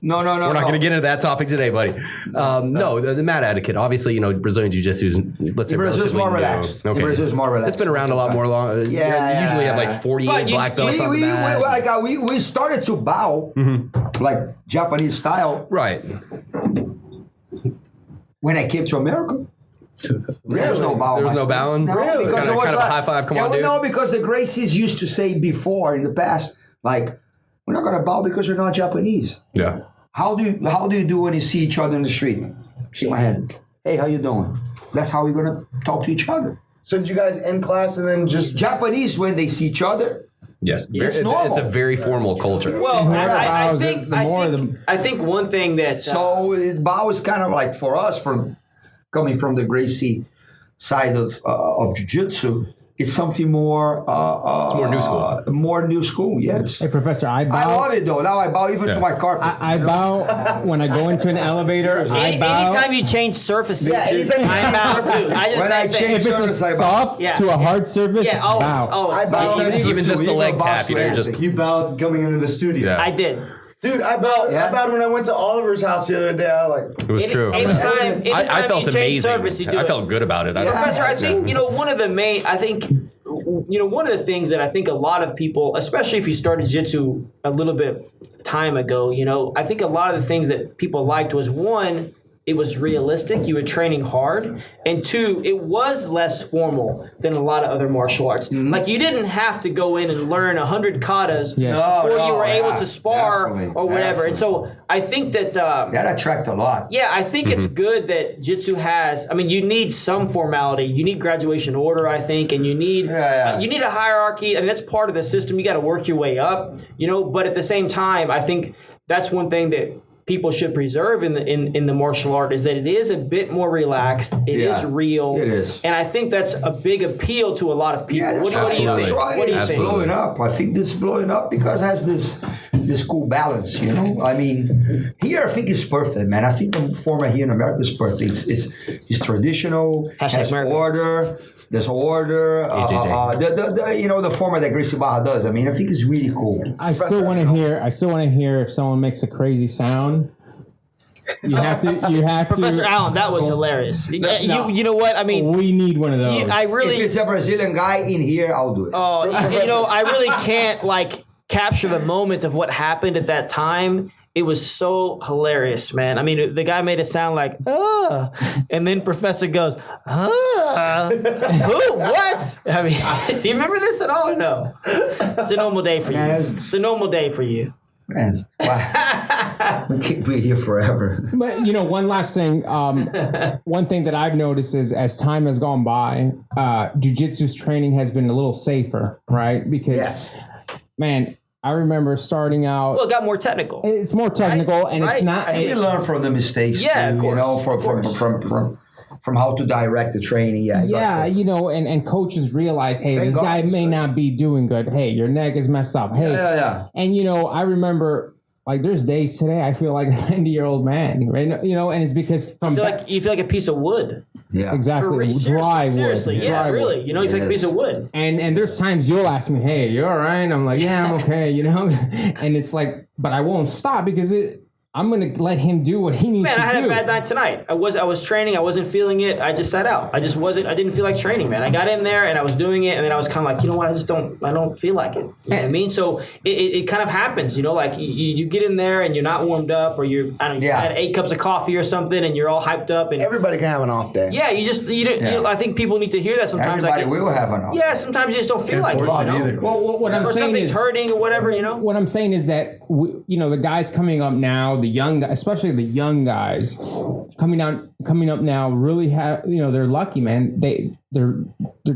We're not going to get into that topic today, buddy. No, the mat etiquette. Obviously, Brazilian Jiu-Jitsu is, let's say, Brazil's more relatively new. relaxed. Okay. Brazil's more relaxed. It's been around a lot more long. You usually have like 48 black belts on the mat. We started to bow like Japanese style Right. when I came to America. There was no bow. There was no bowing? No, Really? because Kind it was of a high five, come on, dude? No, because the Gracies used to say before in the past, like, we're not gonna bow because you're not Japanese. Yeah. How do you do when you see each other in the street? Shake my hand. Hey, how you doing? That's how we're gonna talk to each other. So did you guys end class and then just Japanese, when they see each other, Yes. It's normal. It's a very formal culture. Well, I I think one thing that so bow is kind of like for us, coming from the Gracie side of jiu-jitsu, it's something more. It's more new school. More new school, yes. Hey, Professor, I bow. I love it though. Now I bow even to my carpet. I bow when I go into an elevator. I bow. anytime you change surfaces, anytime you I change bow too. I just When say I that. change If it's a surface, I bow. soft to a hard surface, Yeah, always, bow. always. I bow. Even just the leg tap, just. You bowed coming into the studio. Yeah. I did. Dude, I bowed when I went to Oliver's house the other day. I was like, It was true. Anytime I felt you change amazing. service, you do I it. felt good about it. Professor, I think, one of the main, one of the things that I think a lot of people, especially if you started jiu-jitsu a little bit time ago, I think a lot of the things that people liked was, one, it was realistic. You were training hard. And two, it was less formal than a lot of other martial arts. Like, you didn't have to go in and learn 100 katas before you were able to spar or whatever. And so I think that... that attract a lot. Yeah, I think it's good that Jiu-Jitsu has... I mean, you need some formality. You need graduation order, I think, and you need you need a hierarchy. I mean, that's part of the system. You got to work your way up, But at the same time, I think that's one thing that people should preserve in the martial art is that it is a bit more relaxed. It is real. It is. And I think that's a big appeal to a lot of people. Yeah, What do you that's think? right. What do you It's think? blowing up. I think this is blowing up because it has this cool balance, I mean, here I think it's perfect, man. I think the format here in America is perfect. It's traditional, has America. order. There's order. The format that Gracie Barra does. I mean, I think it's really cool. I still want to hear if someone makes a crazy sound. You have to. Professor Allen, that was hilarious. You know what? I mean, we need one of those. I really. If it's a Brazilian guy in here, I'll do it. I really can't capture the moment of what happened at that time. It was so hilarious, man. I mean, the guy made it sound like, and then Professor goes, who? What? I mean, do you remember this at all or no? It's a normal day for you. It's a normal day for you. Man, wow. We can't be here forever. But one last thing. One thing that I've noticed is as time has gone by, jiu-jitsu's training has been a little safer, right? Because, man, I remember starting out. Well, it got more technical. It's more technical, and it's not. You learn from the mistakes. Yeah, too, of course. From how to direct the training. Yeah, and coaches realize, hey, this guy may not be doing good. Hey, your neck is messed up. Hey, And I remember, there's days today I feel like a 90-year-old man, right? And it's because you feel like a piece of wood. Yeah, exactly. Dry wood. Seriously, dry really. wood. You feel like a piece of wood. And there's times you'll ask me, hey, you all right? I'm like, yeah, I'm okay, And it's like, but I won't stop because I'm going to let him do what he needs to do. Man, I had a bad night tonight. I was training. I wasn't feeling it. I just sat out. I didn't feel like training, man. I got in there and I was doing it and then I was kind of like, you know what? I don't feel like it. You know what I mean? So it kind of happens, like you get in there and you're not warmed up or you had 8 cups of coffee or something and you're all hyped up. And everybody can have an off day. Yeah, I think people need to hear that sometimes. Everybody will have an off day. Yeah, sometimes you just don't feel like it. Well, what I'm or saying something's is hurting or whatever, What I'm saying is that, the guys coming up now, the young guys, especially the young guys coming up now really have, they're lucky, man. They're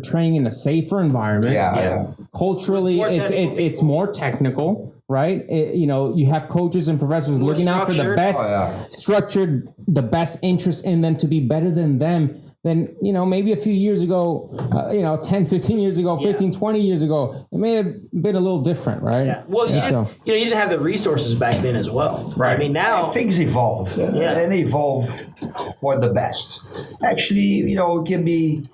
training in a safer environment. Yeah. Culturally, it's more technical, right? You have coaches and professors looking out for the best structured, the best interest in them to be better than them. then, maybe a few years ago, 10, 15 years ago, 15, 20 years ago, it may have been a little different, right? Yeah. Well, you didn't have the resources back then as well. Right. I mean, now things evolve, and evolve for the best. Actually, it can be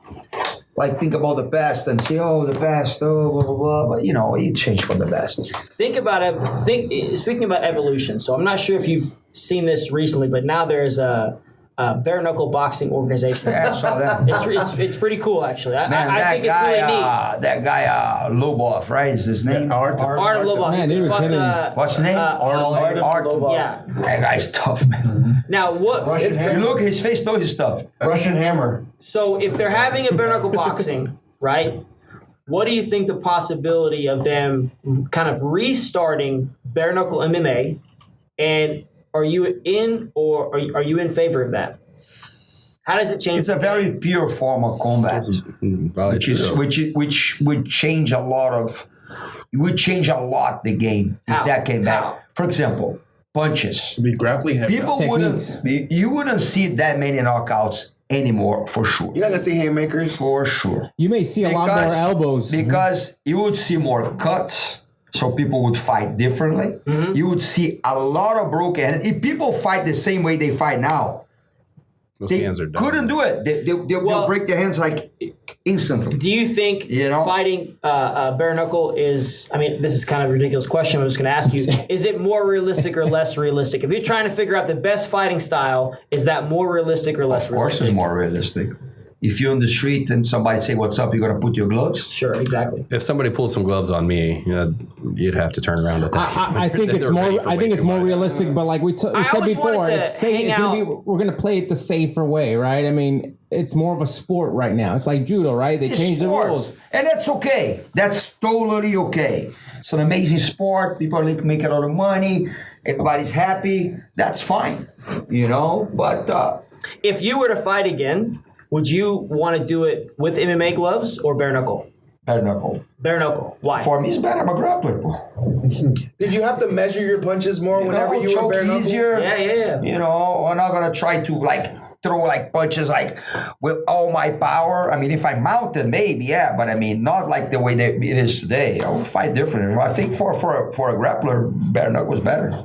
like think about the past and say, oh, the past, oh, blah blah blah. But it changed for the best. think about it. Speaking about evolution, so I'm not sure if you've seen this recently, but now there's a bare knuckle boxing organization. Yeah, I saw that. It's pretty cool, actually. I think guy, it's really neat. that guy, Lobov, right? Is his name? Art Lobov. Man, it was hitting. What's his name? Art. Yeah. That guy's tough, man. Now what? Russian hammer. Look, his face knows his stuff. Russian hammer. So if they're having a bare knuckle boxing, right? What do you think the possibility of them kind of restarting bare knuckle MMA? And are you in or are you in favor of that? How does it change? It's a very pure form of combat, which would change a lot the game How? if that came How? back. For example, punches. Be grappling heavy. People you wouldn't see that many knockouts anymore for sure. You're not gonna see haymakers. For sure. You may see a lot more elbows. Because you would see more cuts, so people would fight differently. Mm-hmm. You would see a lot of broken hands. If people fight the same way they fight now, they hands are done. couldn't do it. They'll break their hands like instantly. Do you think fighting bare knuckle is, I mean, this is kind of a ridiculous question, I'm just going to ask you, is it more realistic or less realistic? If you're trying to figure out the best fighting style, is that more realistic or less Of course, realistic? it's more realistic. If you're on the street and somebody say, "What's up?" you're gonna put your gloves. Sure, exactly. If somebody pulls some gloves on me, you'd have to turn around at that. I think it's more. I think it's more realistic, but like we said always wanted before, to it's safe. hang It's gonna be, out. we're gonna play it the safer way, right? I mean, it's more of a sport right now. It's like judo, right? They It's changed the sports. rules. And that's okay. That's totally okay. It's an amazing sport. People are making a lot of money. Everybody's happy. That's fine, But If you were to fight again, would you want to do it with MMA gloves or bare knuckle? bare knuckle. Bare knuckle. Why? For me, it's better. I'm a grappler. Did you have to measure your punches more whenever you were choke bare knuckle? easier. Yeah. I'm not gonna try to throw punches with all my power. I mean, if I mounted, maybe, but I mean, not like the way that it is today. I would fight different. I think for a grappler, bare knuckle was better.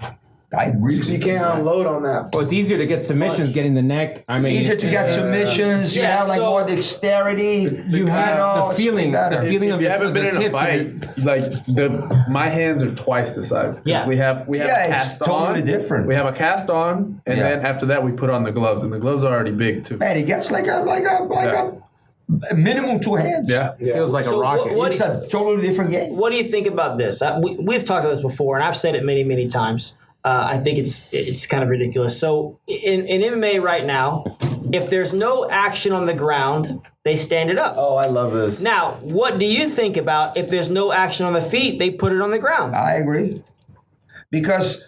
I really. So you can't unload on that. Well, it's easier to get submissions, getting the neck. I mean, Easier to get submissions. You Yeah, have so- more dexterity. you have the feeling of If the you haven't been in a tips fight, my hands are twice the size. 'Cause Yeah. we have Yeah, a it's cast totally on. different. We have a cast on, and Yeah. then after that we put on the gloves, and the gloves are already big too. Man, he gets like a minimum 2 hands. Yeah. feels like So a rocket. what It's a totally different game. What do you think about this? We've talked about this before, and I've said it many, many times. I think it's kind of ridiculous. So in MMA right now, if there's no action on the ground, they stand it up. Oh, I love this. Now, what do you think about if there's no action on the feet, they put it on the ground? I agree. Because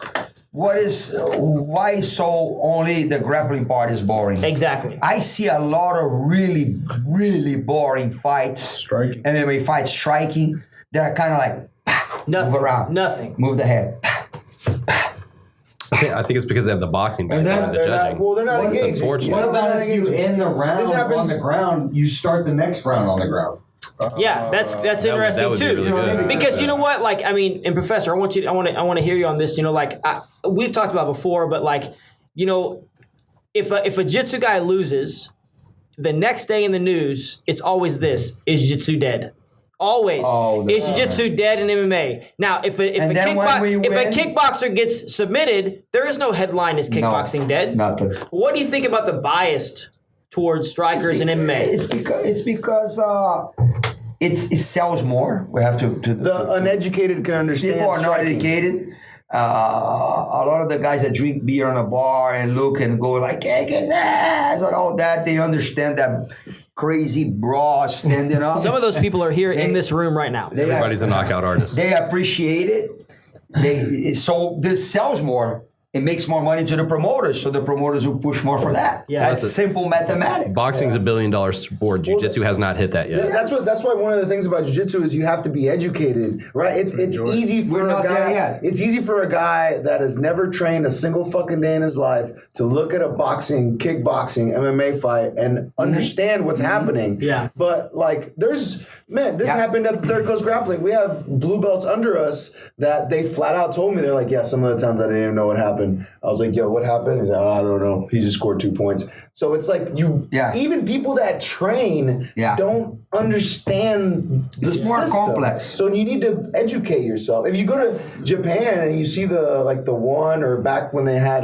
why so only the grappling part is boring? Exactly. I see a lot of really, really boring fights. Striking. MMA fights, striking. They're kind of like, Nothing. move around. Nothing. Move the head. I think it's because they have the boxing And then background, the judging. They're not It's engaged. unfortunate. What about if you end the round This happens- on the ground, you start the next round on the ground? Yeah, that's interesting that would be too. really good. Because you know what, and Professor, I want to hear you on this. We've talked about before, but if a jitsu guy loses, the next day in the news, it's always this: is jitsu dead? Always. Is jiu-jitsu dead in MMA? Now, if a kickboxer gets submitted, there is no headline is kickboxing dead. Nothing. What do you think about the bias towards strikers in MMA? It's because it sells more. We have to The uneducated can understand. people are not striking. educated. A lot of the guys that drink beer in a bar and look and go like, and all that, they understand that crazy bra standing up. Some of those people are here in this room right now. Everybody's a knockout artist. They appreciate it. So this sells more it makes more money to the promoters, so the promoters will push more for that. Yeah. That's simple mathematics. Boxing's $1 billion sport. Jiu-jitsu has not hit that yet. That's why one of the things about jiu-jitsu is you have to be educated, right? It's easy for We're a not there guy. yet. It's easy for a guy that has never trained a single fucking day in his life to look at a boxing, kickboxing, MMA fight and understand what's happening. Yeah. But like, this happened at the Third Coast Grappling. We have blue belts under us that they flat out told me, they're like, yeah, some of the times I didn't even know what happened. I was like, yo, what happened? He's like, oh, I don't know. He just scored 2 points. So it's like even people that train don't understand the It's more system. complex. So you need to educate yourself. If you go to Japan and you see the one, or back when they had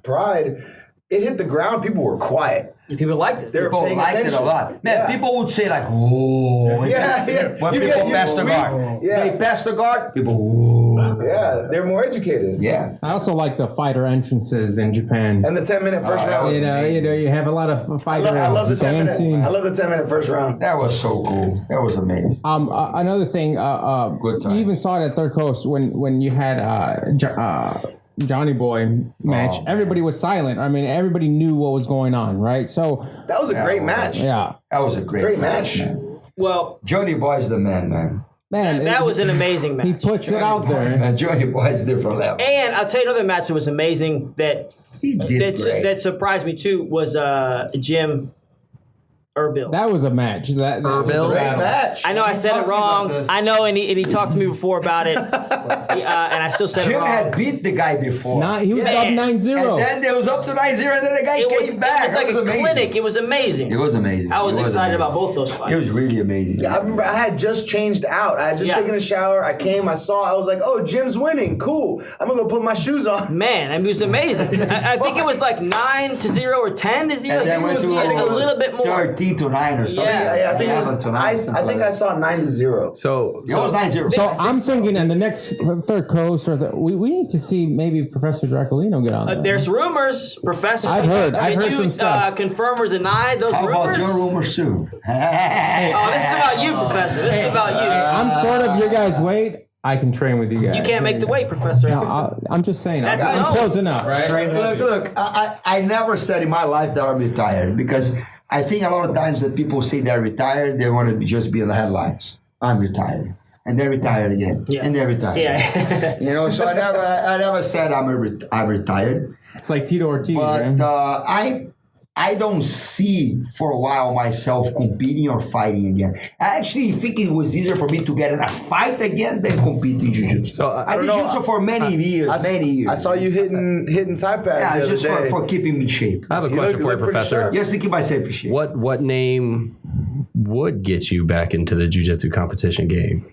Pride, it hit the ground. People were quiet. People liked it. They were People paying liked attention. it a lot. Man, people would say like, "Oh." Yeah. When You people get pass the sweet. guard. Yeah. They pass the guard, people, "Oh." Yeah, they're more educated. Yeah. I also like the fighter entrances in Japan. And the 10-minute first round. You know, you have a lot of fighters I love the 10 dancing. minute. I love the 10-minute first round. That was so cool. That was amazing. Another thing, Good time. you even saw it at Third Coast when you had Johnny Boy match. Everybody was silent. I mean, everybody knew what was going on, right? So That was a great match. yeah, That was a great match. Man. Well, Johnny Boy's the man. man, that was an amazing match. he puts it out there. Man, Johnny Boy's different level. And I'll tell you another match that was amazing that He did great. that surprised me too was Jim Erbil. That was a match. That was Erbil? a battle. match. I know I said it wrong. I know, and he talked to me before about it, and I still said it Jim wrong. had beat the guy before. He was Yeah. up And 9-0. then it was up to 9-0, and then the guy It was, came back. it was like That a amazing. clinic. It was amazing. It was amazing. I was It excited amazing. about both those fights. It was really amazing. I remember I had just changed out. I had just Yeah. taken a shower. I came, I saw, I was like, oh, Jim's winning. Cool. I'm going to go put my shoes on. Man, I mean, it was amazing. I think it was like 9-0 or 10-0. And then went to I think a little bit more. 13-9 or something. Yeah. I think it was, 11-9, I something think like I saw 9-0. So It was 9-0. So I'm thinking in the next Third Coast, we need to see maybe Professor Dracolino get on there. There's rumors, Professor. I've heard Can you some stuff. confirm or deny those How about rumors? your rumors too? Oh, this is about you, Professor. This is about you. I'm sort of your guys' weight. I can train with you guys. You can't make the weight, Professor. I'm just saying. That's I'm no. close enough, right? Look, I never said in my life that I'm retired because I think a lot of times that people say they're retired, they want to just be in the headlines. I'm retired. And they're retired again. Yeah. And they're retired. Yeah. You know, so I never said I'm retired. It's like Tito Ortiz, But right? I don't see for a while myself competing or fighting again. I actually think it was easier for me to get in a fight again than compete in jiu-jitsu. So, I did jiu-jitsu for many years. I saw you hitting tie pads. Yeah, the it's other just day. for keeping me in shape. I have a question for you, look pretty Professor. sharp. Just to keep myself in shape. What name would get you back into the jiu-jitsu competition game?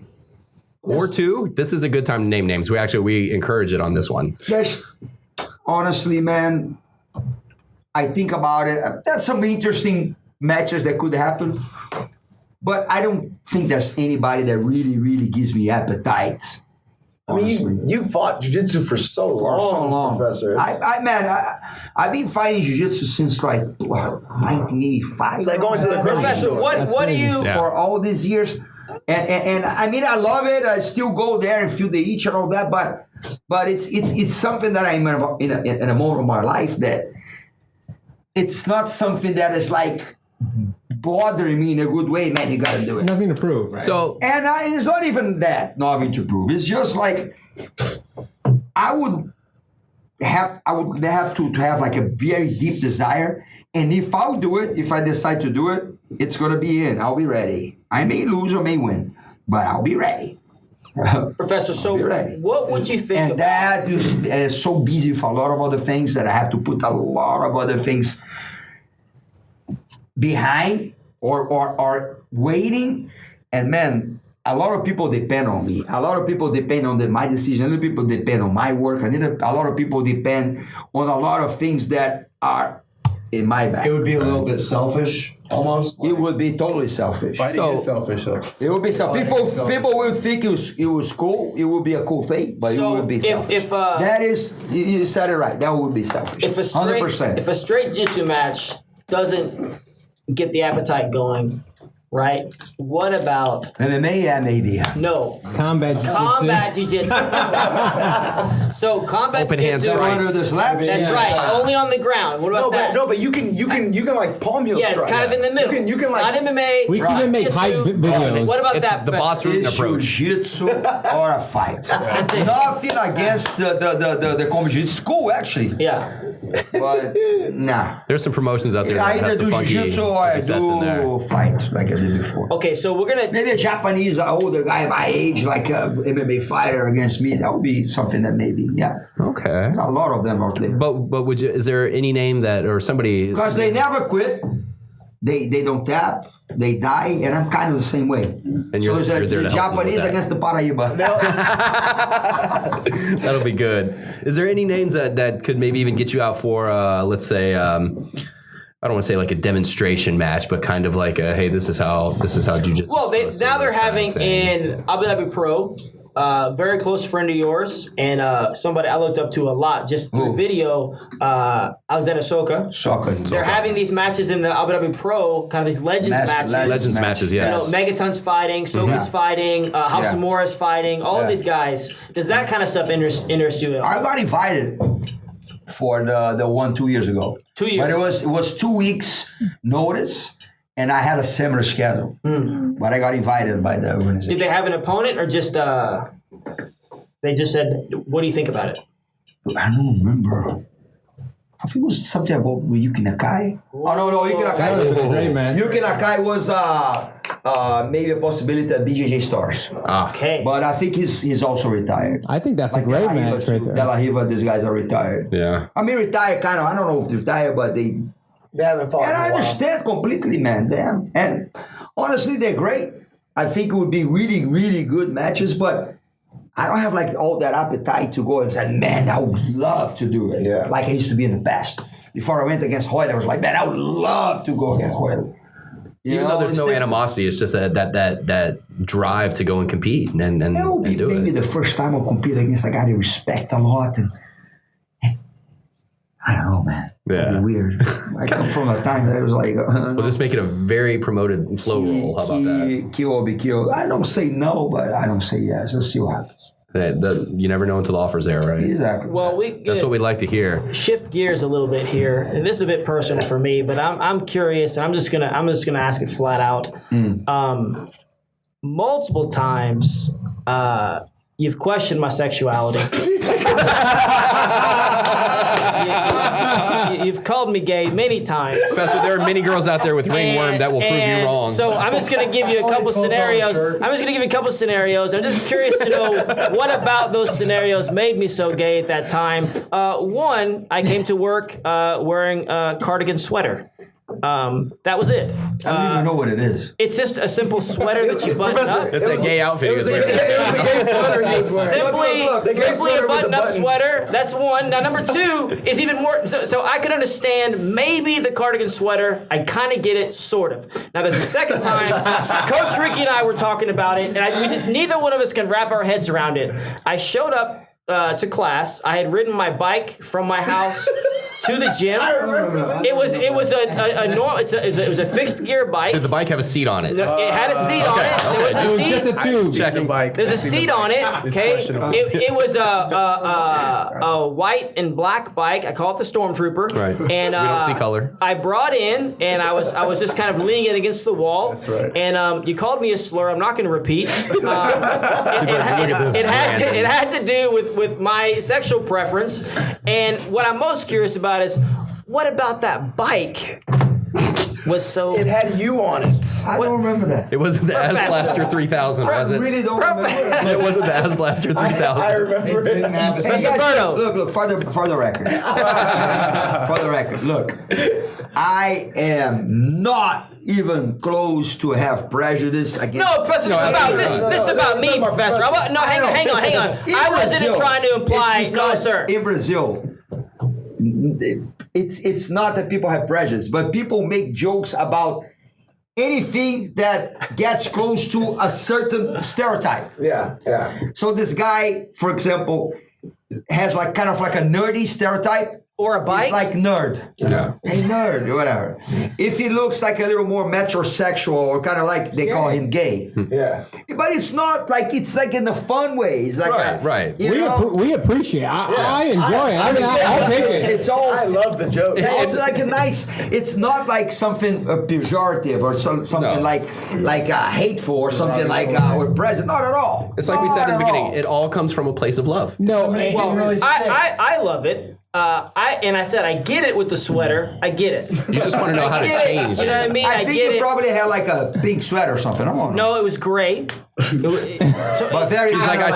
Or two? This is a good time to name names. We encourage it on this one. Just honestly, man, I think about it. That's some interesting matches that could happen. But I don't think there's anybody that really, really gives me appetite. I mean, Honestly. you fought jiu-jitsu for so long, Professor. I've been fighting jiu-jitsu since like 1985. It's like going to the grocery Professor, store. what do you? Yeah. For all these years. And I mean, I love it. I still go there and feel the itch and all that. But it's something that I'm in a moment of my life that it's not something that is like bothering me in a good way. Man, you got to do it. Nothing to prove, right? So, And it's not even that nothing to prove. It's just like I would have to have like a very deep desire. And if I'll do it, if I decide to do it, it's gonna be in. I'll be ready. I may lose or may win, but I'll be ready. Professor, so Be ready. what would you think And about? that is so busy for a lot of other things that I have to put a lot of other things behind or waiting. And man, a lot of people depend on me. A lot of people depend on my decision. A lot of people depend on my work. A lot of people depend on a lot of things that are in my back. It would be a little bit selfish, almost. It would be totally selfish. Fighting is selfish, though. It would be some people will think it was cool. It would be a cool thing, but So it would be if- selfish. if, that is, you said it right. That would be selfish. If a straight 100%. if a straight jitsu match doesn't get the appetite going, right? What about MMA? Yeah, maybe. no Combat jiu-jitsu. combat jiu-jitsu? So combat Open hand jiu-jitsu. strikes. Under the slaps? That's right. Only on the ground. What about that? but you can like palm heel Yeah, it's strike. kind of in the middle. You can it's like not MMA. We can even make hype jiu-jitsu. videos. What about It's that? the boss route It's approach. jiu-jitsu or a fight. That's it. Nothing against the combat jiu-jitsu. It's cool, actually. Yeah. But, nah. There's some promotions out there I that have either some do funky, jiu-jitsu or I funky sets in there. do fight, like I did before. Okay, so we're gonna. Maybe a Japanese older guy my age, like a MMA fighter against me. That would be something that maybe, yeah. Okay. There's a lot of them out there. But would you? Is there any name that or somebody? Because they never quit. They don't tap. They die, and I'm kind of the same way. And So it's you're a there to help them with Japanese that. against the Paraíba. That'll be good. Is there any names that could maybe even get you out for, let's say, I don't want to say like a demonstration match, but kind of like a, hey, this is how jiu-jitsu. Well, is now they're kind of having thing. in Abu Dhabi Pro, very close friend of yours and somebody I looked up to a lot just through video. Alexander Soka. Soccer. They're having these matches in the Abu Dhabi Pro, kind of these legends matches. Legends matches, yes. You know, Megaton's fighting, Soka's fighting, Hapsamura's fighting, all of these guys. Does that kind of stuff interest you at all? I got invited for the one 2 years ago. 2 years. But it was 2 weeks notice, and I had a similar schedule. But I got invited by the organization. Did they have an opponent or just they just said, what do you think about it? I don't remember. I think it was something about Yuki Nakai. Oh, no, Yuki Nakai. That was a great match. Yuki Nakai was maybe a possibility at BJJ Stars. Okay. But I think he's also retired. I think that's a great De La Riva match right too. there. De La Riva, these guys are retired. Yeah. I mean, retired kind of. I don't know if they're retired, but they. They haven't fought. And in a I while. understand completely, man. Damn. And honestly, they're great. I think it would be really, really good matches, but I don't have like all that appetite to go and say, man, I would love to do it. Yeah. Like I used to be in the past. Before I went against Hoyle, I was like, man, I would love to go against Hoyle. Even though there's it's no different. animosity, it's just that drive to go and compete and It will be do maybe it. the first time I'll compete against a guy I respect a lot. And I don't know, man. Yeah. It'd be weird. I come from a time that it was like, We'll just make it a very promoted flow roll. How about that? Kill or be killed. I don't say no, but I don't say yes. Let's see what happens. You never know until the offer's there, right? Exactly. Well, That's what we like to hear. shift gears a little bit here, and this is a bit personal for me, but I'm curious, and I'm just gonna ask it flat out. Multiple times, you've questioned my sexuality. You've called me gay many times. Professor, there are many girls out there with ringworm that will prove you And wrong. So I'm just going to give you a couple scenarios. I'm just curious to know what about those scenarios made me so gay at that time. One, I came to work wearing a cardigan sweater. That was it. I don't even know what it is. It's just a simple sweater that you button up. It's a gay outfit. He was wearing. Simply a button-up sweater. That's one. Now, number two is even more. So I could understand maybe the cardigan sweater. I kind of get it, sort of. Now, there's a second time. Coach Ricky and I were talking about it, and neither one of us can wrap our heads around it. I showed up to class. I had ridden my bike from my house to the gym. It was a fixed gear bike. Did the bike have a seat on it? It had a seat on it. There was a It was seat. just a tube. Checking bike. There's a seat on it. Okay, questionable. it was a white and black bike. I call it the Stormtrooper. Right. And We don't see color. I brought in, and I was just kind of leaning it against the wall. That's right. And you called me a slur. I'm not going to repeat. It this had to do with my sexual preference. And what I'm most curious about is, what about that bike was so? It had you on it. I don't remember that. It wasn't the Asblaster 3000, was I it? really don't remember that. It wasn't the Asblaster 3000. I remember it. Hey guys, Roberto. look, for the record. For the record, look. I am not even close to have prejudice against. No, Professor, this is about me, Professor. Hang on. I wasn't trying to imply, no, sir. In Brazil, it's not that people have prejudice, but people make jokes about anything that gets close to a certain stereotype. Yeah. So this guy, for example, has like kind of like a nerdy stereotype. Or a bike? He's like nerd. Yeah. Hey, nerd, whatever. If he looks like a little more metrosexual or kind of like they call him gay. Yeah. But it's not like, it's like in the fun way. It's like, Right. you know? We appreciate it. I enjoy it. I mean, I'll take it. It's all. I love the joke. It's like a nice. It's not like something pejorative or something like hateful or something like or present. Not at all. It's like we said in the Not at beginning. all. It all comes from a place of love. No, I love it. I said I get it with the sweater. I get it. You just want to know how to Get it. change. You know what I mean? I think get you it. probably had like a pink sweater or something. I don't know. No, it was gray. But very. He's like, I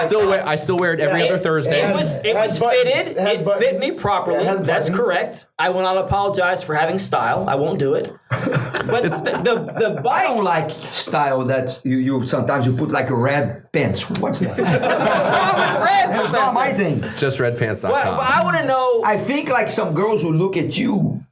still wear it every other Thursday. It was has buttons. fitted. It has It fit me buttons. properly. It has That's buttons. correct. I will not apologize for having style. I won't do it. But the I bike. don't like style that's you sometimes you put like a red pants. What's that? What's wrong with red? It's not my thing. JustRedPants.com. But I want to know. I think like some girls will look at you,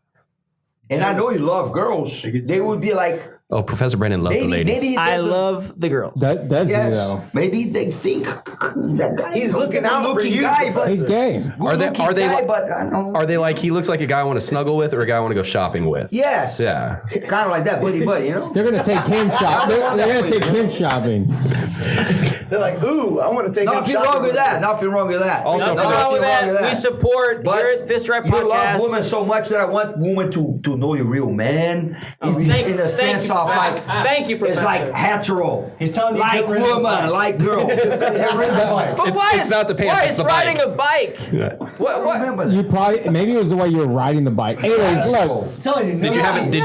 and I know you love girls. They would be like, Oh, Professor Brandon loved the ladies. maybe he I doesn't- love the girls. does he Yes, though? maybe they think that guy. He's is a looking out for good-looking you, guy, but He's gay. good-looking Are they guy, like- but I don't know. Are they like, he looks like a guy I want to snuggle with or a guy I want to go shopping with? Yes. Yeah. Kind of like that, buddy, you know. They're gonna take him shop. They're gonna take him shopping. They're like, ooh, I want to take him Nothing shopping wrong with with that. me. Nothing wrong with that. Also, Nothing for the- wrong with Nothing that. We support But here at Fist Right you love Podcast. women so much that I want women to know you're real man. In the sense of like, thank you, it's Professor. like hetero. He's telling you like get rid of the woman, bike. like girl. But It's- why it's is not the pants, why it's is the riding bike. a bike? What? Remember that. You probably maybe it was the way you were riding the bike. Anyways, look. telling you, Did you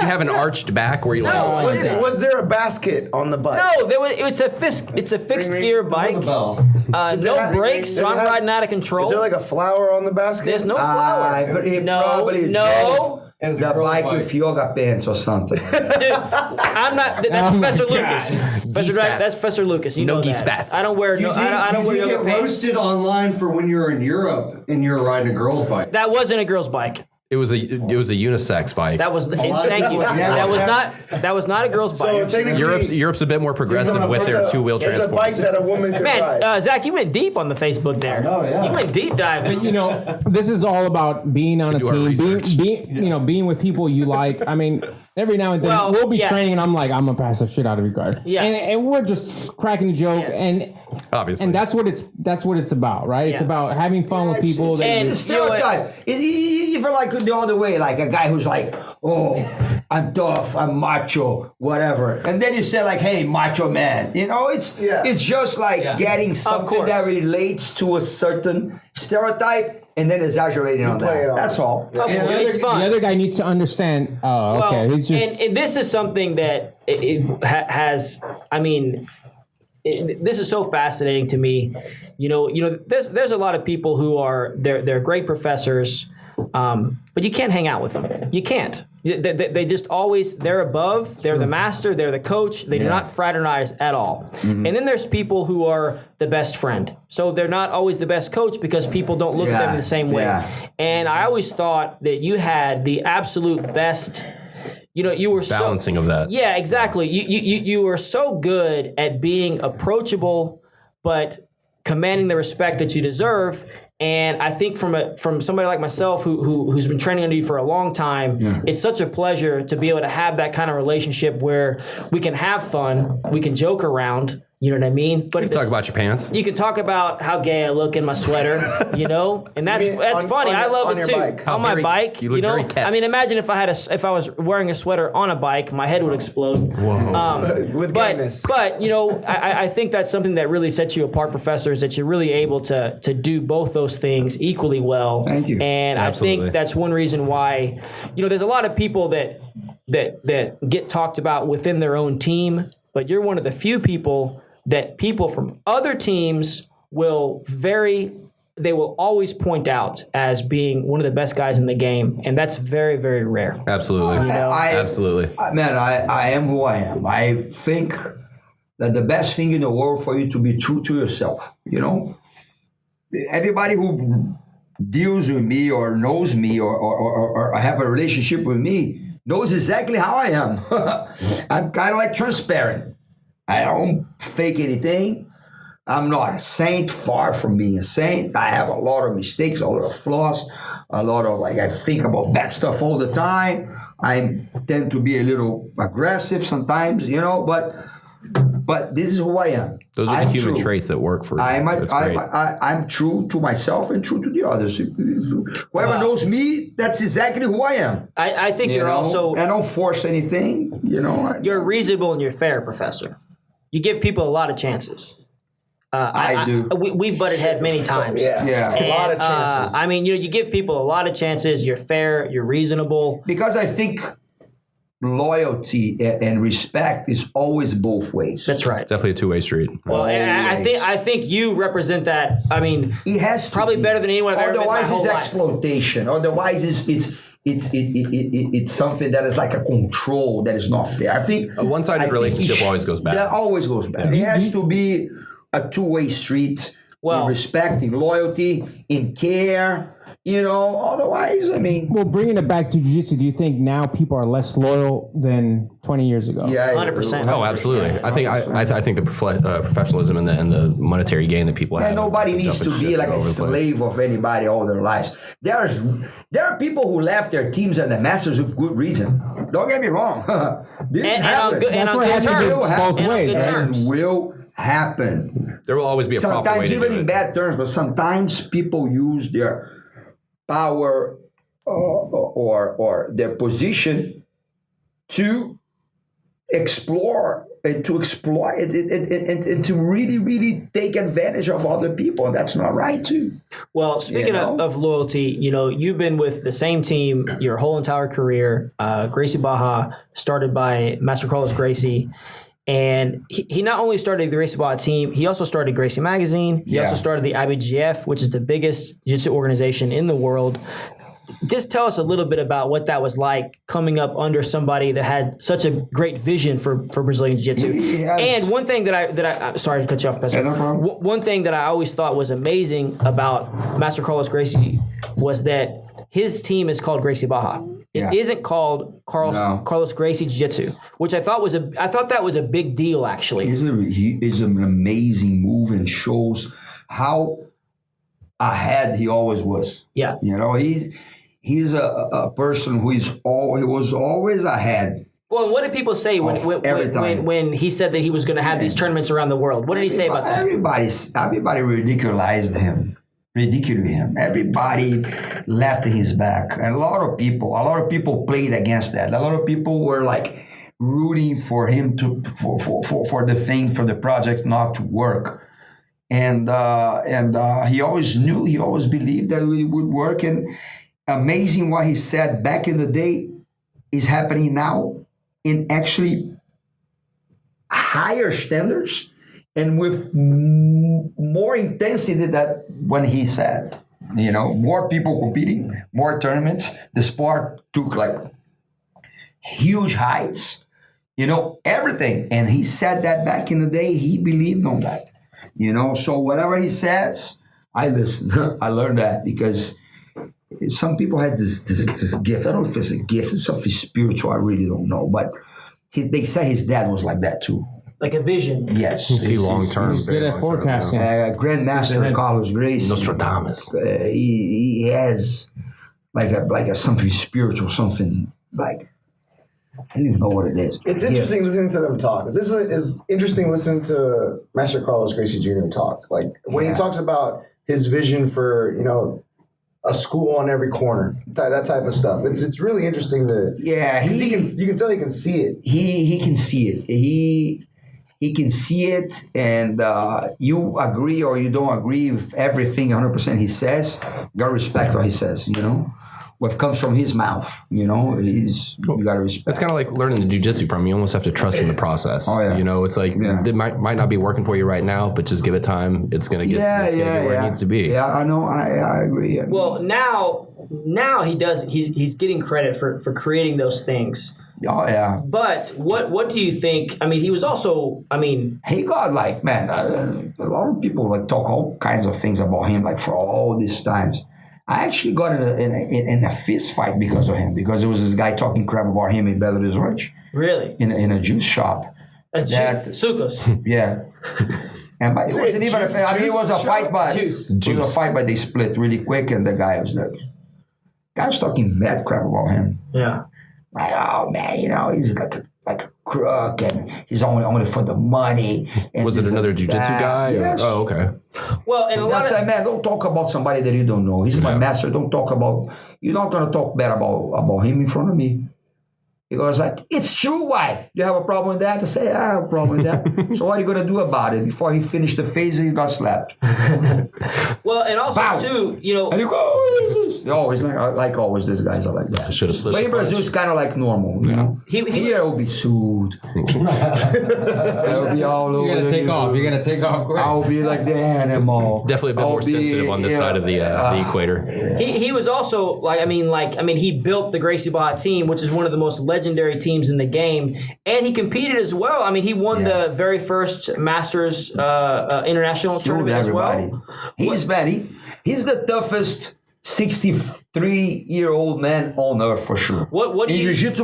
have an arched back where you No, like? was there a basket on the bike? No, it's a fixed gear bike. Does it No have- brakes, does so it I'm have- riding out of control. Is there like a flower on the basket? There's no flower. but it no, probably no. The bike with yoga pants or something. Dude, I'm not. That's Oh my Professor God. Lucas. Professor spats. That's Professor Lucas. You No know gi that. spats. I don't wear no. I don't wear You yoga get pants. roasted online for when you were in Europe and you were riding a girl's bike. That wasn't a girl's bike. It was a unisex bike. That was. Thank you. That was not a girl's So bike. technically, Europe's a bit more progressive with their two-wheel It's a bike transports. that a woman could Man, ride. Zach, you went deep on the Facebook there. Oh, yeah. You went deep diving. You know, this is all about being on a do our team, research. being with people you like. I mean, every now and then Well, we'll be yeah. training, and I'm like, I'm gonna pass the shit out of you, guard. Yeah. and we're just cracking a joke, Yes. Obviously. and that's what it's about, right? It's Yeah. about having fun with people. that and- you- It's a stereotype. Even like the other way, like a guy who's like, oh, I'm tough, I'm macho, whatever. And then you say like, hey, macho man. You know, it's just like getting something course. that relates to a certain stereotype and then exaggerating on play it that. on. That's all. Okay, it's fun. the other guy needs to understand. Oh, okay. Well, He's just. and this is something that has. I mean, this is so fascinating to me. You know, there's a lot of people who are they're great professors, but you can't hang out with them. You can't. They just always they're above. They're the master. They're the coach. They do not fraternize at all. And then there's people who are the best friend. So they're not always the best coach because people don't look at them in the same way. Yeah. And I always thought that you had the absolute best. You know, you were balancing of that. Yeah, exactly. You were so good at being approachable, but commanding the respect that you deserve. And I think from somebody like myself who's been training under you for a long time, it's such a pleasure to be able to have that kind of relationship where we can have fun, we can joke around. You know what I mean? But You talk about your pants. you can talk about how gay I look in my sweater, you know, and that's mean that's on- funny. on I your- love on it your too. bike? On my very- bike, you look know. very kept. I mean, imagine if I was wearing a sweater on a bike, my head would explode. With But gayness. you know, I think that's something that really sets you apart, Professor, is that you're really able to do both those things equally well. Thank you. And I Absolutely. think that's one reason why, you know, there's a lot of people that get talked about within their own team, but you're one of the few people that people from other teams they will always point out as being one of the best guys in the game, and that's very, very rare. Absolutely. Absolutely. Man, I am who I am. I think that the best thing in the world for you to be true to yourself, you know? Everybody who deals with me or knows me or have a relationship with me knows exactly how I am. I'm kind of like transparent. I don't fake anything. I'm not a saint, far from being a saint. I have a lot of mistakes, a lot of flaws, a lot of I think about bad stuff all the time. I tend to be a little aggressive sometimes, but this is who I am. Those are I'm the human true. traits that work for you. I'm true to myself and true to the others. Whoever knows me, that's exactly who I am. I think you're also. I don't force anything. You're reasonable and you're fair, Professor. You give people a lot of chances. I do. We've butted head many times. Yeah. A lot of chances. You give people a lot of chances. You're fair. You're reasonable. Because I think loyalty and respect is always both ways. That's right. It's definitely a two-way street. Well, and I think you represent that. It has to probably be. better than anyone I've ever met in my Otherwise, whole it's life. exploitation. Otherwise, it's something that is like a control that is not fair. I think A one-sided I think relationship always goes bad. That always goes bad. It has to be a two-way street. Well- in respect, in loyalty, in care. Otherwise, Well, bringing it back to jiu-jitsu, do you think now people are less loyal than 20 years ago? yeah, 100%. Oh, absolutely. I think the professionalism and the monetary gain that people have. And nobody needs to be like a slave of anybody all their lives. There are people who left their teams and the masters with good reason. Don't get me wrong. This And on happens. good, and That's on why it good has to terms. go both And on ways. good terms. And will happen. There will always be a proper way Sometimes to even do in it. bad terms, but sometimes people use their power or their position to explore and to exploit and to really, really take advantage of other people. And that's not right too. Well, speaking of loyalty, you've been with the same team your whole entire career. Gracie Baja, started by Master Carlos Gracie. And he not only started the Gracie Baja team, he also started Gracie Magazine. He also started the IBGF, which is the biggest jiu-jitsu organization in the world. Just tell us a little bit about what that was like coming up under somebody that had such a great vision for Brazilian Jiu-Jitsu. Yes. And one thing that I sorry to cut you off, Professor. No problem. One thing that I always thought was amazing about Master Carlos Gracie was that his team is called Gracie Baja. It isn't called Carlos Gracie Jiu-Jitsu, which I thought that was a big deal actually. He is an amazing move and shows how ahead he always was. Yeah. He's a person he was always ahead. Well, and what did people say when he said that he was going to have these tournaments around the world? What did he say about that? Everybody ridiculed him. Everybody laughed in his back. And a lot of people played against that. A lot of people were like rooting for him for the project not to work. And he always believed that it would work. And amazing what he said back in the day is happening now in actually higher standards and with more intensity than when he said. More people competing, more tournaments. The sport took like huge heights, everything. And he said that back in the day, he believed on that. So whatever he says, I listen. I learned that because some people had this gift. I don't know if it's a gift. It's something spiritual. I really don't know. But they say his dad was like that too. Like a vision. Yes. See long term. He's good at forecasting. Grandmaster Carlos Gracie. Nostradamus. He has like a something spiritual, something like I don't even know what it is. It's interesting listening to them talk. It's interesting listening to Master Carlos Gracie Jr. talk. Like when he talks about his vision for a school on every corner, that type of stuff. It's really interesting to you can tell he can see it. He can see it. He can see it, and you agree or you don't agree with everything 100% he says. You gotta respect what he says. What comes from his mouth, you gotta respect. It's kind of like learning the jiu-jitsu from him. You almost have to trust in the process. Oh, yeah. It's like it might not be working for you right now, but just give it time. It's gonna get where it needs to be. Yeah, I know. I agree. Well, now he does. He's getting credit for creating those things. Oh yeah. But what do you think? I mean, he was also. I mean, he got like a lot of people talk all kinds of things about him for all these times. I actually got in a fist fight because of him, because there was this guy talking crap about him in Belo Horizonte. Really? In a juice shop. Sucos. Yeah. And but it wasn't even a fight. I mean, it was a fight, but it was a fight, but they split really quick, and the guy was talking mad crap about him. Yeah. Like, oh man, he's like a crook, and he's only for the money. And Was it another jiu-jitsu guy? Yes. Oh, okay. Well, and a lot That's of like, man, don't talk about somebody that you don't know. He's my master. Don't talk about. You're not gonna talk bad about him in front of me. He goes like, it's true. Why? You have a problem with that? I say, I have a problem with that. So what are you going to do about it? Before he finished the phase, he got slapped. well, and also Bow. too, And you go, oh, what is this? They always like always, these guys are like that. Should have slid. But in Brazil, it's kind of like normal. You know? Here will be sued. It'll be all over. You're gonna take off. You're gonna take off quick. I'll be like the animal. Definitely a bit more sensitive on this side of the equator. He was also he built the Gracie Barra team, which is one of the most legendary teams in the game, and he competed as well. I mean, he won the very first Masters international tournament as well. He's the toughest 63-year-old man on earth for sure. What do in you jiu-jitsu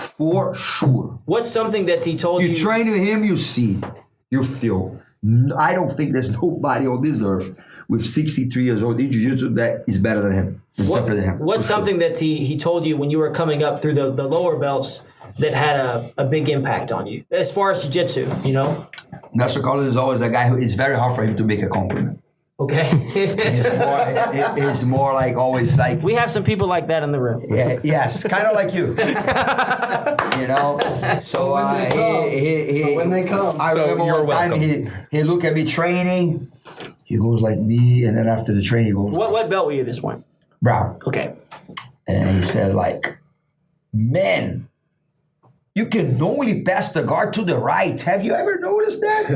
for sure. What's something that he told you? You train with him, you see, you feel. I don't think there's nobody on this earth with 63 years old in jiu-jitsu that is better than him. Tougher than him. What's something that he told you when you were coming up through the lower belts that had a big impact on you as far as jiu-jitsu, Master Carlos is always a guy who it's very hard for him to make a compliment. Okay. It's more like always like we have some people like that in the room. Yeah, yes, kind of like you. So when they come. I remember one time he looked at me training. He goes like me, and then after the training, he goes. What belt were you this one? Brown. Okay. And he said like, man, you can only pass the guard to the right. Have you ever noticed that?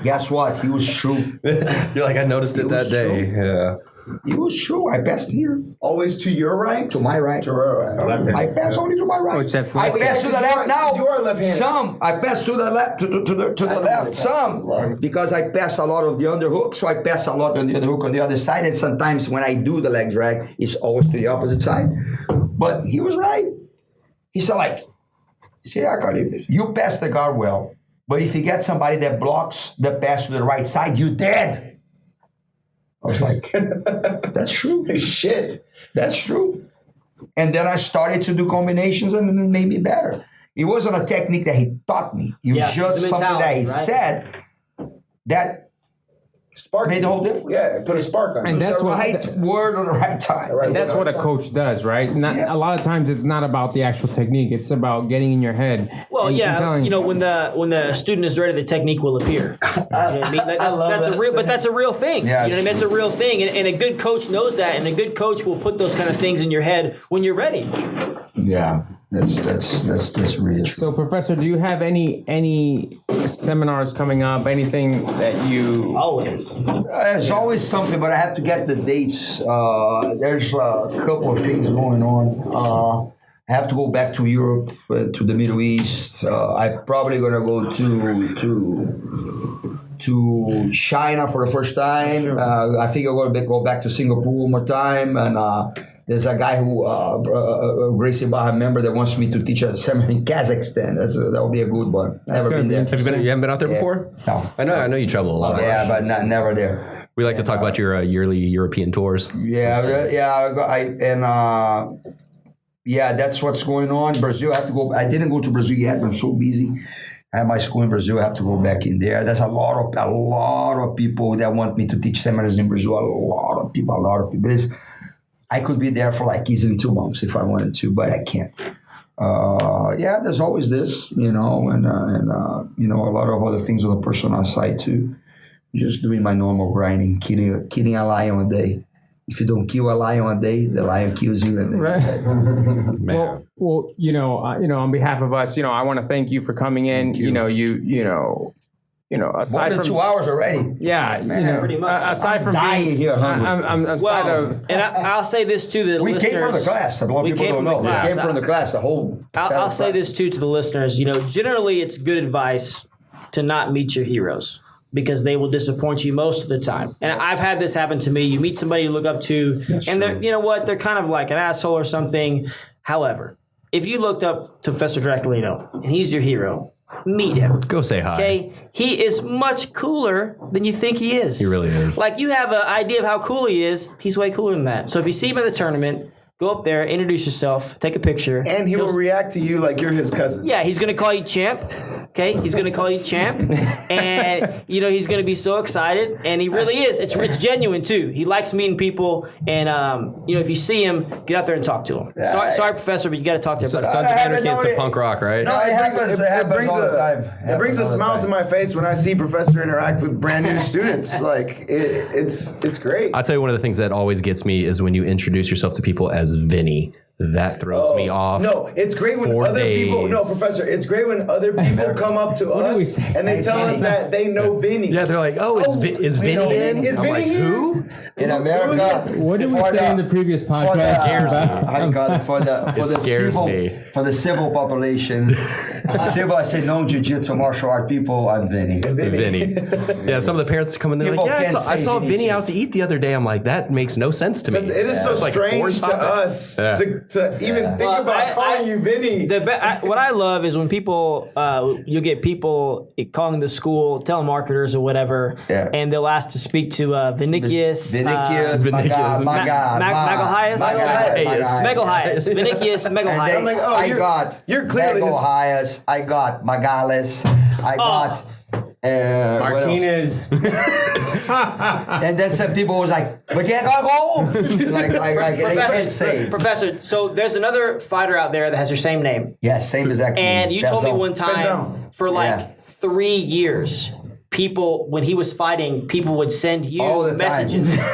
Guess what? He was true. You're like, I noticed it that day. Yeah. It was true. I passed here. Always to your right? To my right. To our right. I pass only to my right. Which that's I pass to the left now. You are left-handed. Some. I pass to the left. To the left. Some. Because I pass a lot of the underhook, so I pass a lot on the underhook on the other side. And sometimes when I do the leg drag, it's always to the opposite side. But he was right. He said like, see, I got it. You pass the guard well, but if you get somebody that blocks the pass to the right side, you're dead. I was like, that's true. Shit. That's true. And then I started to do combinations and it made me better. It wasn't a technique that he taught me. It was just something that he said that Spark made the whole difference. Yeah, put a spark on it. And that's the what right word on the right time. Right. And that's what a coach does, right? A lot of times it's not about the actual technique; it's about getting in your head. Well, and telling when the student is ready, the technique will appear. You know what I mean? That's a real thing. Yeah, you know what I mean? It's a real thing, and a good coach knows that, and a good coach will put those kind of things in your head when you're ready. Yeah, that's really true. So, Professor, do you have any seminars coming up? Anything that you Always. There's always something, but I have to get the dates. There's a couple of things going on. I have to go back to Europe, to the Middle East. I'm probably gonna go to China for the first time. I think I'm gonna go back to Singapore one more time, and there's a guy who a Gracie Barra member that wants me to teach a seminar in Kazakhstan. That would be a good one. Never been there. You haven't been out there before? No. I know you travel a lot. Yeah, but never there. We like to talk about your yearly European tours. That's what's going on. Brazil, I have to go. I didn't go to Brazil yet. I'm so busy. I have my school in Brazil. I have to go back in there. There's a lot of people that want me to teach seminars in Brazil. A lot of people. I could be there for like easily 2 months if I wanted to, but I can't. There's always this, and a lot of other things on the personal side too. Just doing my normal grinding, killing a lion a day. If you don't kill a lion a day, the lion kills you. And right? Well, on behalf of us, I want to thank you for coming in. Aside more than from 2 hours already. Yeah, pretty much. Aside from dying being, here, I'm and I'll say this too: the we listeners. came from the class. A lot of people don't know. We came from the class. The whole. I'll say this too to the listeners. Generally, it's good advice to not meet your heroes, because they will disappoint you most of the time. And I've had this happen to me. You meet somebody you look up to, and they're, they're kind of like an asshole or something. However, if you looked up to Professor Draculino and he's your hero, meet him. Go say hi. Okay, he is much cooler than you think he is. He really is. Like, you have an idea of how cool he is. He's way cooler than that. So if you see him at the tournament, go up there, introduce yourself, take a picture. And he will react to you like you're his cousin. Yeah, he's gonna call you champ. Okay, he's gonna call you champ, and he's gonna be so excited, and he really is. It's genuine too. He likes meeting people, and if you see him, get out there and talk to him. Sorry, Professor, but you got to talk to him. Sons of Anarchy and some punk rock, right? No, it happens all the time. It brings a smile to my face when I see Professor interact with brand new students. Like it's great. I'll tell you, one of the things that always gets me is when you introduce yourself to people as Vinny. That throws me off. No, it's great when other people. No, Professor, it's great when other people come up to us and they tell us that they know Vinny. Yeah, they're like, "Oh, is Vinny in?" Is I'm Vinny like, here? "Who?" In America, What did we say in the previous podcast? scares me. I got it for the civil population. Civil, I say non-jiu-jitsu martial art people. I'm Vinny. Vinny. Yeah, some of the parents come in. They're People like, "Yeah, can't I say saw Vinny Vinicius. out to eat the other day." I'm like, "That makes no sense to me." It is so It's like a foreign strange to topic. us Yeah. to even think about calling you Vinny. What I love is when people, you get people calling the school, telemarketers or whatever, and they'll ask to speak to Vinicius. Vinicius, my God, Magalhães. Vinicius, Magalhães. like, oh, you're clearly his- Magalhães. I got Magales. I got Martinez. and then some people was like, "We can't go home." like they can't say. Professor, so there's another fighter out there that has your same name. Yes, same exact. And you told me Pezão. one time Pezão. for like Yeah. 3 years, people, when he was fighting, people would send All you the messages. time.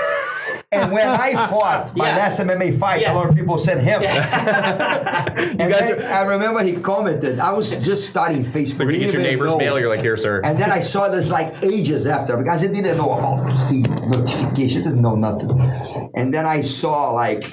And when I fought my Yeah. last MMA fight, Yeah. a lot of people sent him. And then I remember he commented. I was just starting Facebook. We're gonna get your Didn't even neighbor's know. mail. You're like, "Here, sir." And then I saw this like ages after because I didn't know how to see notification. Doesn't know nothing. And then I saw like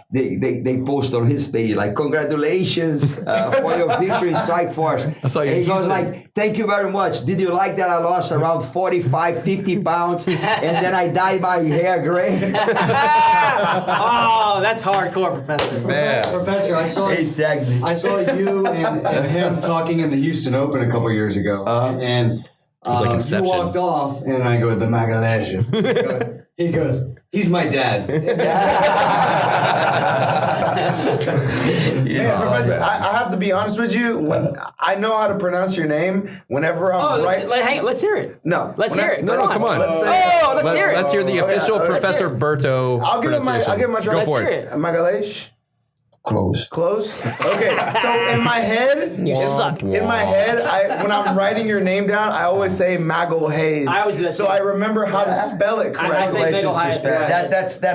they posted on his page like, "Congratulations for your victory in Strike Force." I saw you And in he goes Houston. like, "Thank you very much. Did you like that I lost around 45, 50 pounds and then I dyed my hair gray?" Oh, that's hardcore, Professor. Man. Professor, I saw He tagged me. I saw you and him talking in the Houston Open a couple years ago, and was like you Inception. walked off, and I go, "The Magalhães." He goes, "He's my dad." Man, Professor, I have to be honest with you. When I know how to pronounce your name, whenever I'm Let's hear it. No, Let's hear it. No, come on. Let's say. Let's hear it. Let's hear the official okay. Professor Let's Berto. I'll give it my try. Go for hear it. it. Magalhães. Close. Close. Okay. So in my head, You suck. when I'm writing your name down, I always say Magalhães. I always do that so too. I remember how to spell it I correctly. say Magalhães.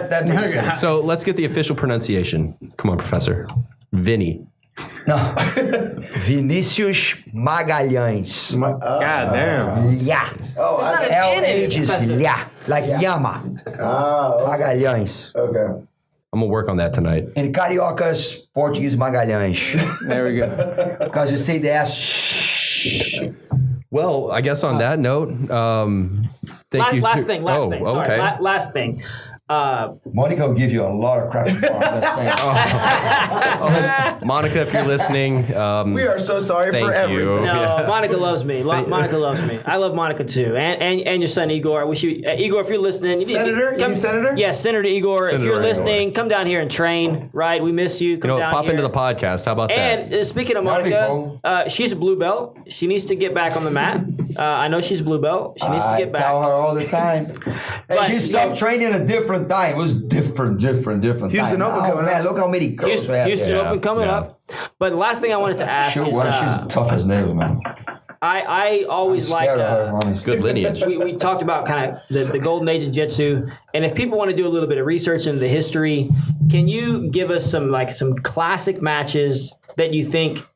That makes sense. So let's get the official pronunciation. Come on, Professor. Vinny. No. Vinicius Magalhães. God damn. Yeah. Oh, not an L N in it, H is Professor. yeah, like Yama. Magalhães. okay. I'm gonna work on that tonight. In Carioca's Portuguese Magalhães. There we go. Because you say the S. Shh. Well, I guess on that note, thank you. Last thing. Sorry. Okay. Last thing. Monica will give you a lot of crap. Monica, if you're listening, We are so sorry thank for everything. you. No, Yeah. Monica loves me. Monica loves me. I love Monica too, and your son Igor. I wish you, Igor, if you're listening, you need Senator? You mean Senator? Yes, Senator Igor. Senator if you're Igor. listening, come down here and train. Right, we miss you. Come down Pop here. into the podcast. How about that? And speaking of That'd be Monica, she's a blue belt. She needs to get back on the mat. I know she's a blue belt. She needs to I get back. tell her all the time. And she stopped training at a different time. It was different Houston time. Open Oh, coming man, up. look how many girls we have. Houston Open coming yeah. up. But the last thing I wanted to ask Sure, is, well, she's tough as nails, man. I always like. Scared of her, honestly. Good lineage. We talked about kind of the golden age of jiu-jitsu, and if people want to do a little bit of research into the history, can you give us some classic matches that you think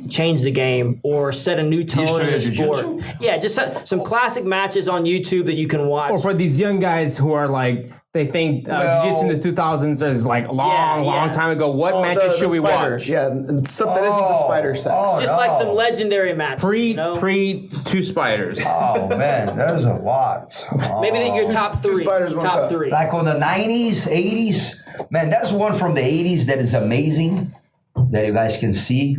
changed the game or set a new tone in the History of sport? jiu-jitsu? Yeah, just some classic matches on YouTube that you can watch. Or for these young guys who are like, they think jiu-jitsu in the 2000s is like long time ago. What matches should we spider. watch? Yeah, and stuff that isn't the spider sex. just like some legendary matches. Pre two spiders. Oh, man, there's a lot. Maybe your top two three. spiders, one top cup. three. Like on the 90s, 80s. Man, that's one from the 80s that is amazing that you guys can see.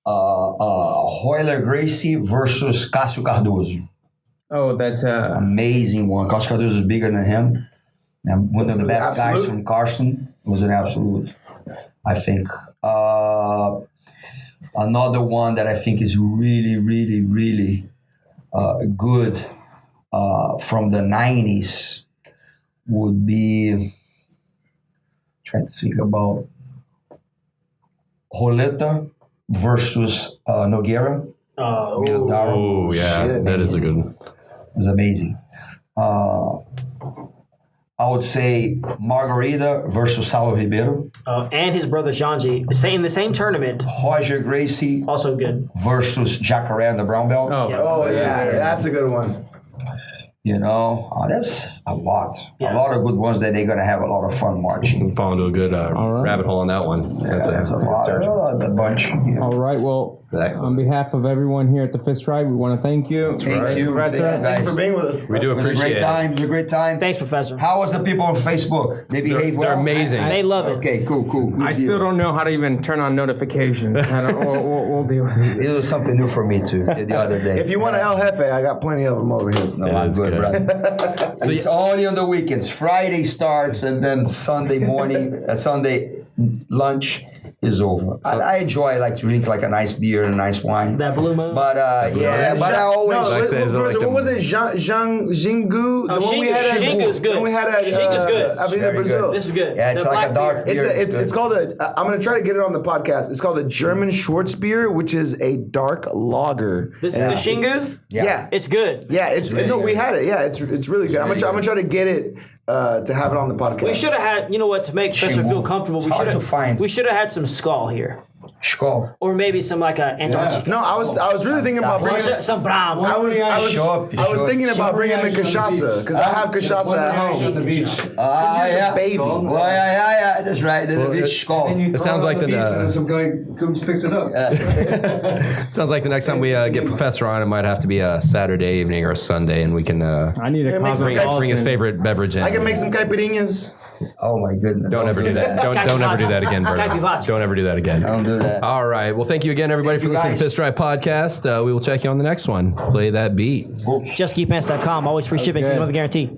Royler Gracie versus Cássio Cardoso. Oh, that's Amazing one. Cássio Cardoso is bigger than him. And one of the best guys Absolute? from Carson. Was an absolute, I think. Another one that I think is really, really, really good from the 90s would be, trying to think about, Roleta versus Nogueira. Minotauro. Oh yeah, shit. that is a good one. It was amazing. I would say Margarita versus Saulo Ribeiro. And his brother Janji, in the same tournament. Roger Gracie Also good. versus Jacaré and the Brown Belt. oh, Yeah. Oh yeah, that's a good one. You know, that's a lot. Yeah. A lot of good ones that they're going to have a lot of fun marching. Fall into a good right. rabbit hole on that one. That's That's a a good lot. search. A bunch. Yeah. All right. Well, Excellent. on behalf of everyone here at the Fist Ride, we want to thank you. Thank you. Professor. Thank you, Thank you guys. for being with us. We do It was a appreciate great it. time. It was a great time. Thanks, Professor. How was the people on Facebook? They behave well? They're amazing. They love it. Okay, cool. I still don't know how to even turn on notifications. I don't, we'll deal with it. It was something new for me too the other day. If you want an El Jefe, I got plenty of them over here. No, It I'm is good, good. brother. So it's only on the weekends. Friday starts and then Sunday morning, Sunday lunch is over. I enjoy, I like to drink like a nice beer and a nice wine. That Blue Moon. But yeah, but I always. No, Like says, I like what them. was it? Jingu? The one we had at Jingu's good. The one we had at Jingu's good. Avenida Very Brazil. good. This is good. Yeah, it's The like black a dark beer. beer. It's called I'm gonna try to get it on the podcast. It's called a German Schwarzbier, which is a dark lager. This is And the Shingu? Yeah. It's good. Yeah, it's no, we had it. Yeah, it's really good. I'm gonna try to get it to have it on the podcast. We should have had, you know what, to make Professor feel comfortable, It's hard to find. we should have had some skull here. Skol. Or maybe some like a Anton. No, I was really thinking about bringing. Some Bram. I was thinking about bringing the cachaça because I have cachaça at home. the beach. Yeah. Baby. Well, yeah. That's right. It's Skol. It sounds like some guy comes picks it up. sounds like the next time we get Professor on, it might have to be a Saturday evening or a Sunday, and we can I need a make some bring his favorite beverage in. I can make some caipirinhas. Oh my goodness. Don't ever do that. Don't ever do that again, Bruno. Capivacha. Don't ever do that again. Don't do that. All right. Well, thank you again, everybody, for you, listening to guys. Fist Drive Podcast. We will check you on the next one. Play that beat. JustKeepPants.com. Always free shipping. Okay. Single guarantee.